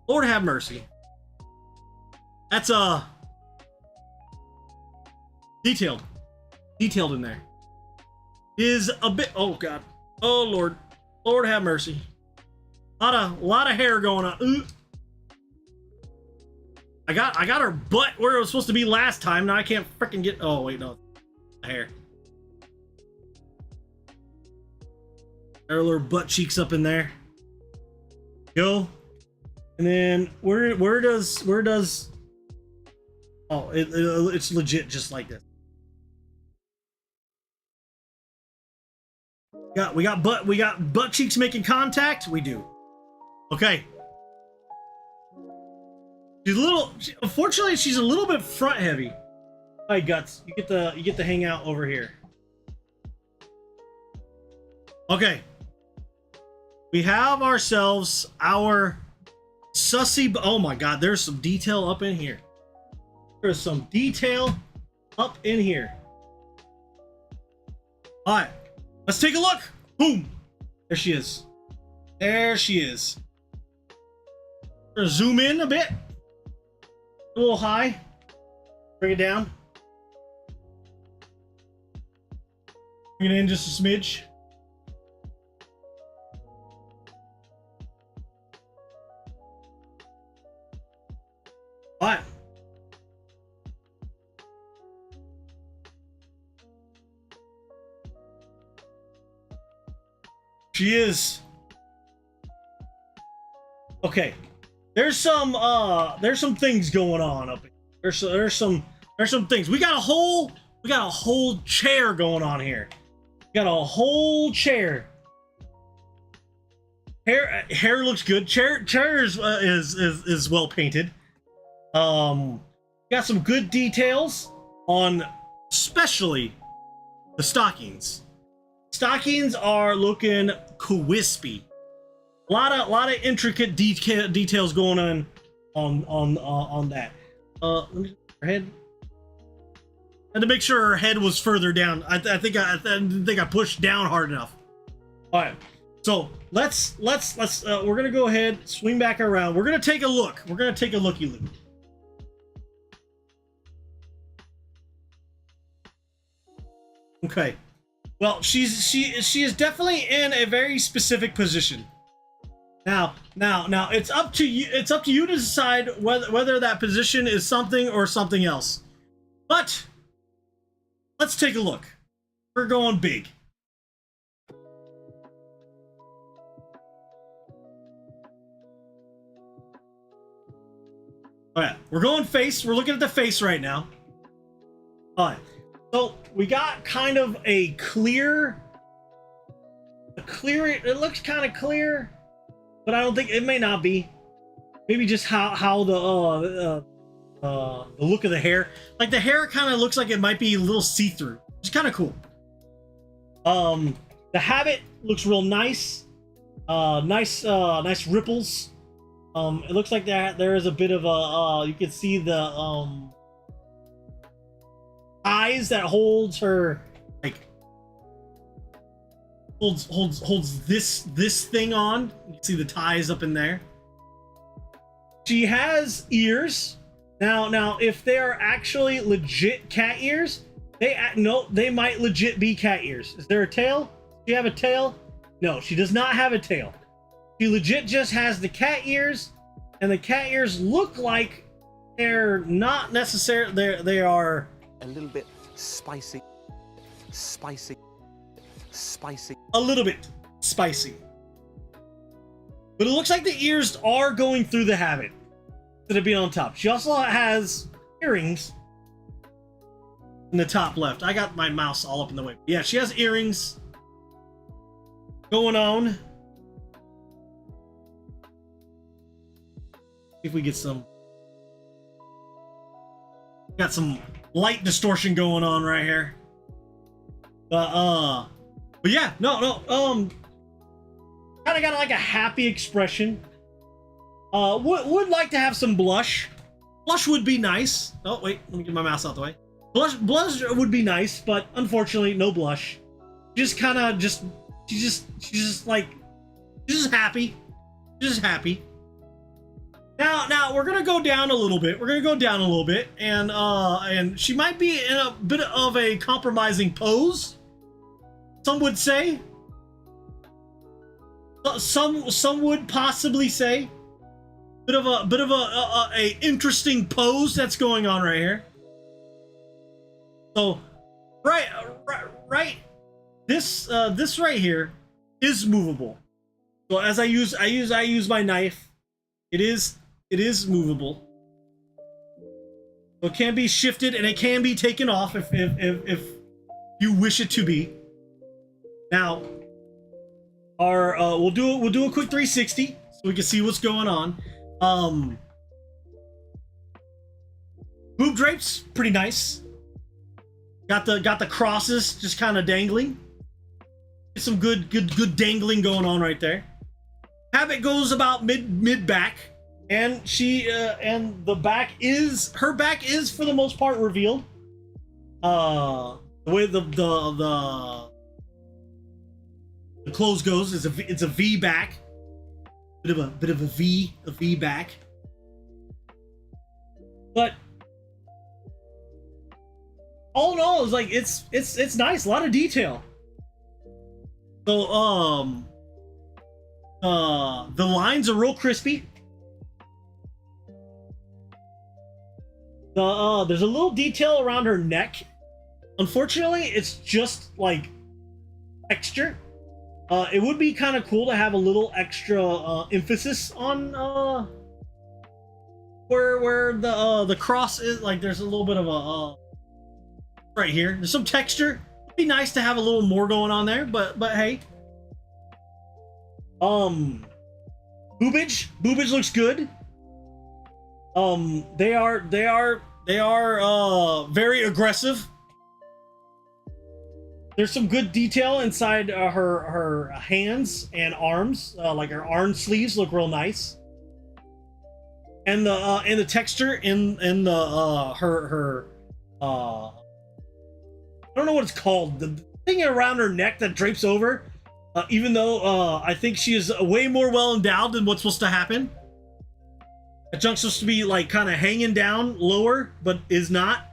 Lord have mercy. That's detailed in there. Is a bit. Oh god. Oh lord. Lord have mercy. Lot of hair going on. Ooh. I got her butt where it was supposed to be last time. Now I can't freaking get. Oh wait, no, hair. Her little butt cheeks up in there. Go, and then where does? Oh, it's legit just like this. We got butt cheeks making contact. We do. Okay. She's a little. Unfortunately, she's a little bit front heavy. Hi, Guts. You get to hang out over here. Okay. We have ourselves our sussy. Oh my God! There's some detail up in here. There's some detail up in here. All right. Let's take a look. Boom. There she is. There she is. We're gonna zoom in a bit. A little high. Bring it down. Bring it in just a smidge. All right. She is. Okay. There's some things going on up here. There's some things. We got a whole chair going on here. We got a whole chair. Hair looks good. Chair is well painted. Got some good details on especially the stockings. Stockings are looking crispy. A lot of intricate details going on that. Let me her head. I had to make sure her head was further down. I think I pushed down hard enough. All right, so let's we're gonna go ahead, swing back around. We're gonna take a look. We're gonna take a looky-look. Okay. Well, she is definitely in a very specific position. Now, it's up to you. It's up to you to decide whether that position is something or something else. But let's take a look. We're going big. All right, we're going face. We're looking at the face right now. All right, so we got kind of a clear. It looks kind of clear, but I don't think it may not be. Maybe just how the look of the hair. Like the hair kind of looks like it might be a little see-through. It's kind of cool. The habit looks real nice. Nice ripples. It looks like there is a bit of a you can see the eyes that holds her, like holds this thing on. You can see the ties up in there. She has ears. Now if they're actually legit cat ears, they might legit be cat ears. Is there a tail? Do you have a tail? No, she does not have a tail. She legit just has the cat ears, and the cat ears look like they're not necessarily they are A little bit spicy. Spicy. Spicy. a little bit spicy. But it looks like the ears are going through the habit instead of being on top. She also has earrings in the top left. I got my mouse all up in the way. Yeah, she has earrings going on. See if we get some. Got some light distortion going on right here. But yeah, no. Kind of got like a happy expression. Would like to have some blush. Blush would be nice. Oh wait, let me get my mouse out the way. Blush would be nice, but unfortunately, no blush. She's just happy. She's just happy. Now we're gonna go down a little bit. And she might be in a bit of a compromising pose. Some would say. Some would possibly say. Bit of a interesting pose that's going on right here. So, right. This right here is movable. So as I use my knife, it is movable. So it can be shifted and it can be taken off if you wish it to be. Now, we'll do a quick 360 so we can see what's going on. Boob drapes, pretty nice. Got the crosses just kind of dangling. Some good dangling going on right there. Habit goes about mid back, and and her back is for the most part revealed. The way the clothes goes is it's a V back, bit of a V back, but all in all, it's like it's nice, a lot of detail. So the lines are real crispy. There's a little detail around her neck. Unfortunately, it's just like texture. It would be kind of cool to have a little extra emphasis on where the cross is. Like there's a little bit of a right here. There's some texture. It'd be nice to have a little more going on there, but hey. Boobage looks good. They are very aggressive. There's some good detail inside her hands and arms. Like her arm sleeves look real nice. And the texture in the her I don't know what it's called. The thing around her neck that drapes over. Even though I think she is way more well endowed than what's supposed to happen. That junk's supposed to be like kind of hanging down lower, but is not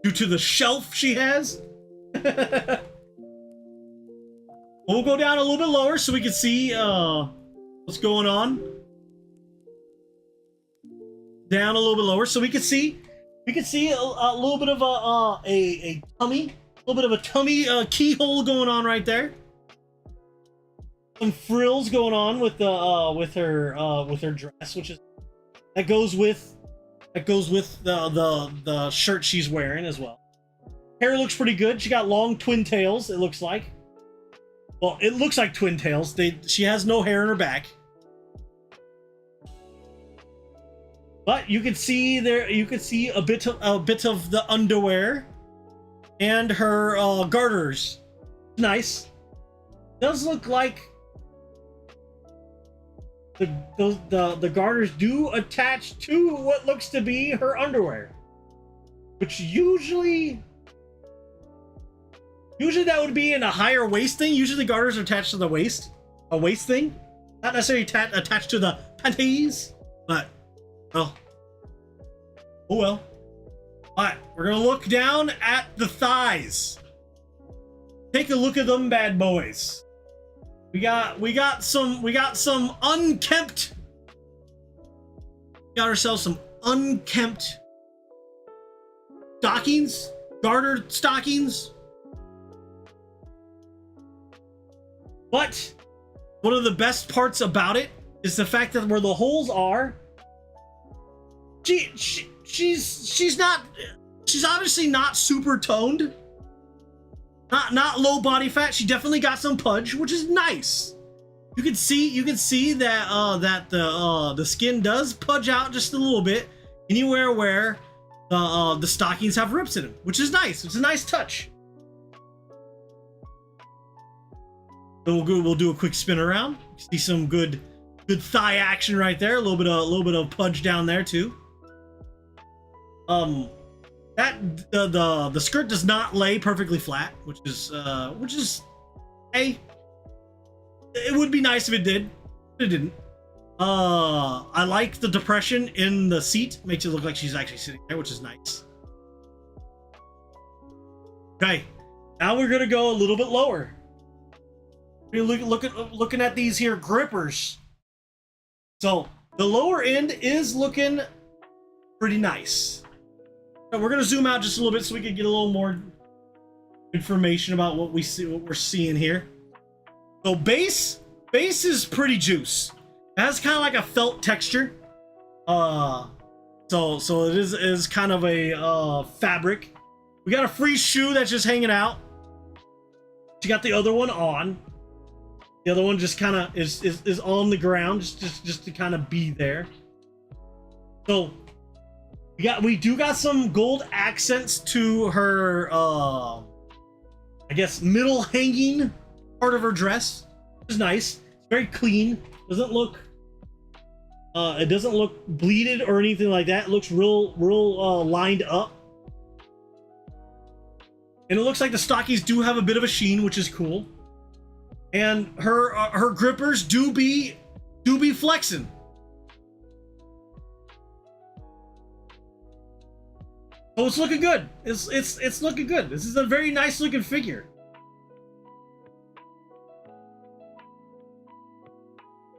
due to the shelf she has. We'll go down a little bit lower so we can see what's going on. Down a little bit lower so we can see a little bit of a tummy A little bit of a tummy keyhole going on right there. Some frills going on with the with her dress, which is that goes with the shirt she's wearing as well. Hair looks pretty good. She got long twin tails. It looks like. Well, it looks like twin tails. She has no hair in her back. But you can see there. You can see a bit of the underwear and her garters. Nice. Does look like the garters do attach to what looks to be her underwear, which usually that would be in a higher waist thing. Usually the garters are attached to the waist, a waist thing, not necessarily attached to the panties, but well, oh well. All right, we're gonna look down at the thighs. Take a look at them bad boys. We got some unkempt. Got ourselves some unkempt stockings, gartered stockings. But one of the best parts about it is the fact that where the holes are, she's obviously not super toned. Not low body fat. She definitely got some pudge, which is nice. You can see that the skin does pudge out just a little bit anywhere where the stockings have rips in them, which is nice. It's a nice touch. So we'll do a quick spin around. See some good thigh action right there. A little bit of pudge down there too. That the skirt does not lay perfectly flat, which is hey, it would be nice if it did. It didn't. I like the depression in the seat. Makes it look like she's actually sitting there, which is nice. Okay, now we're gonna go a little bit lower. We're looking at these here grippers. So the lower end is looking pretty nice. We're gonna zoom out just a little bit so we can get a little more information about what we're seeing here. So base is pretty juice. It has kind of like a felt texture. So it is kind of a fabric. We got a free shoe that's just hanging out. She got the other one on. The other one just kind of is on the ground, just to kind of be there. So we do got some gold accents to her I guess middle hanging part of her dress, which is nice. It's very clean. Doesn't look it doesn't look bleeded or anything like that. It looks real lined up. And it looks like the stockings do have a bit of a sheen, which is cool. And her grippers do be flexing. Oh, it's looking good. It's looking good. This is a very nice looking figure.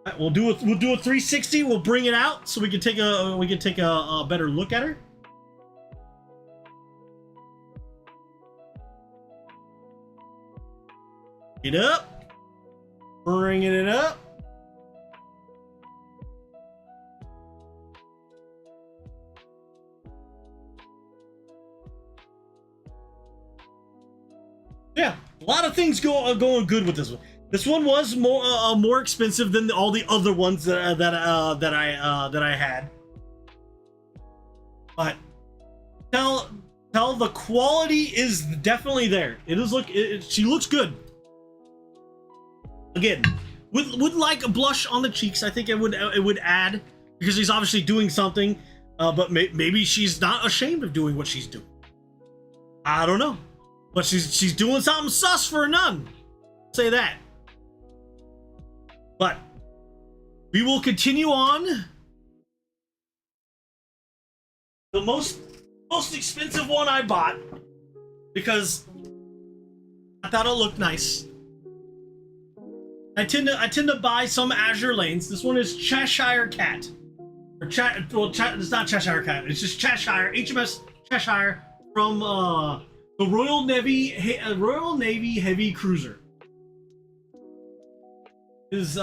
All right, we'll do a 360. We'll bring it out so we can take a better look at her. Get up. Bringing it up. Yeah, a lot of things going good with this one. This one was more expensive than all the other ones that I had. But tell the quality is definitely there. She looks good. Again, would like a blush on the cheeks. I think it would add, because he's obviously doing something, but maybe she's not ashamed of doing what she's doing. I don't know, but she's doing something sus for a nun. Say that. But we will continue on. The most expensive one I bought because I thought it looked nice. I tend to buy some Azure Lanes. This one is Cheshire Cat. It's not Cheshire Cat. It's just Cheshire, HMS Cheshire from the Royal Navy Heavy Cruiser is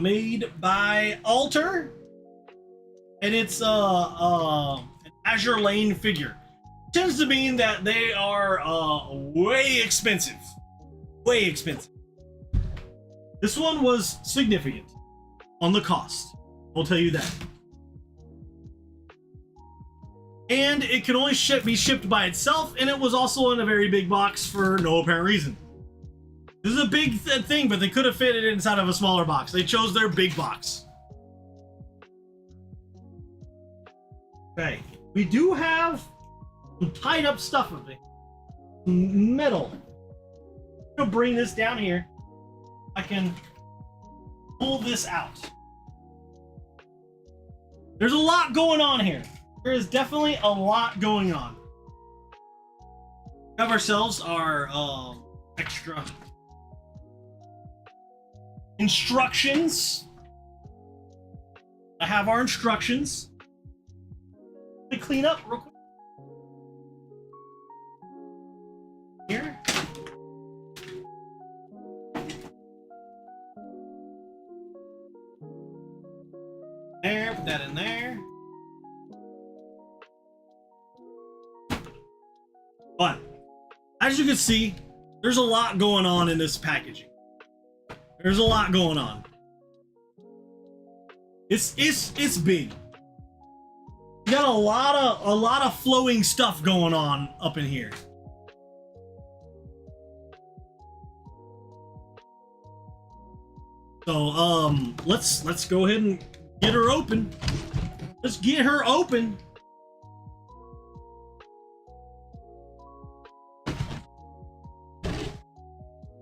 made by Alter, and it's an Azure Lane figure. Tends to mean that they are way expensive. Way expensive. This one was significant on the cost. I'll tell you that. And it can only be shipped by itself, and it was also in a very big box for no apparent reason. This is a big thing, but they could have fit it inside of a smaller box. They chose their big box. Okay, we do have some tied up stuff of it. Metal. I'm gonna bring this down here. I can pull this out. There's a lot going on here. There is definitely a lot going on. We have ourselves our extra instructions. I have our instructions. Let me clean up real quick. Here. There, put that in there. But as you can see, there's a lot going on in this packaging. There's a lot going on. It's big. You got a lot of flowing stuff going on up in here. So let's go ahead and get her open. Let's get her open.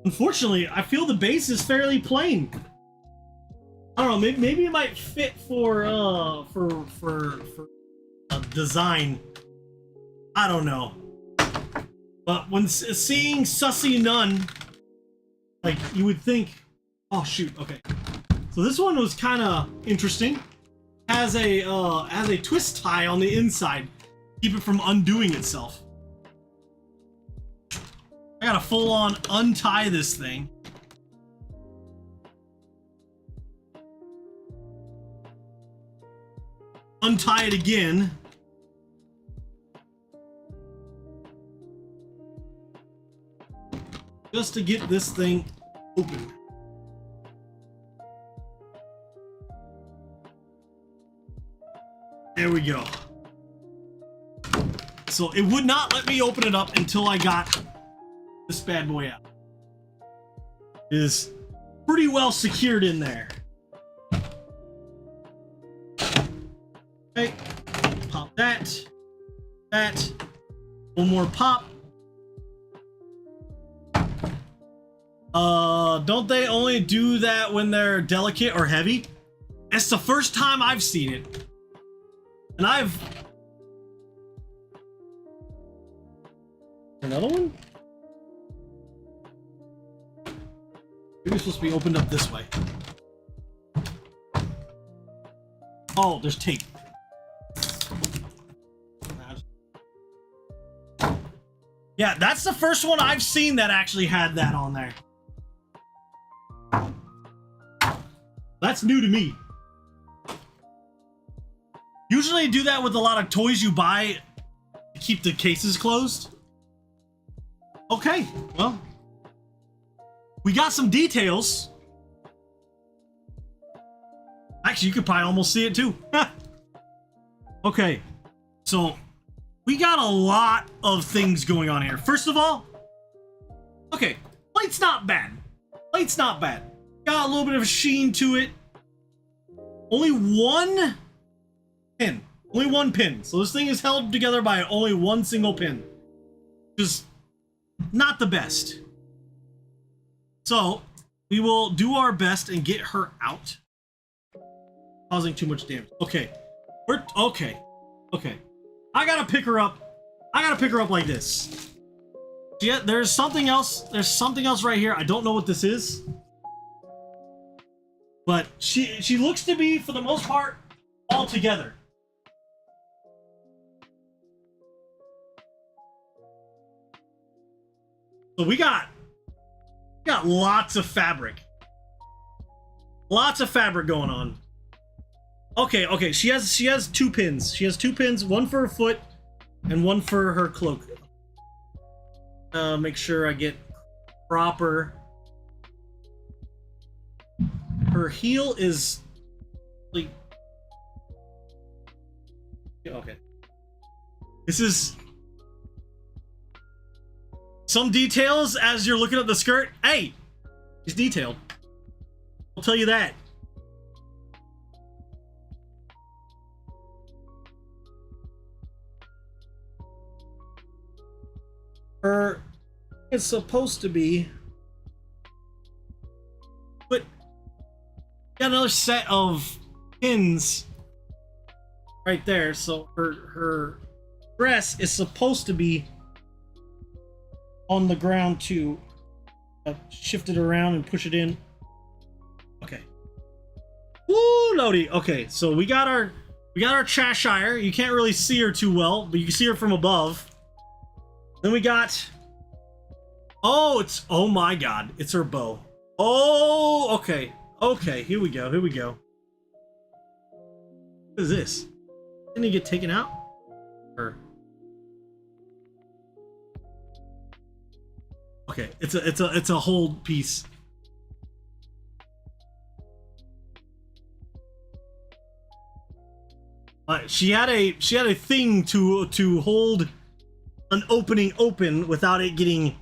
Unfortunately, I feel the base is fairly plain. I don't know. Maybe it might fit for design. I don't know. But when seeing Sussy Nun, like you would think, oh shoot, okay. So this one was kind of interesting. Has a twist tie on the inside, keep it from undoing itself. I gotta full on untie this thing. Untie it again. Just to get this thing open. There we go. So it would not let me open it up until I got this bad boy out. It is pretty well secured in there. Okay, pop that. One more pop. Don't they only do that when they're delicate or heavy? It's the first time I've seen it. And another one? Maybe it's supposed to be opened up this way. Oh, there's tape. Yeah, that's the first one I've seen that actually had that on there. That's new to me. Usually do that with a lot of toys you buy to keep the cases closed. Okay, well, we got some details. Actually, you could probably almost see it too. Okay, so we got a lot of things going on here. First of all, okay, plate's not bad. Plate's not bad. Got a little bit of a sheen to it. Only one pin. Only one pin. So this thing is held together by only one single pin. Just not the best. So we will do our best and get her out. Causing too much damage. Okay. Okay. I gotta pick her up. I gotta pick her up like this. Yeah, there's something else. There's something else right here. I don't know what this is. But she looks to be, for the most part, all together. So we got lots of fabric. Lots of fabric going on. Okay, she has 2 pins. She has 2 pins, one for her foot and one for her cloak. Make sure I get proper. Her heel is like, okay. This is some details as you're looking at the skirt. Hey, it's detailed. I'll tell you that. Her is supposed to be, but got another set of pins right there. So her dress is supposed to be on the ground too. Shift it around and push it in. Okay. Woo, Lodi. Okay, so we got our Cheshire. You can't really see her too well, but you can see her from above. Then we got, oh my god, it's her bow. Oh, okay, here we go. What is this? Didn't he get taken out? Or okay, it's a hold piece. She had a thing to hold an opening open without it getting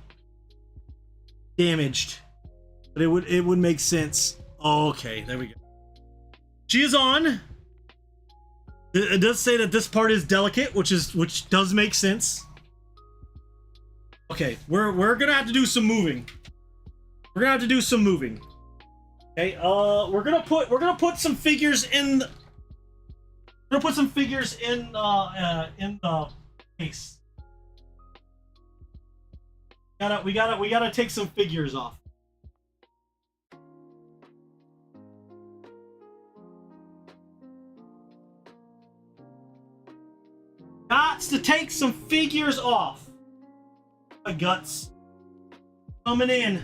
damaged, but it would make sense. Okay, there we go. She is on. It does say that this part is delicate, which does make sense. Okay, we're gonna have to do some moving. Okay, we're gonna put some figures in. We're gonna put some figures in the case. We gotta take some figures off. Gots to take some figures off. My guts coming in.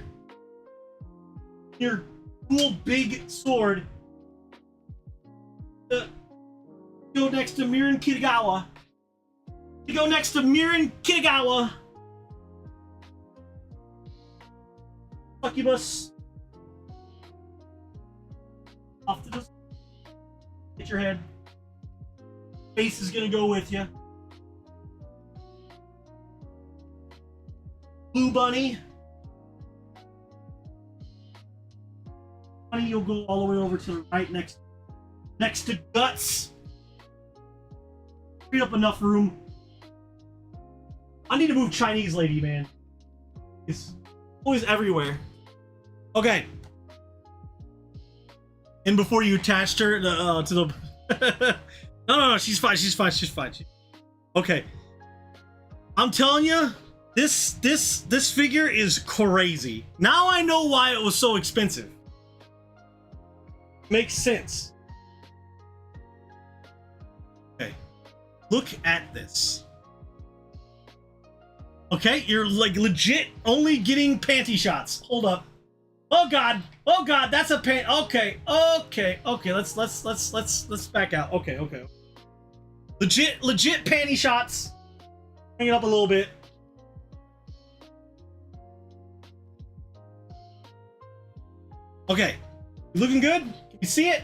Your cool big sword. Go next to Mirin Kitagawa. You go next to Mirin Kitagawa. Succubus. Off to the. Hit your head. Face is gonna go with you. Blue Bunny. Bunny, you'll go all the way over to the right next to Guts. Free up enough room. I need to move Chinese lady, man. It's always everywhere. Okay. And before you attached her to the no, she's fine. Okay. I'm telling you, this figure is crazy. Now I know why it was so expensive. Makes sense. Okay. Look at this. Okay, you're like legit only getting panty shots. Hold up. Oh god, that's a pant. Okay. Let's back out. Okay. Legit panty shots. Bring it up a little bit. Okay, you looking good? Can you see it?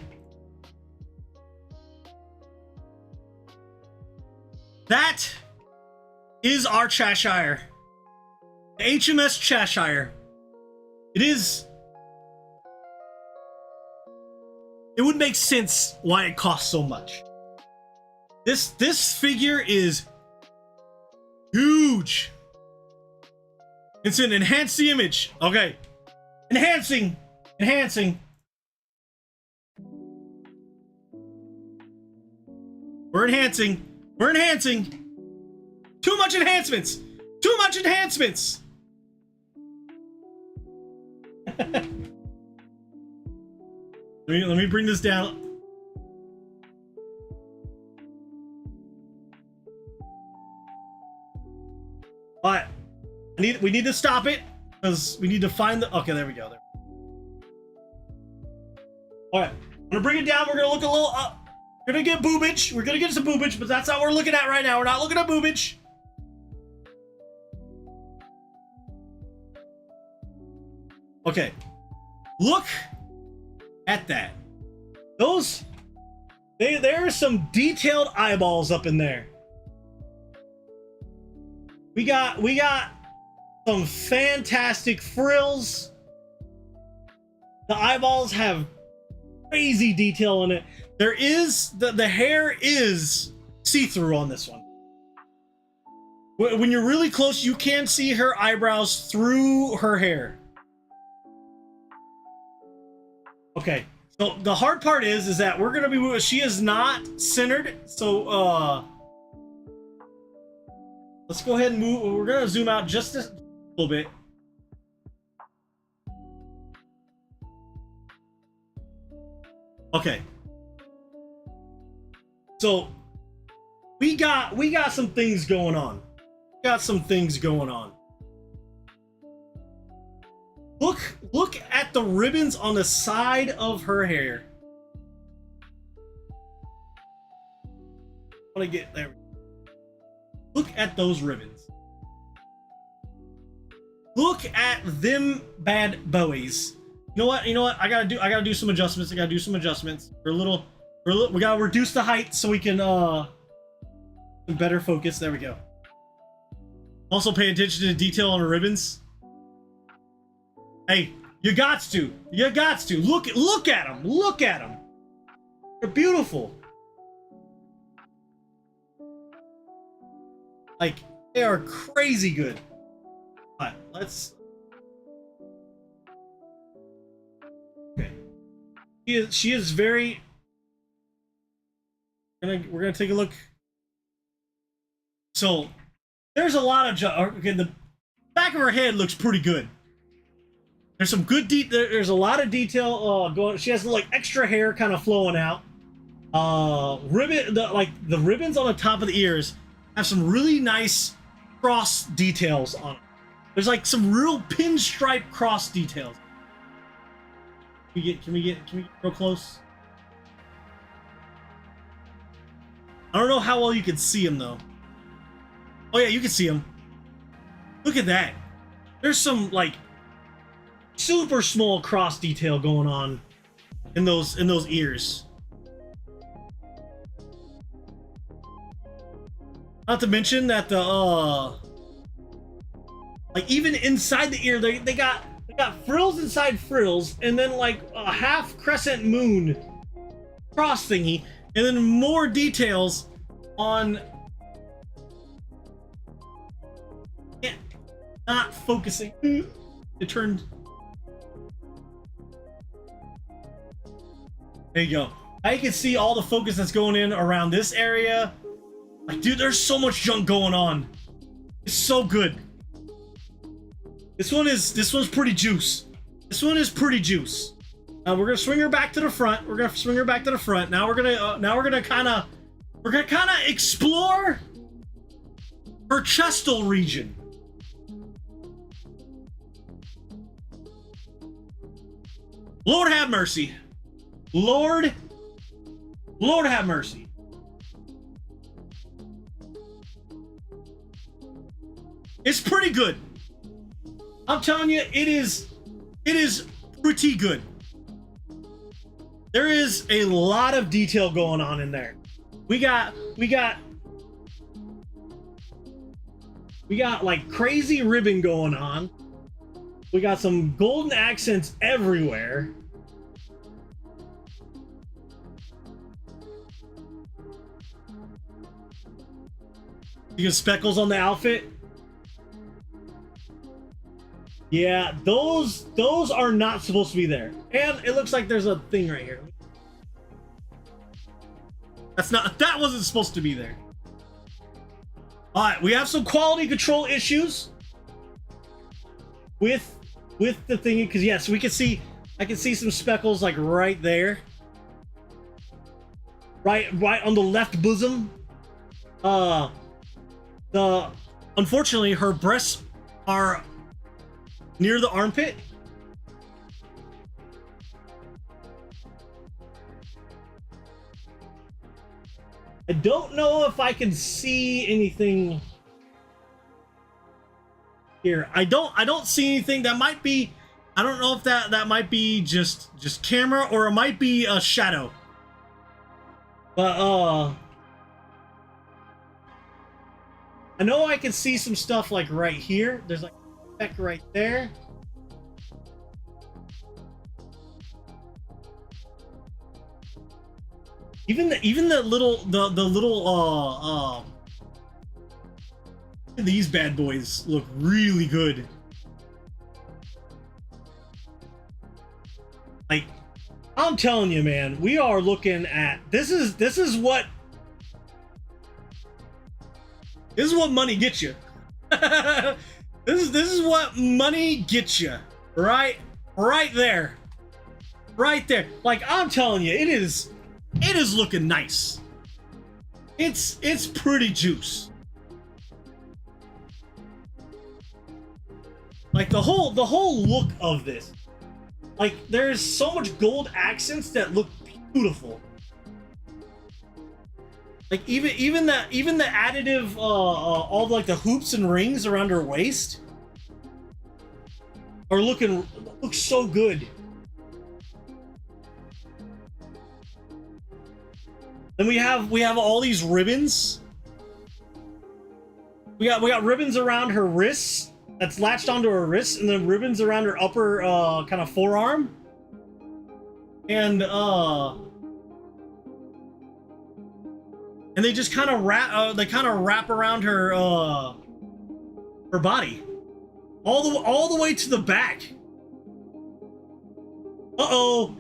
That is our Cheshire. The HMS Cheshire. It is. It would make sense why it costs so much. This figure is huge. It's an enhance the image. Okay. Enhancing. We're enhancing. Too much enhancements. Let me bring this down. All right. We need to stop it. because we need to find the. Okay, there we go. There. All right, I'm gonna bring it down. We're gonna look a little up. We're gonna get boobage. We're gonna get some boobage, but that's not what we're looking at right now. We're not looking at boobage. Okay, look at that. Those, there are some detailed eyeballs up in there. We got some fantastic frills. The eyeballs have crazy detail in it. There is the hair is see-through on this one. When you're really close, you can see her eyebrows through her hair. Okay, so the hard part is that we're gonna be, she is not centered, so let's go ahead and move. We're gonna zoom out just a little bit. Okay, so we got some things going on. Look at the ribbons on the side of her hair. I want to get there. Look at those ribbons. Look at them bad boys. You know what? I gotta do some adjustments. We're a little, we gotta reduce the height so we can better focus. There we go. Also pay attention to the detail on the ribbons. Hey, you got to. Look at them. They're beautiful. Like, they are crazy good. All right, let's. Okay. She is very. We're gonna take a look. So, there's a lot of. Okay, the back of her head looks pretty good. There's some good there's a lot of detail going. She has like extra hair kind of flowing out. The ribbons on the top of the ears have some really nice cross details on it. There's like some real pinstripe cross details. Can we get real close? I don't know how well you can see them though. Oh yeah, you can see them. Look at that. There's some like super small cross detail going on in those ears. Not to mention that the like even inside the ear they got frills inside frills, and then like a half crescent moon cross thingy, and then more details on. Not focusing. It turned. There you go. Now you can see all the focus that's going in around this area. Like, dude, there's so much junk going on. It's so good. This one's pretty juice. This one is pretty juice. We're gonna swing her back to the front. Now we're gonna kind of explore her chestal region. Lord have mercy. Lord have mercy. It's pretty good. I'm telling you, it is pretty good. There is a lot of detail going on in there. We got like crazy ribbon going on. We got some golden accents everywhere. You get speckles on the outfit. Yeah, those are not supposed to be there. And it looks like there's a thing right here. That wasn't supposed to be there. All right, we have some quality control issues with the thingy, because yes, we can see, I can see some speckles like right there. Right on the left bosom. Unfortunately her breasts are near the armpit. I don't know if I can see anything here. I don't see anything. That might be, I don't know if that might be just camera, or it might be a shadow. But I know I can see some stuff like right here. There's like a speck right there. Even the little these bad boys look really good. Like, I'm telling you, man, we are looking at this is what money gets you. this is what money gets you, right there. Like, I'm telling you, it is looking nice. It's pretty juice. Like, the whole look of this. Like, there's so much gold accents that look beautiful. Like, even the additive, all like the hoops and rings around her waist are look so good. Then we have all these ribbons. We got ribbons around her wrists. That's latched onto her wrists, and then ribbons around her upper kind of forearm. And they just kind of wrap around her her body, all the way to the back. Uh-oh.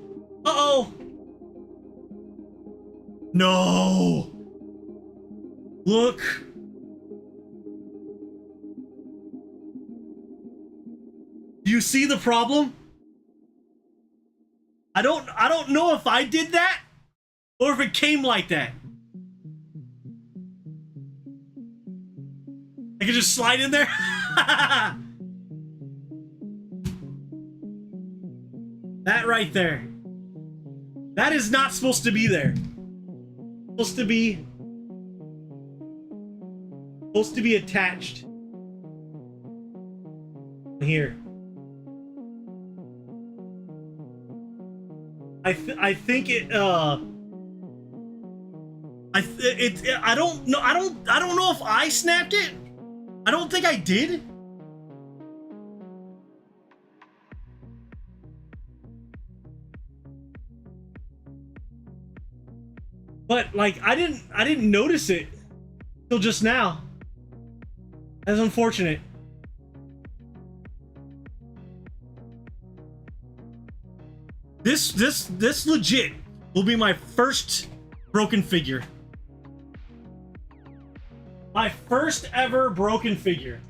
No. Look. Do you see the problem? I don't know if I did that or if it came like that. I can just slide in there. That right there. That is not supposed to be there. Supposed to be attached here. I think it I don't know if I snapped it. I don't think I did. But like I didn't notice it till just now. That's unfortunate. This legit will be my first broken figure. My first ever broken figure.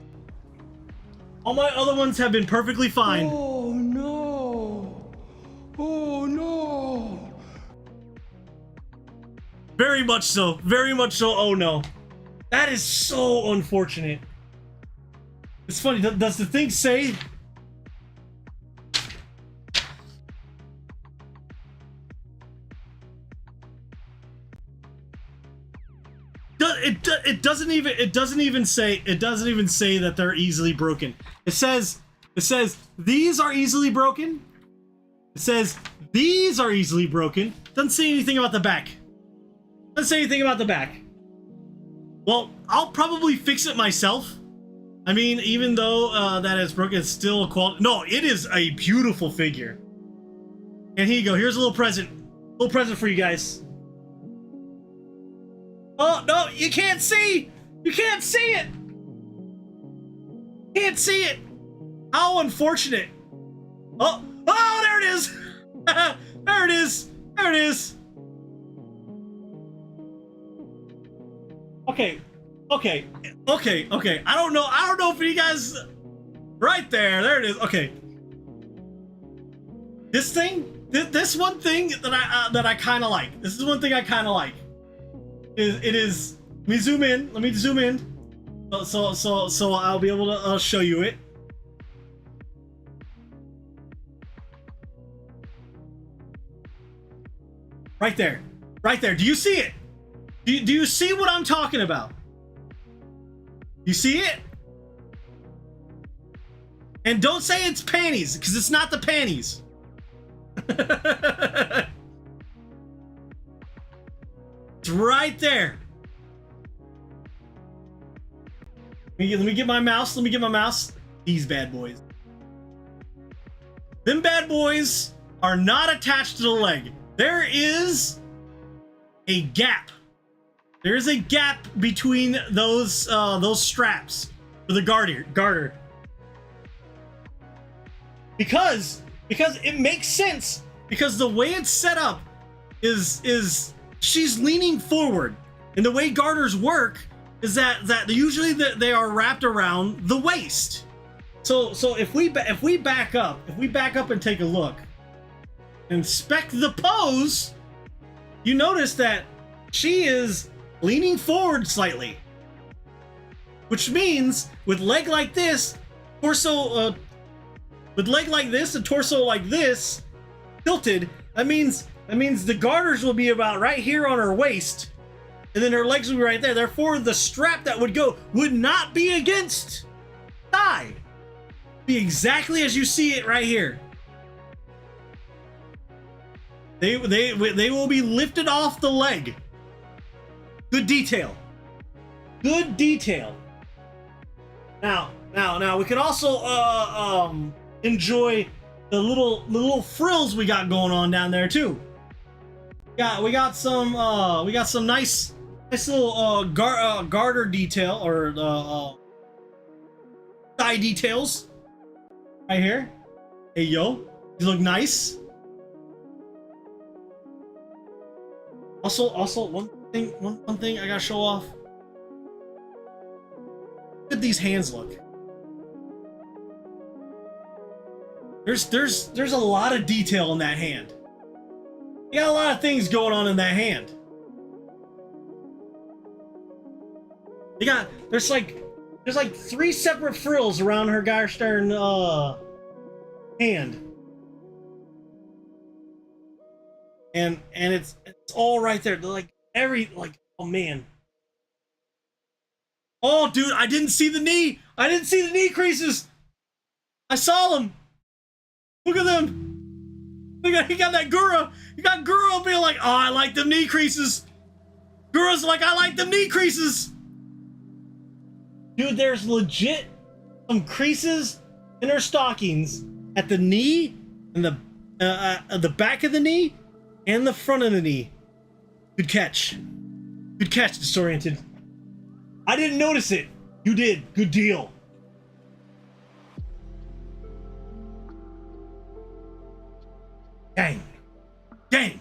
All my other ones have been perfectly fine. Oh no. Oh no. Very much so. Very much so. Oh no. That is so unfortunate. It's funny. Does the thing say? It doesn't even say that they're easily broken. It says these are easily broken. It says these are easily broken. Doesn't say anything about the back. Doesn't say anything about the back. Well, I'll probably fix it myself. I mean, even though that is broken, it's still a quality. No, it is a beautiful figure. And here you go. Here's a little present. Little present for you guys. Oh, no, you can't see! You can't see it! Can't see it! How unfortunate. Oh, there it is! There it is! There it is! Okay. I don't know if you guys... Right there it is. Okay. This thing, this one thing that I kind of like. This is one thing I kind of like. It is. Let me zoom in. Let me zoom in. So I'll be able to show you it. Right there. Right there. Do you see it? Do you see what I'm talking about? You see it? And don't say it's panties, because it's not the panties. It's right there. Let me get my mouse. Let me get my mouse. These bad boys. Them bad boys are not attached to the leg. There is a gap. There is a gap between those straps for the garter. Because it makes sense, because the way it's set up is she's leaning forward, and the way garters work is that usually they are wrapped around the waist. So if we back up and take a look, inspect the pose, you notice that she is leaning forward slightly, which means with leg like this, torso with leg like this and torso like this tilted, that means the garters will be about right here on her waist, and then her legs will be right there. Therefore, the strap that would go would not be against thigh. Be exactly as you see it right here. They will be lifted off the leg. Good detail. Good detail. Now we can also enjoy the little frills we got going on down there too. We got some nice little garter detail, or thigh details right here. Hey yo, you look nice. Also one thing I gotta show off. Look at these hands look. There's a lot of detail in that hand. You got a lot of things going on in that hand. There's like 3 separate frills around her Garstern hand. And it's all right there. They're oh man. Oh dude, I didn't see the knee. I didn't see the knee creases. I saw them. Look at them. Look at, he got that Gura. You got Gura being like, oh, I like them knee creases. Gura's like, I like them knee creases. Dude, there's legit some creases in her stockings at the knee and the back of the knee and the front of the knee. Good catch. Good catch, Disoriented. I didn't notice it. You did. Good deal. Dang. Dang.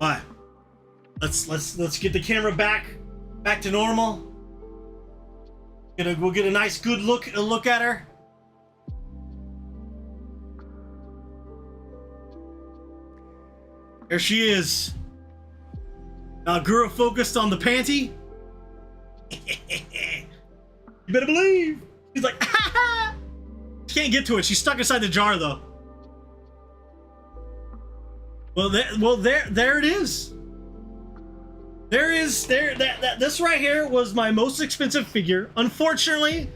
All right. Let's get the camera back to normal. We'll get a nice good look at her. There she is. Now Gura focused on the panty. You better believe. He's like, ha ha! She can't get to it. She's stuck inside the jar though. Well, there it is. This right here was my most expensive figure. Unfortunately,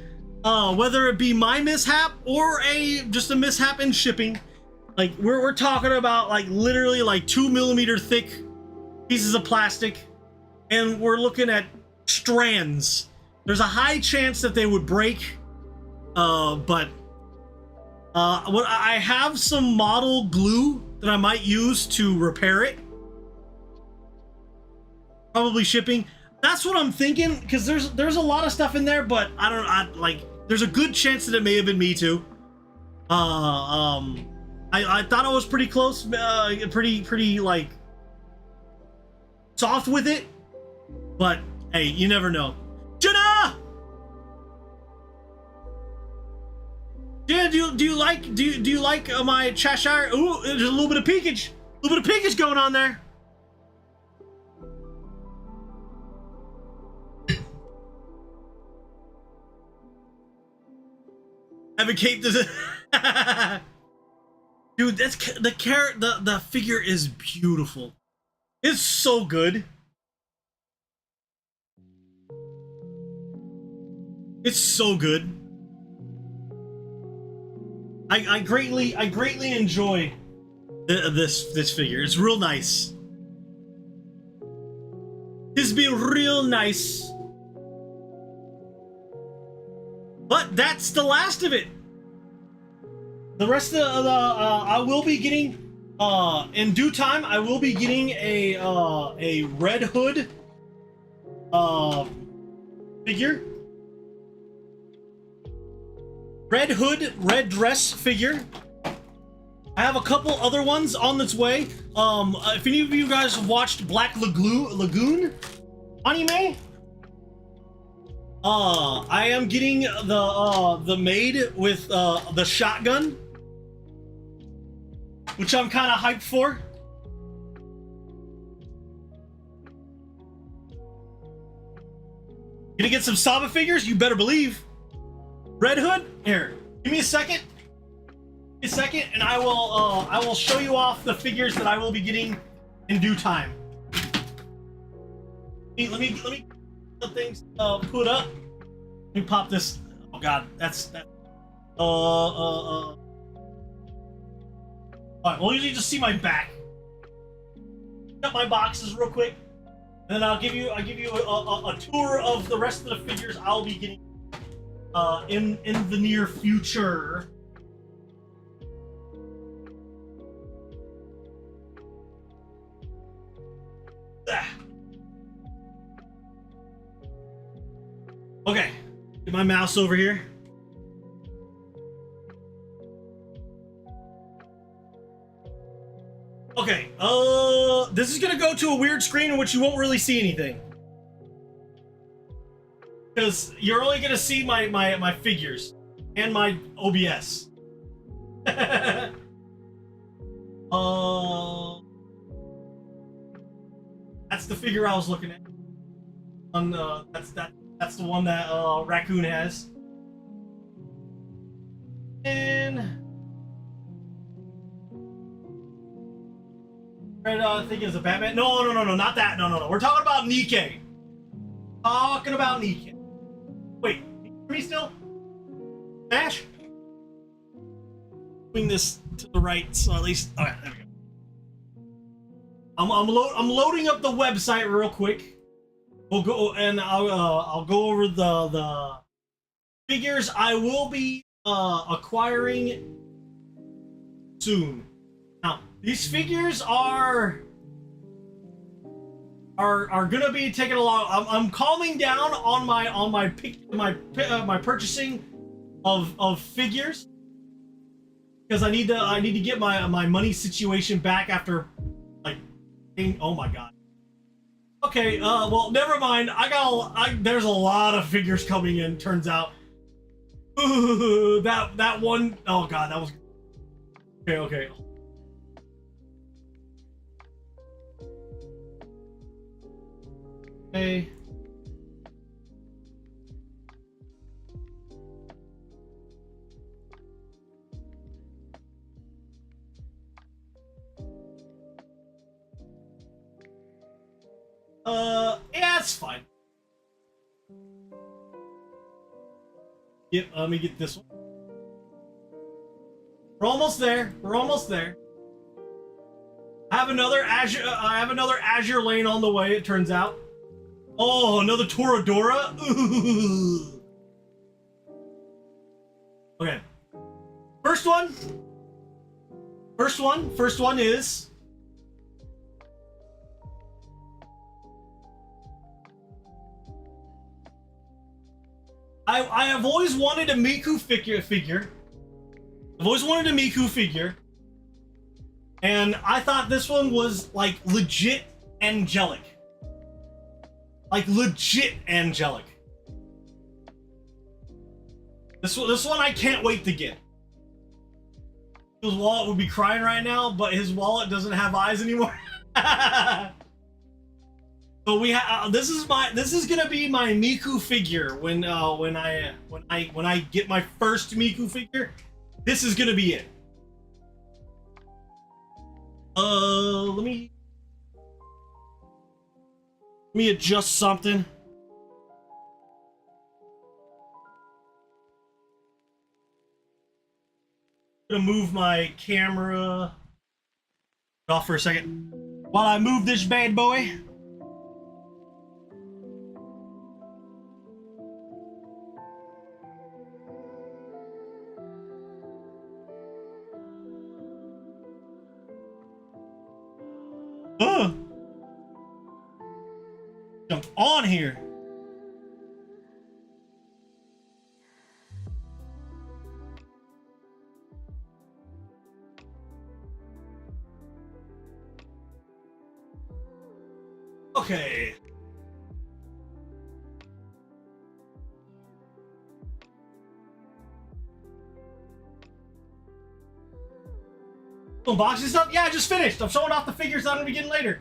whether it be my mishap or just a mishap in shipping, like we're talking about like literally like 2 millimeter thick pieces of plastic, and we're looking at strands. There's a high chance that they would break, but what I have some model glue that I might use to repair it. Probably shipping. That's what I'm thinking, because there's a lot of stuff in there, but there's a good chance that it may have been me too. I thought I was pretty close, pretty like soft with it, but hey, you never know. Jenna! Jenna, do you like my Cheshire? Ooh, there's a little bit of peekage. A little bit of peekage going on there. Advocate this. Dude, that's the figure is beautiful. It's so good. It's so good. I greatly enjoy this figure. It's real nice. It's been real nice. But that's the last of it. The rest of the I will be getting in due time. I will be getting a Red Hood figure. Red Hood, red dress figure. I have a couple other ones on its way. If any of you guys have watched Black Lagoon anime, I am getting the maid with the shotgun, which I'm kind of hyped for. Gonna get some Saba figures, you better believe. Red Hood, here, give me a second. And I will show you off the figures that I will be getting in due time. Let me the things put up. Let me pop this. Oh god, that's that. All right, well, you just see my back. Cut my boxes real quick, and then I'll give you a tour of the rest of the figures I'll be getting in the near future. Okay, get my mouse over here. Okay, this is gonna go to a weird screen in which you won't really see anything. Because you're only gonna see my figures and my OBS. That's the figure I was looking at. That's the one that Raccoon has. And I think it's a Batman. No, not that. No. We're talking about Nikkei. Wait, can you hear me still? Smash? Bring this to the right, so at least. All right, there we go. I'm loading up the website real quick. We'll go and I'll go over the figures I will be acquiring soon. Now, these figures are gonna be taking a lot. I'm calming down on my purchasing of figures because I need to get my money situation back after like, oh my god. Okay, well, never mind. There's a lot of figures coming in. Turns out, ooh, that one, oh god, that was okay. Okay. Yeah, it's fine. Yep, let me get this one. We're almost there. I have another Azure Lane on the way, it turns out. Oh, another Toradora? Ooh. Okay. First one is I have always wanted a Miku figure. I've always wanted a Miku figure. And I thought this one was like legit angelic. Like legit angelic. This one I can't wait to get. His wallet would be crying right now, but his wallet doesn't have eyes anymore. So this is gonna be my Miku figure when I get my first Miku figure. this is gonna be it. Let me adjust something. I'm gonna move my camera off for a second while I move this bad boy. Jump on here. Okay. Unboxing stuff? Yeah, I just finished. I'm showing off the figures that I'm gonna be getting later.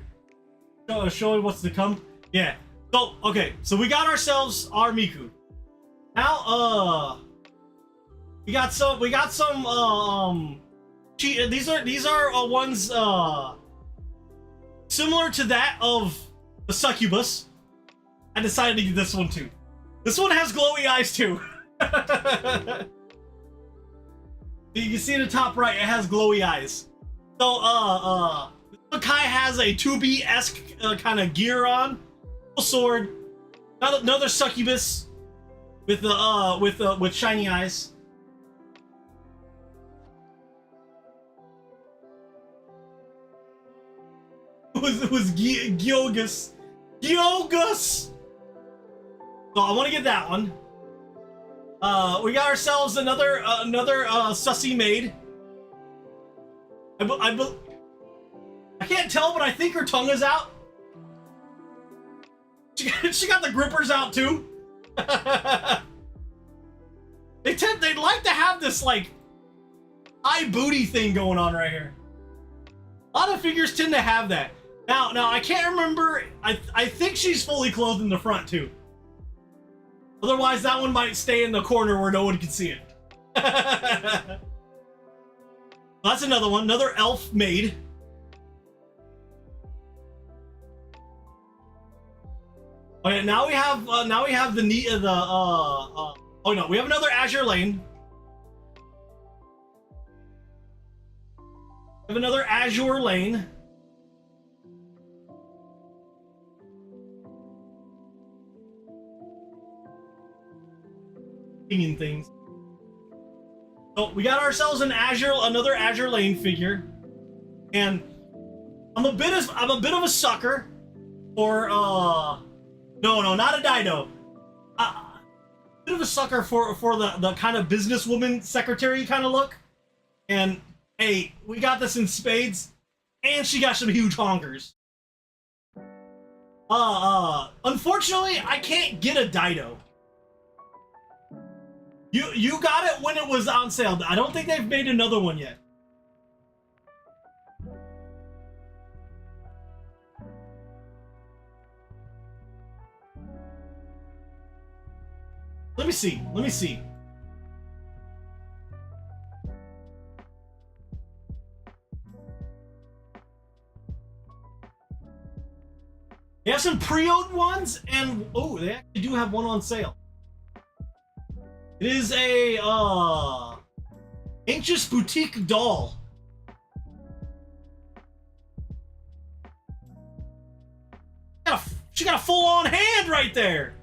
Showing what's to come. Yeah. So okay. So we got ourselves our Miku. Now we got some these are ones similar to that of the succubus. I decided to get this one too. This one has glowy eyes too. You can see in the top right, it has glowy eyes. So Kai has a 2B-esque kind of gear on, sword, another succubus with with shiny eyes. It was Gyogus. Gyogus! So I want to get that one. We got ourselves another sussy maid. I can't tell, but I think her tongue is out. She got the grippers out too. They'd like to have this like high booty thing going on right here. A lot of figures tend to have that. Now I can't remember. I think she's fully clothed in the front too. Otherwise, that one might stay in the corner where no one can see it. That's another one, another elf maid. Okay, now we have oh no, we have another Azure Lane. We have another Azure Lane. Singing things. So we got ourselves another Azure Lane figure, and I'm a bit of a sucker for no, not a Dido. A bit of a sucker for the kind of businesswoman secretary kind of look. And hey, we got this in spades, and she got some huge honkers. Unfortunately, I can't get a Dido. You got it when it was on sale. I don't think they've made another one yet. Let me see. They have some pre-owned ones, and oh, they actually do have one on sale. It is a anxious boutique doll. She got a full-on hand right there.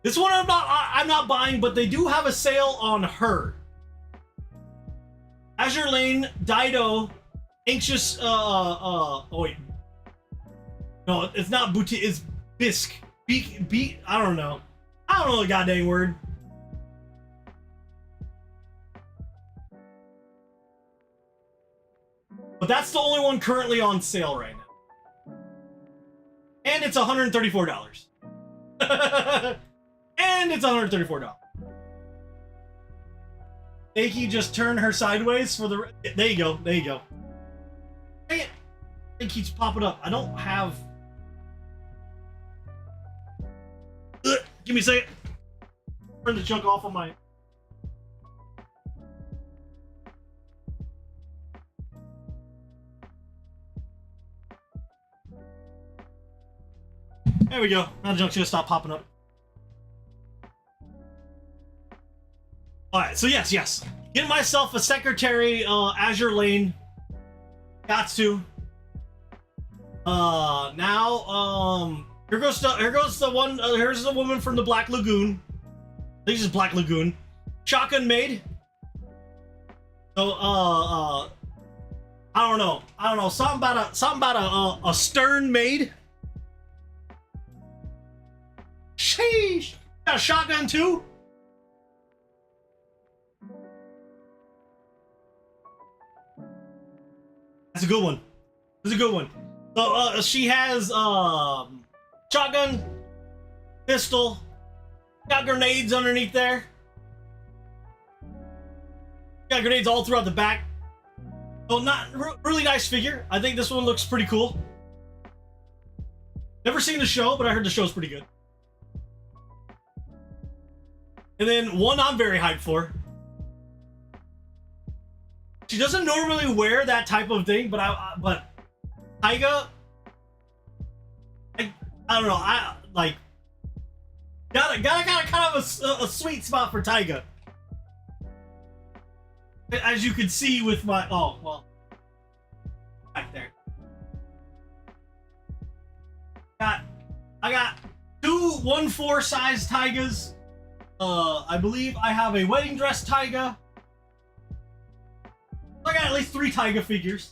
This one I'm not buying, but they do have a sale on her. Azure Lane, Dido, anxious. Oh wait, no, it's not boutique. It's bisque. Beat. I don't know the goddamn word. But that's the only one currently on sale right now. And it's $134. And it's $134. Aki just turned her sideways for the... There you go. Dang it. It keeps popping up. I don't have... Give me a second. Turn the junk off on my There we go. Now the junk's gonna stop popping up. Alright, so yes. Get myself a secretary, Azure Lane. Got to. Now, here's the woman from the Black Lagoon. I think it's Black Lagoon. Shotgun Maid. So, I don't know. Something about a stern maid. Sheesh. Got a shotgun too. That's a good one. So, she has shotgun, pistol, got grenades underneath there. Got grenades all throughout the back. Oh, really nice figure. I think this one looks pretty cool. Never seen the show, but I heard the show's pretty good. And then one I'm very hyped for. She doesn't normally wear that type of thing, but Taiga, I don't know. I like got kind of a sweet spot for Taiga. As you can see with my back there. I got two 1/4 size Taigas. I believe I have a wedding dress Taiga. I got at least 3 Taiga figures.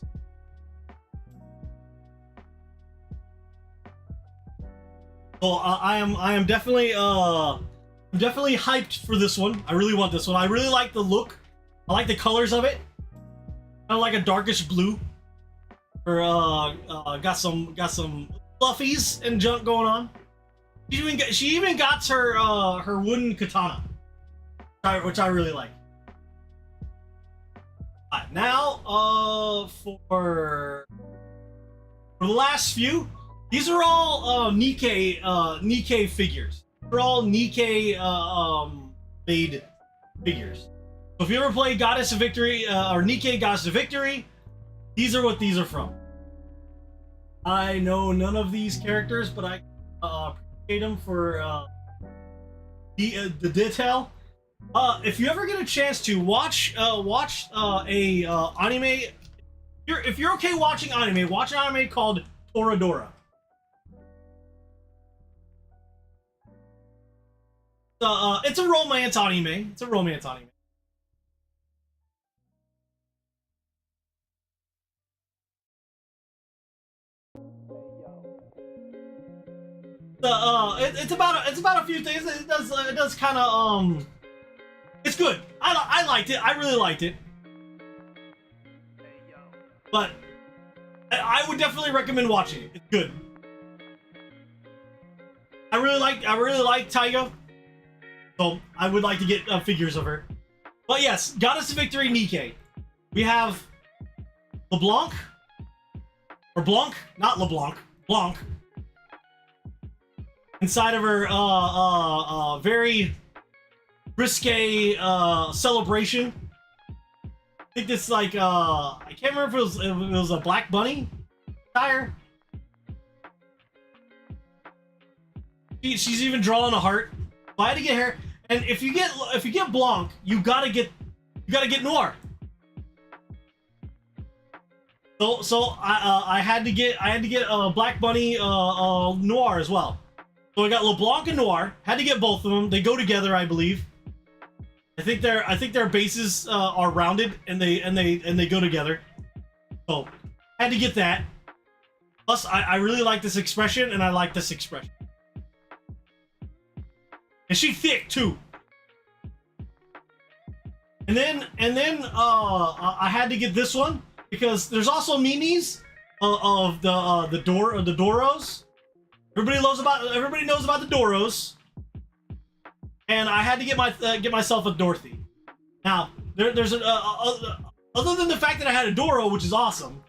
So I am definitely hyped for this one. I really want this one. I really like the look. I like the colors of it. Kind of like a darkish blue. Or got some fluffies and junk going on. She even got her wooden katana, which I really like. Alright, now for the last few, these are all Nikkei figures. They're all Nikkei made figures. So if you ever played Goddess of Victory or Nikkei Goddess of Victory, these are what these are from. I know none of these characters, but I appreciate them for the detail. If you ever get a chance to watch anime, if you're okay watching anime, watch an anime called Toradora. It's a romance anime. It's about a few things. It does kind of it's good. I liked it. I really liked it. But I would definitely recommend watching it. It's good. I really like Taiga. So I would like to get figures of her. But yes, Goddess of Victory Nikkei. We have LeBlanc. Or Blanc, not LeBlanc. Blanc. Inside of her very risque celebration. I think this like I can't remember if it was a Black Bunny tire. She's even drawing a heart. I had to get her, and if you get Blanc, you gotta get Noir. So I had to get Black Bunny Noir as well. So I got LeBlanc and Noir. Had to get both of them. They go together, I believe. I think their bases are rounded and they go together. So had to get that. Plus, I really like this expression, and I like this expression. And she thick too. And then I had to get this one because there's also minis of the Doros. Everybody knows about the Doros. And I had to get myself a Dorothy. Now, there's other than the fact that I had a Doro, which is awesome.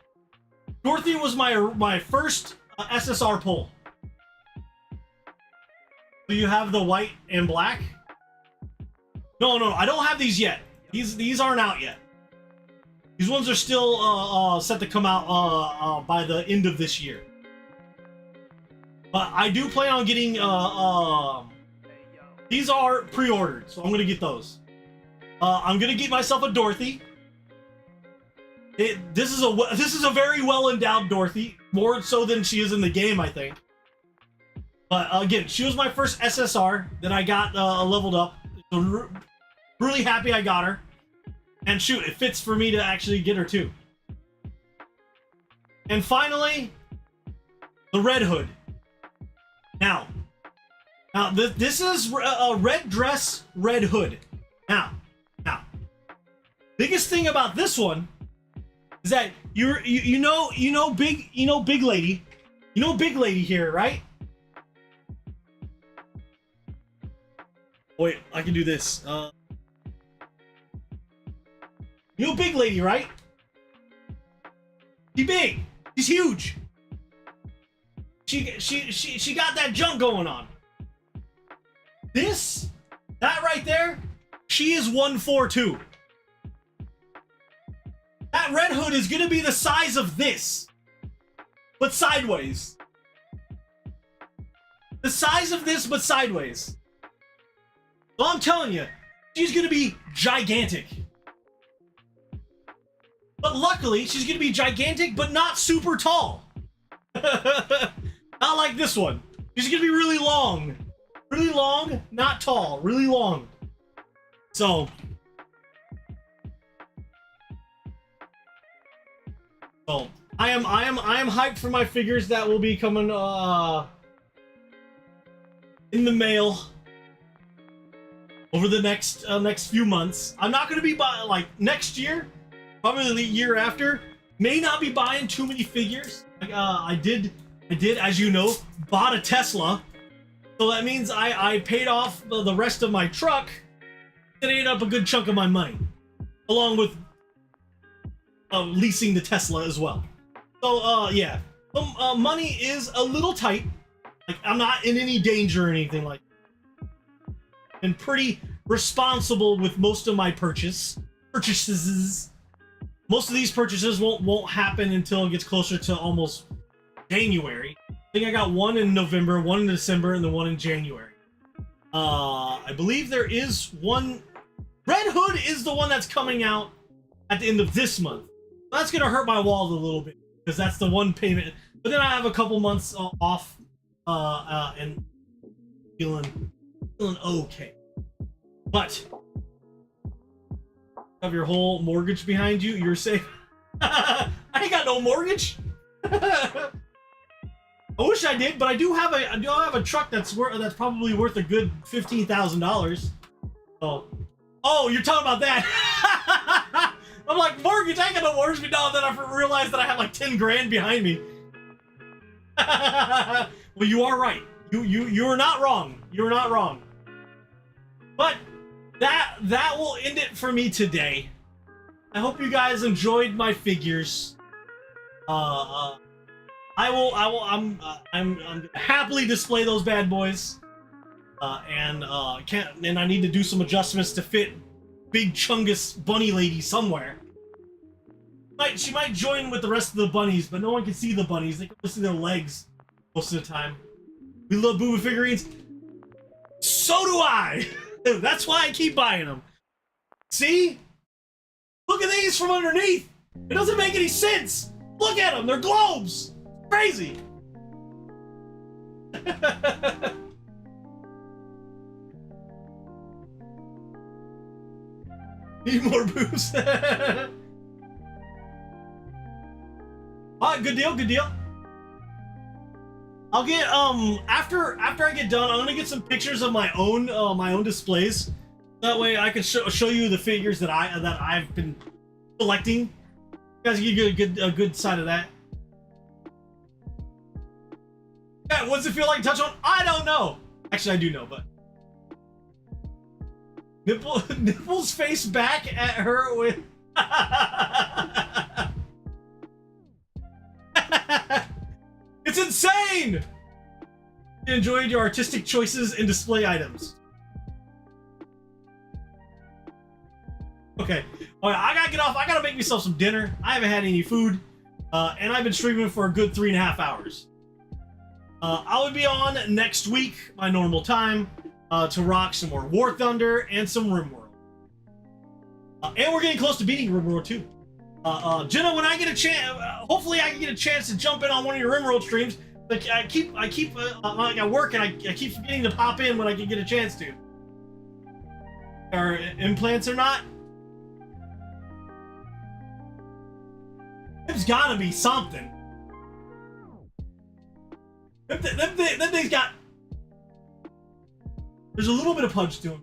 Dorothy was my first SSR pull. So you have the white and black? No, I don't have these yet. These aren't out yet. These ones are still set to come out by the end of this year. But I do plan on getting these are pre-ordered, so I'm gonna get those. I'm gonna get myself a Dorothy. This is a very well endowed Dorothy, more so than she is in the game, I think. But again, she was my first SSR that I got leveled up. So really happy I got her. And shoot, it fits for me to actually get her too. And finally, the Red Hood. Now this is a red dress, Red Hood. Now, biggest thing about this one is that you know big lady, big lady here, right? Wait, I can do this. Big lady, right? She's big. She's huge. She got that junk going on. That right there, she is 142. That Red Hood is gonna be the size of this, but sideways. The size of this, but sideways. Well, I'm telling you, she's gonna be gigantic. But luckily, she's gonna be gigantic, but not super tall. Not like this one. She's gonna be really long. Really long, not tall. Really long. So I am hyped for my figures that will be coming in the mail over the next few months. I'm not gonna be buying like next year, probably the year after. May not be buying too many figures. I did, as you know, bought a Tesla, so that means I paid off the rest of my truck. It ate up a good chunk of my money, along with leasing the Tesla as well. So yeah, money is a little tight. Like, I'm not in any danger or anything like that. Been pretty responsible with most of my purchases. Most of these purchases won't happen until it gets closer to almost January. I think I got one in November, one in December, and then one in January. I believe there is one. Red Hood is the one that's coming out at the end of this month. That's gonna hurt my wallet a little bit because that's the one payment. But then I have a couple months off, and feeling okay. But have your whole mortgage behind you, you're safe. I ain't got no mortgage. I wish I did, but I do have a truck that's probably worth a good $15,000. Oh, you're talking about that? I'm like, mortgage? I ain't got no mortgage. But no, then I realized that I have like 10 grand behind me. Well, you are right. You are not wrong. You're not wrong. But that will end it for me today. I hope you guys enjoyed my figures. I'm happily display those bad boys. And I need to do some adjustments to fit big chungus bunny lady somewhere. She might join with the rest of the bunnies, but no one can see the bunnies. They can only see their legs most of the time. We love Booba figurines. So do I. That's why I keep buying them. See? Look at these from underneath. It doesn't make any sense. Look at them. They're globes. Crazy. Need more boobs. Alright, good deal, good deal. I'll get after I get done, I'm gonna get some pictures of my own displays. That way I can show you the figures that I've been collecting. You guys get a good side of that. Yeah, what's it feel like to touch on? I don't know. Actually, I do know, but Nipples face back at her with. It's insane! You enjoyed your artistic choices and display items. Okay. Alright, I gotta get off. I gotta make myself some dinner. I haven't had any food. And I've been streaming for a good 3.5 hours. I will be on next week, my normal time, to rock some more War Thunder and some RimWorld. And we're getting close to beating RimWorld too. Jenna, when I get a chance, hopefully I can get a chance to jump in on one of your RimWorld streams. Like I keep like I work and I keep forgetting to pop in when I can get a chance to. Are implants or not? There's gotta be something. Them things got. There's a little bit of punch to them.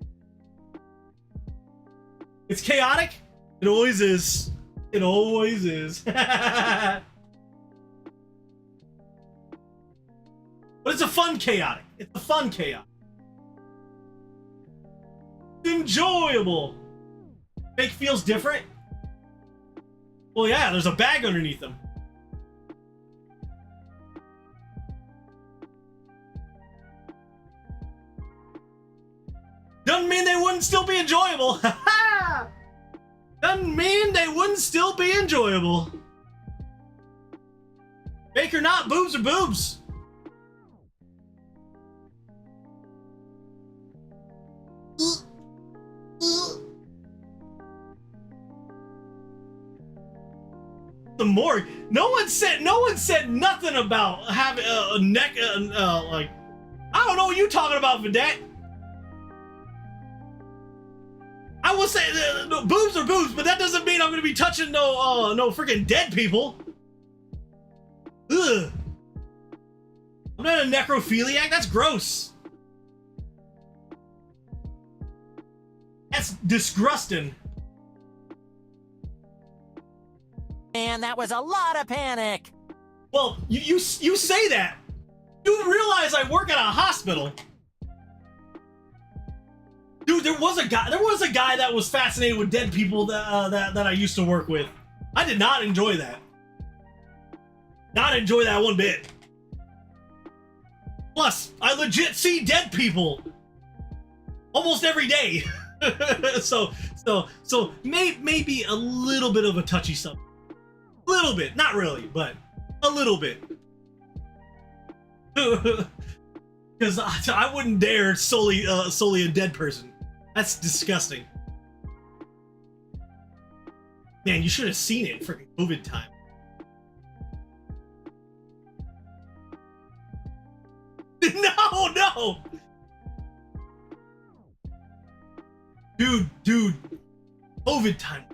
It's chaotic. It always is. It always is. But it's a fun chaotic. It's a fun chaotic. Enjoyable. Fake feels different. Well, yeah, there's a bag underneath them. Doesn't mean they wouldn't still be enjoyable. Doesn't mean they wouldn't still be enjoyable. Fake or not, boobs are boobs. The morgue. No one said nothing about having a neck. Like, I don't know what you talking about, Vidette. I will say no, boobs are boobs, but that doesn't mean I'm gonna be touching no freaking dead people. Ugh. I'm not a necrophiliac. That's gross. That's disgusting. Man, that was a lot of panic. Well, you say that. You realize I work at a hospital. Dude, there was a guy that was fascinated with dead people that I used to work with. I did not enjoy that. Not enjoy that one bit. Plus, I legit see dead people almost every day. so maybe a little bit of a touchy subject. Little bit, not really, but a little bit. Because I wouldn't dare solely a dead person. That's disgusting. Man, you should have seen it freaking COVID time. No. Dude. COVID time.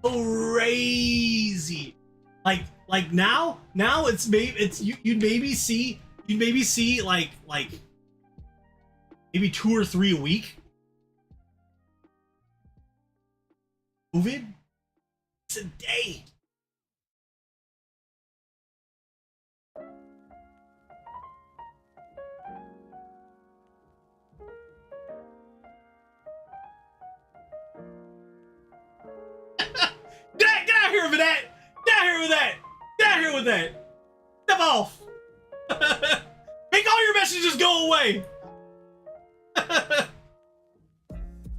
Crazy. Like now you'd maybe see like maybe 2 or 3 a week. COVID? It's a day. Get out here with that! Get out here with that! Get out here with that! Step off! Make all your messages go away!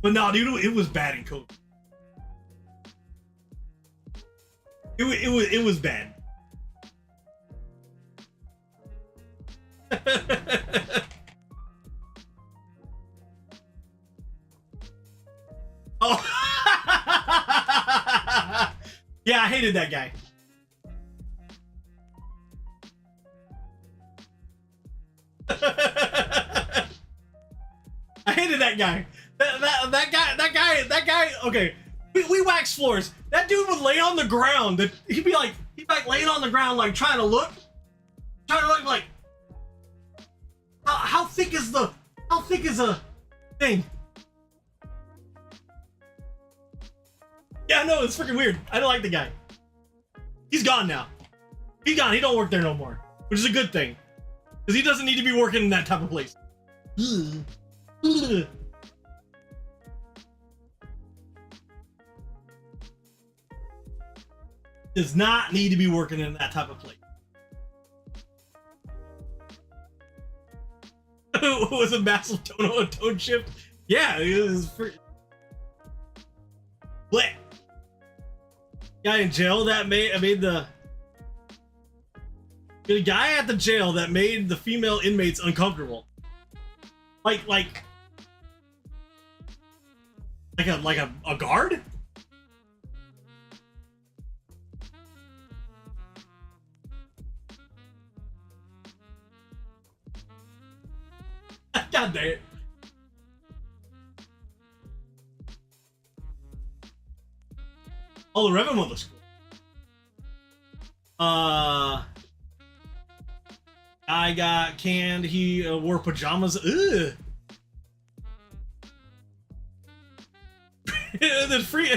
But no, dude, it was bad in COVID. It was bad. Oh. Yeah, I hated that guy. I hated that guy. That guy. Okay, we wax floors. That dude would lay on the ground. He'd be like laying on the ground, like trying to look like how thick is the thing? Yeah, I know, it's freaking weird. I don't like the guy. He's gone now. He's gone. He don't work there no more, which is a good thing, because he doesn't need to be working in that type of place. Does not need to be working in that type of place. It was a massive tone shift. Yeah, it was Blech. Guy in jail that made the The guy at the jail that made the female inmates uncomfortable. Like a guard? God damn it. Oh, the Revan one looks cool. I got canned. He wore pajamas. Ugh. The free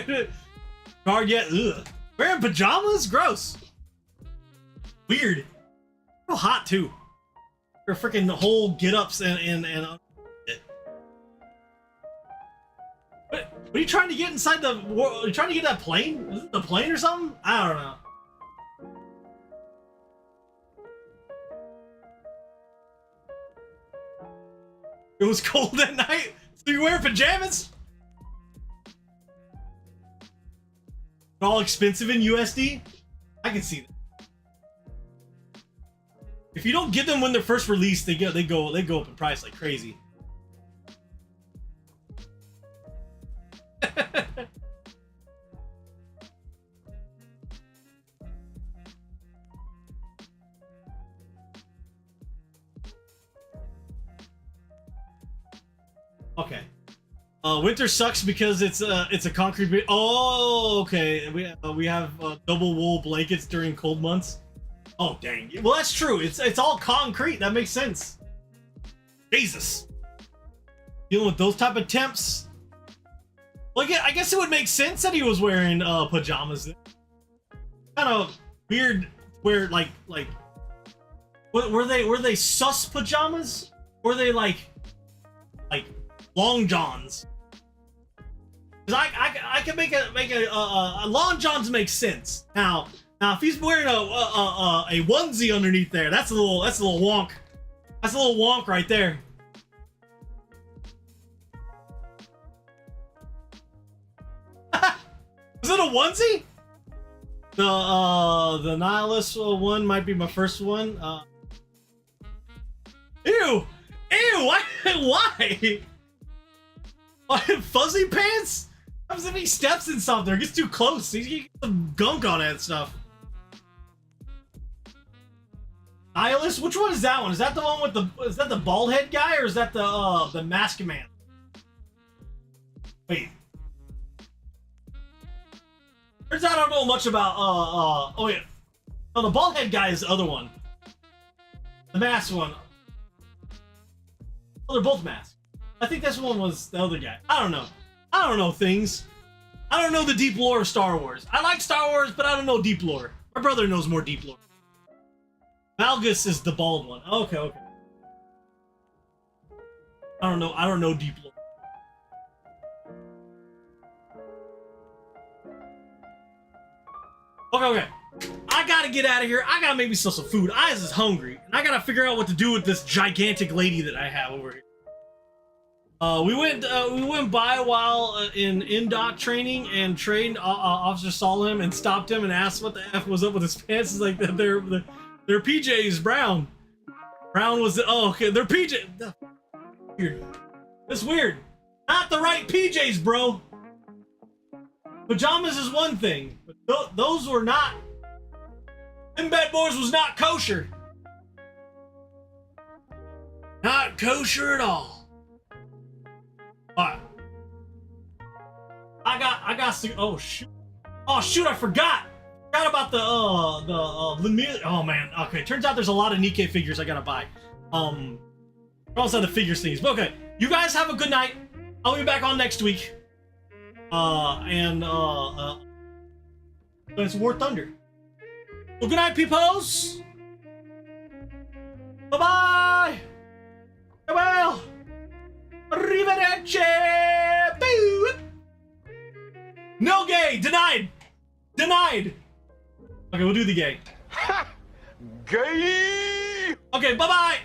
guard yet. Ugh. Wearing pajamas? Gross. Weird. Real hot too. Your freaking whole get-ups and what are you trying to get inside the? Are you trying to get that plane? Is it the plane or something? I don't know. It was cold that night, so you wear pajamas? All expensive in USD? I can see that. If you don't get them when they're first released, they go up in price like crazy. Okay. Winter sucks because it's a concrete bit. Oh, okay. We have double wool blankets during cold months. Oh, dang. Well, that's true. It's all concrete. That makes sense. Jesus. Dealing with those type of temps. Well, yeah, I guess it would make sense that he was wearing pajamas. Kind of weird. Where like were they sus pajamas? Were they like long johns? Because I can make a long johns make sense. Now if he's wearing a onesie underneath there, that's a little wonk. That's a little wonk right there. Was it a onesie? The Nihilist one might be my first one. Ew! Why? Fuzzy pants? What happens if he steps in something or gets too close? He gets some gunk on that stuff. Nihilist? Which one is that one? Is that the one with is that the bald head guy or is that the mask man? Wait. Turns out I don't know much about oh yeah. Oh, the bald head guy is the other one. The mask one. Oh, they're both masked. I think this one was the other guy. I don't know. I don't know things. I don't know the deep lore of Star Wars. I like Star Wars, but I don't know deep lore. My brother knows more deep lore. Malgus is the bald one. Okay. I don't know deep lore. Okay. I gotta get out of here. I gotta make myself some food. I is hungry. And I gotta figure out what to do with this gigantic lady that I have over here. We went by while in dock training and trained. Officer saw him and stopped him and asked what the F was up with his pants. It's like their PJs brown. Brown was okay. Their PJ. Weird. That's weird. Not the right PJs, bro. Pajamas is one thing, but those were not. Them bad boys was not kosher. Not kosher at all. Alright. I got some. Oh shoot! I forgot about the oh man. Okay, turns out there's a lot of Nikkei figures I gotta buy. Also the figures things. But okay, you guys have a good night. I'll be back on next week. It's War Thunder. So good night, peoples. Bye bye. Farewell. Arrivederci. Boop. No gay. Denied. Okay, we'll do the gay. Gay! Okay, bye bye.